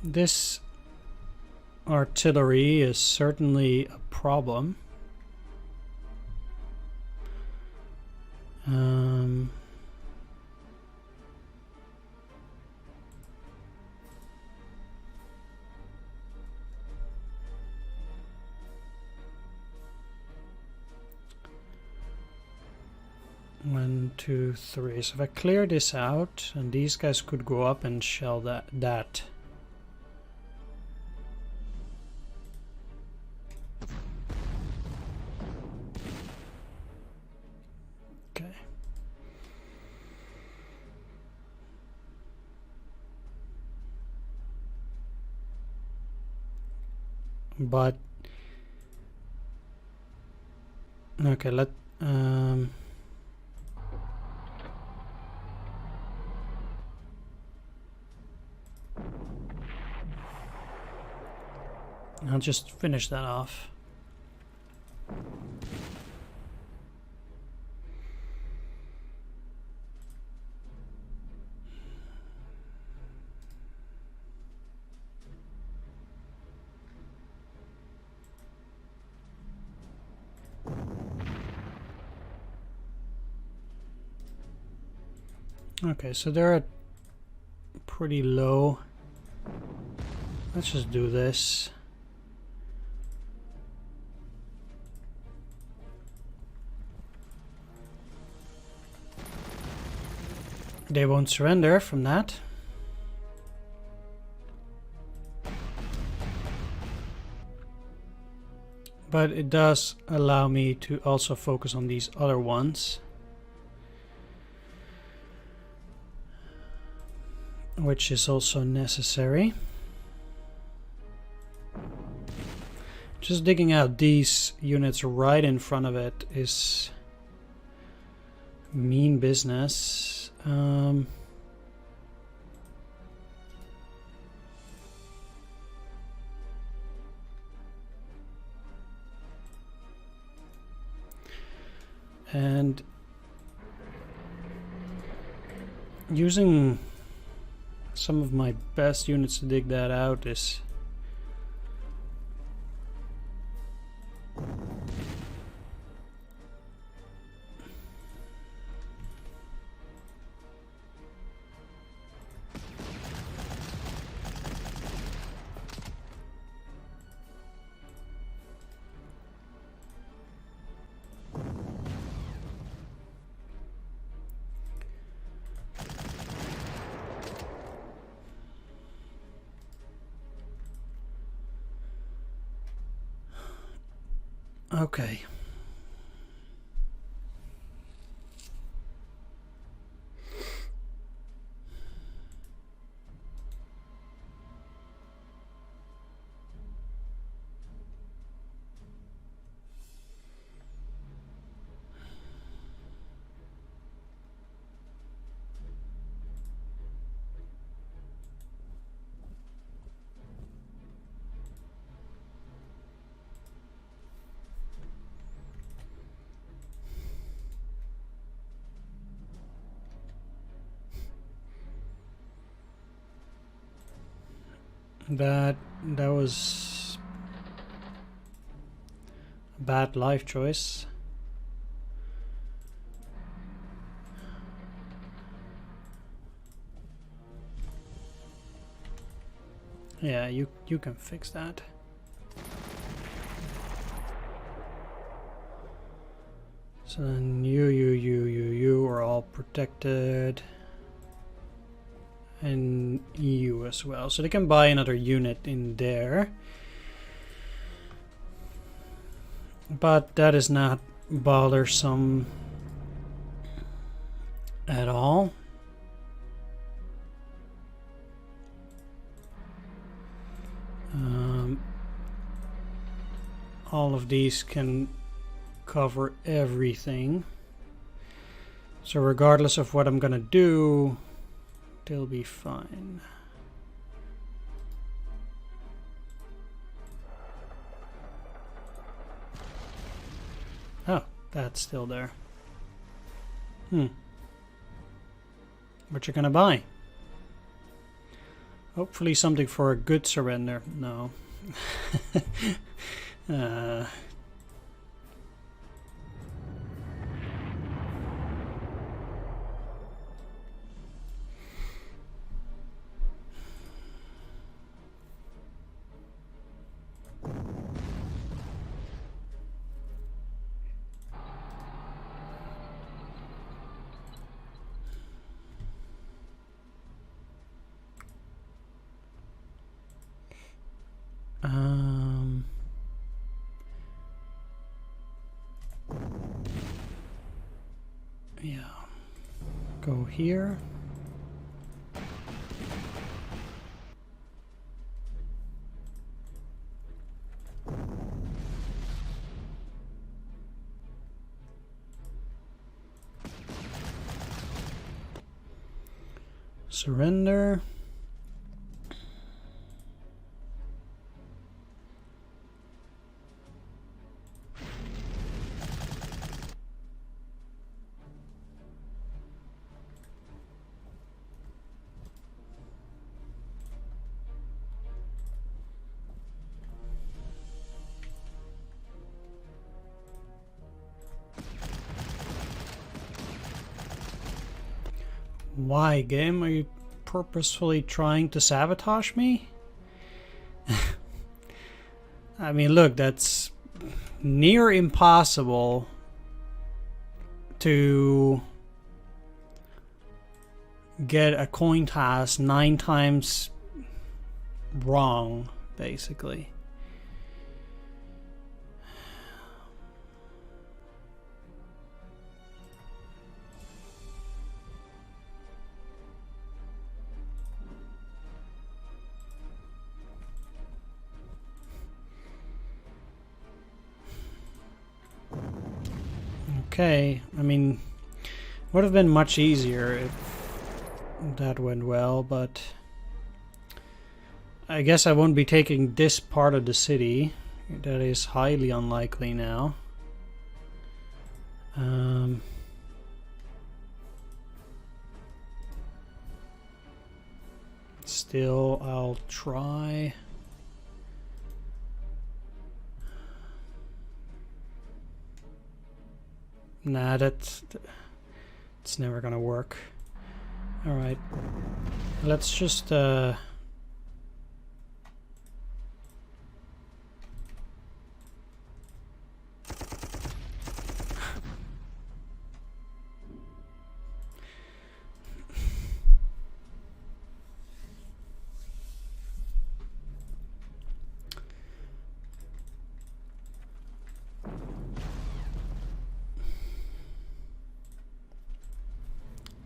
This artillery is certainly a problem. One, two, three. So if I clear this out, and these guys could go up and shell that. Okay. But okay, I'll just finish that off. Okay, so they're at pretty low. Let's just do this. They won't surrender from that. But it does allow me to also focus on these other ones, which is also necessary. Just digging out these units right in front of it is mean business. And using some of my best units to dig that out is okay. That was a bad life choice. Yeah, you can fix that. So then you are all protected. And you as well. So they can buy another unit in there. But that is not bothersome at all. All of these can cover everything. So regardless of what I'm gonna do, they'll be fine. Oh, that's still there. What you gonna buy? Hopefully something for a good surrender. No. Yeah. Go here. Surrender. Why, game? Are you purposefully trying to sabotage me? I mean, look, that's near impossible to get a coin toss 9 times wrong, basically. Okay, I mean, would have been much easier if that went well, but I guess I won't be taking this part of the city. That is highly unlikely now. Still, I'll try. Nah, it's never gonna work. Alright. Let's just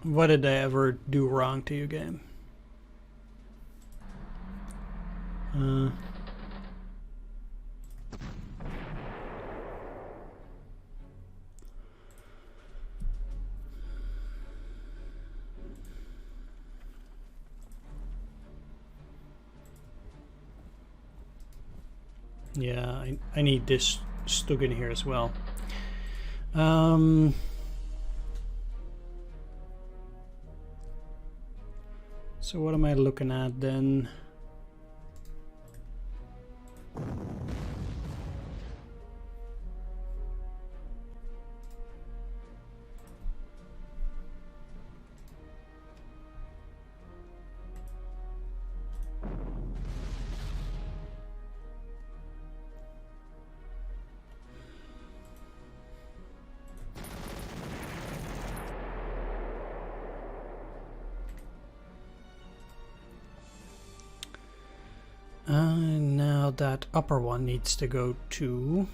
what did I ever do wrong to you, game? Yeah, I need this stuck in here as well. So what am I looking at then? Now that upper one needs to go too.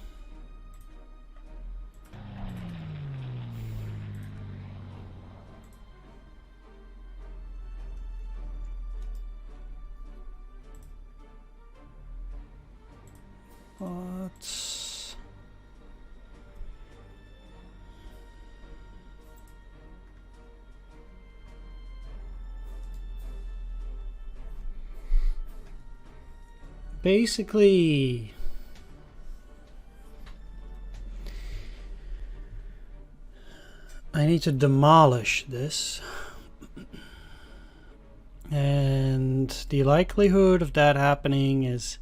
But basically, I need to demolish this, and the likelihood of that happening is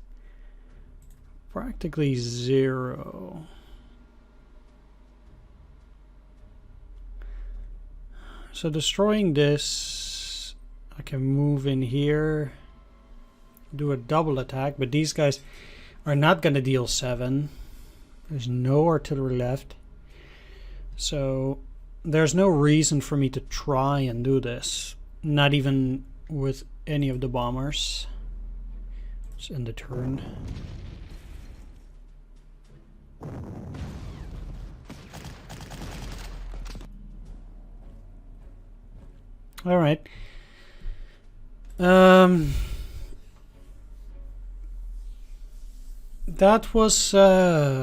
practically 0. So destroying this, I can move in here, do a double attack, but these guys are not going to deal 7. There's no artillery left, so there's no reason for me to try and do this, not even with any of the bombers. Let's end the turn. All right. That was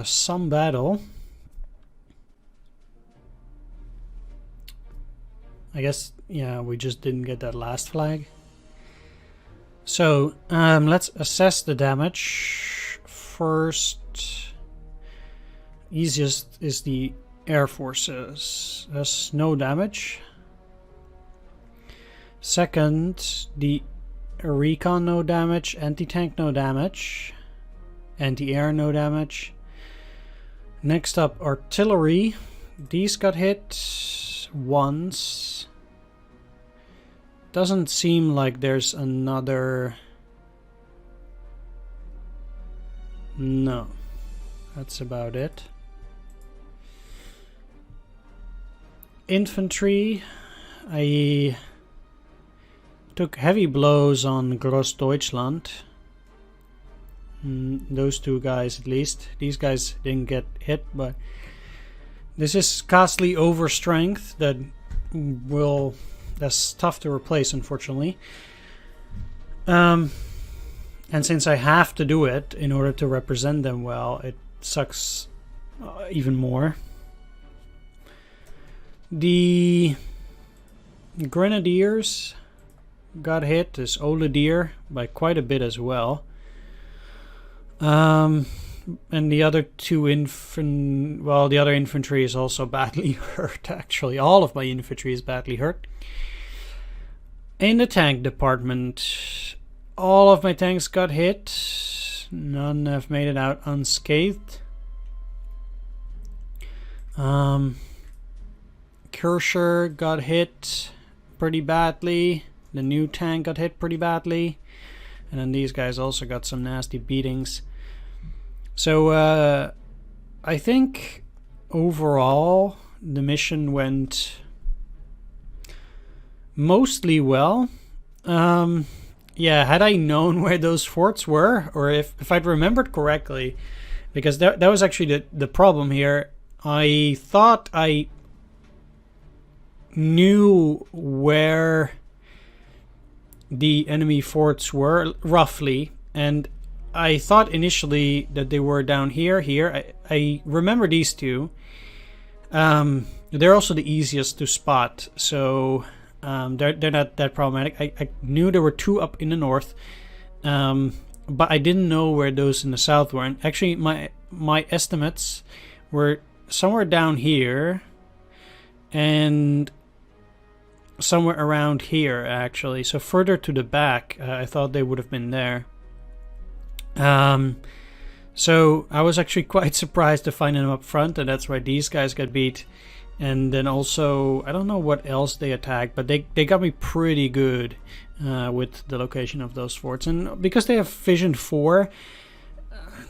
some battle. I guess, yeah, we just didn't get that last flag. So, let's assess the damage. First, easiest is the Air Forces. That's no damage. Second, the Recon no damage, Anti-Tank no damage, Anti-Air no damage. Next up, Artillery. These got hit once. Doesn't seem like there's another... No. That's about it. Infantry. I took heavy blows on Großdeutschland. Those two guys at least. These guys didn't get hit, but this is costly overstrength that's tough to replace, unfortunately. And since I have to do it in order to represent them well, it sucks even more. The Grenadiers got hit, as Oledier, by quite a bit as well. And the other two the other infantry is also badly hurt, actually. All of my infantry is badly hurt. In the tank department, all of my tanks got hit. None have made it out unscathed. Kircher got hit pretty badly. The new tank got hit pretty badly. And then these guys also got some nasty beatings. So I think overall the mission went mostly well. Yeah, had I known where those forts were, or if I'd remembered correctly, because that was actually the problem here. I thought I knew where the enemy forts were roughly, and I thought initially that they were down here. I remember these two. They're also the easiest to spot, so they're not that problematic. I knew there were two up in the north, but I didn't know where those in the south were. And actually, my estimates were somewhere down here and somewhere around here, actually. So further to the back, I thought they would have been there. So I was actually quite surprised to find them up front, and that's why these guys got beat. And then also, I don't know what else they attacked, but they got me pretty good with the location of those forts. And because they have Vision 4,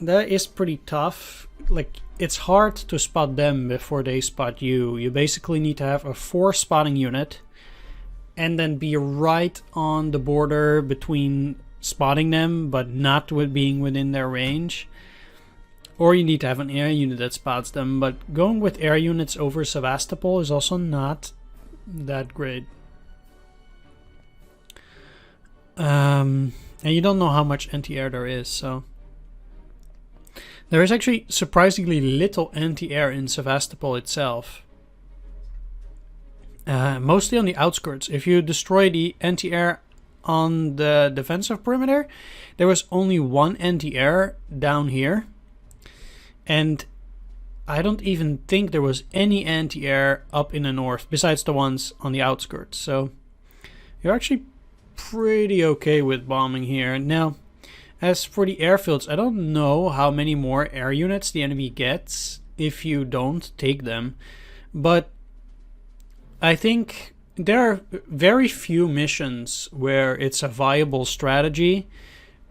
that is pretty tough. Like, it's hard to spot them before they spot you. You basically need to have a 4 spotting unit and then be right on the border between spotting them but not being within their range. Or you need to have an air unit that spots them, but going with air units over Sevastopol is also not that great. And you don't know how much anti-air there is, so there is actually surprisingly little anti-air in Sevastopol itself. Mostly on the outskirts. If you destroy the anti-air on the defensive perimeter, there was only one anti-air down here. And I don't even think there was any anti-air up in the north, besides the ones on the outskirts. So you're actually pretty okay with bombing here. Now, as for the airfields, I don't know how many more air units the enemy gets if you don't take them. But I think there are very few missions where it's a viable strategy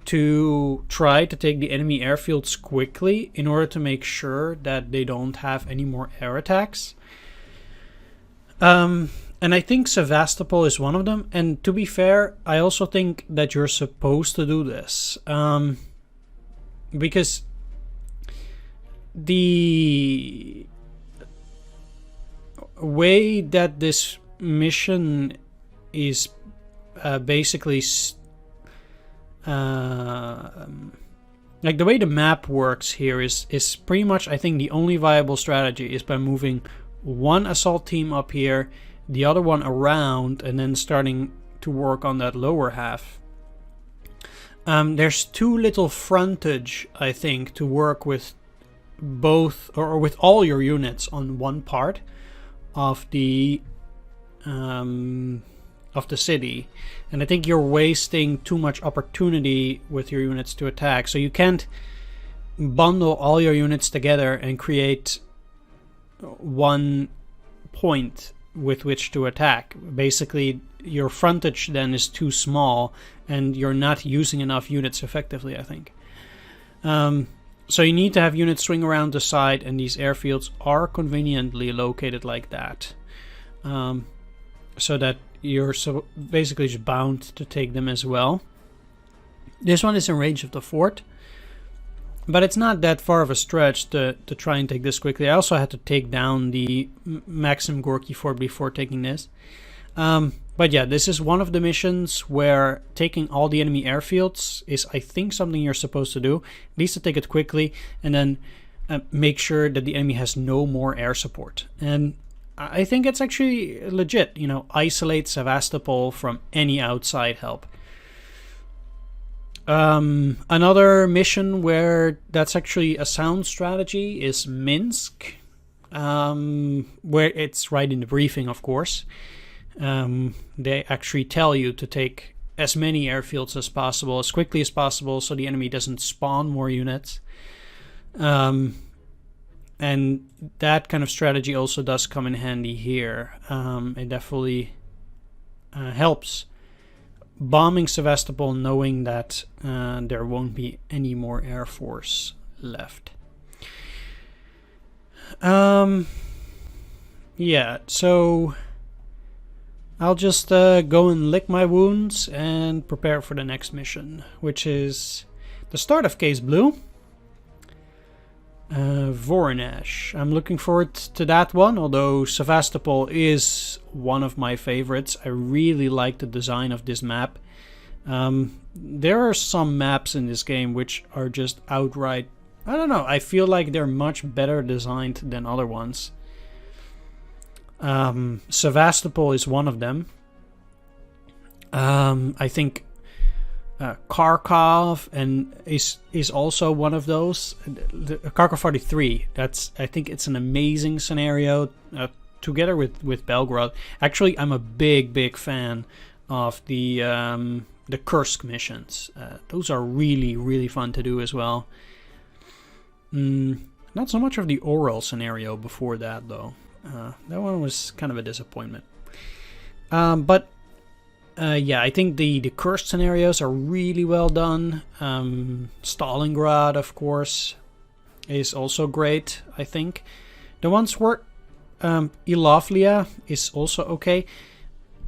to try to take the enemy airfields quickly in order to make sure that they don't have any more air attacks. And I think Sevastopol is one of them. And to be fair, I also think that you're supposed to do this. Because the way that this mission is basically like the way the map works here is pretty much, I think, the only viable strategy is by moving one assault team up here, the other one around, and then starting to work on that lower half. There's too little frontage, I think, to work with both or with all your units on one part of the city, and I think you're wasting too much opportunity with your units to attack. So you can't bundle all your units together and create one point with which to attack. Basically, your frontage then is too small and you're not using enough units effectively, I think. So you need to have units swing around the side, and these airfields are conveniently located like that. So that you're so basically just bound to take them as well. This one is in range of the fort, but it's not that far of a stretch to try and take this quickly. I also had to take down the Maxim Gorky fort before taking this. But yeah, this is one of the missions where taking all the enemy airfields is, I think, something you're supposed to do. At least to take it quickly, and then make sure that the enemy has no more air support. And I think it's actually legit, you know, isolate Sevastopol from any outside help. Another mission where that's actually a sound strategy is Minsk, where it's right in the briefing, of course. They actually tell you to take as many airfields as possible, as quickly as possible, so the enemy doesn't spawn more units. And that kind of strategy also does come in handy here. It definitely helps bombing Sevastopol, knowing that there won't be any more air force left. Yeah, so I'll just go and lick my wounds and prepare for the next mission, which is the start of Case Blue. Voronezh. I'm looking forward to that one, although Sevastopol is one of my favorites. I really like the design of this map. There are some maps in this game which are just outright, I don't know, I feel like they're much better designed than other ones. Sevastopol is one of them. I think Kharkov and is also one of those. Kharkov 43. I think it's an amazing scenario together with Belgrade. Actually, I'm a big fan of the Kursk missions. Those are really fun to do as well. Not so much of the Oral scenario before that though. That one was kind of a disappointment. Yeah, I think the Kursk scenarios are really well done. Stalingrad, of course, is also great, I think. The ones where Ilovlia is also okay.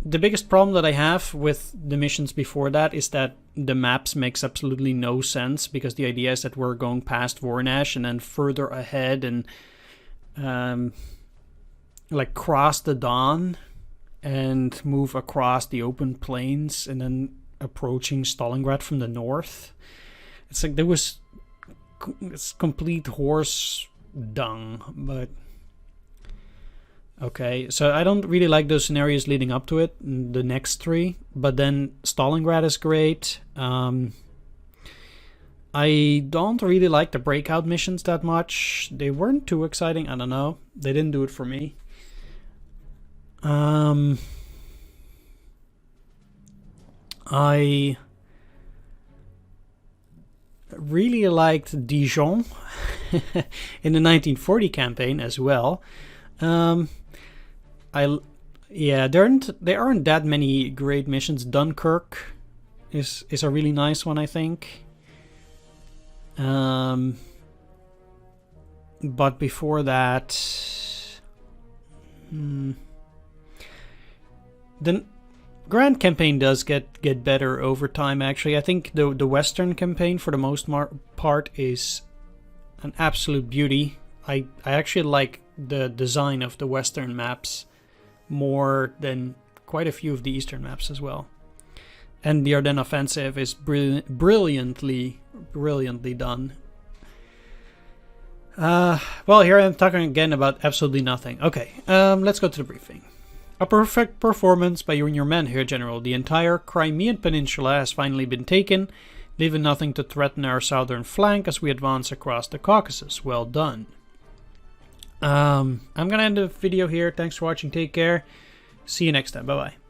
The biggest problem that I have with the missions before that is that the maps makes absolutely no sense, because the idea is that we're going past Voronezh and then further ahead and like cross the Don and move across the open plains and then approaching Stalingrad from the north. It's like it's complete horse dung, but okay. So I don't really like those scenarios leading up to it, the next three, but then Stalingrad is great. I don't really like the breakout missions that much. They weren't too exciting, I don't know. They didn't do it for me. I really liked Dijon in the 1940 campaign as well. Yeah, there aren't that many great missions. Dunkirk is a really nice one, I think. But before that, the Grand campaign does get better over time, actually. I think the Western campaign, for the most part, is an absolute beauty. I actually like the design of the Western maps more than quite a few of the Eastern maps as well. And the Ardennes Offensive is brilliantly done. Well, here I am talking again about absolutely nothing. Okay, let's go to the briefing. A perfect performance by you and your men here, General. The entire Crimean Peninsula has finally been taken, leaving nothing to threaten our southern flank as we advance across the Caucasus. Well done. I'm gonna end the video here. Thanks for watching. Take care. See you next time. Bye-bye.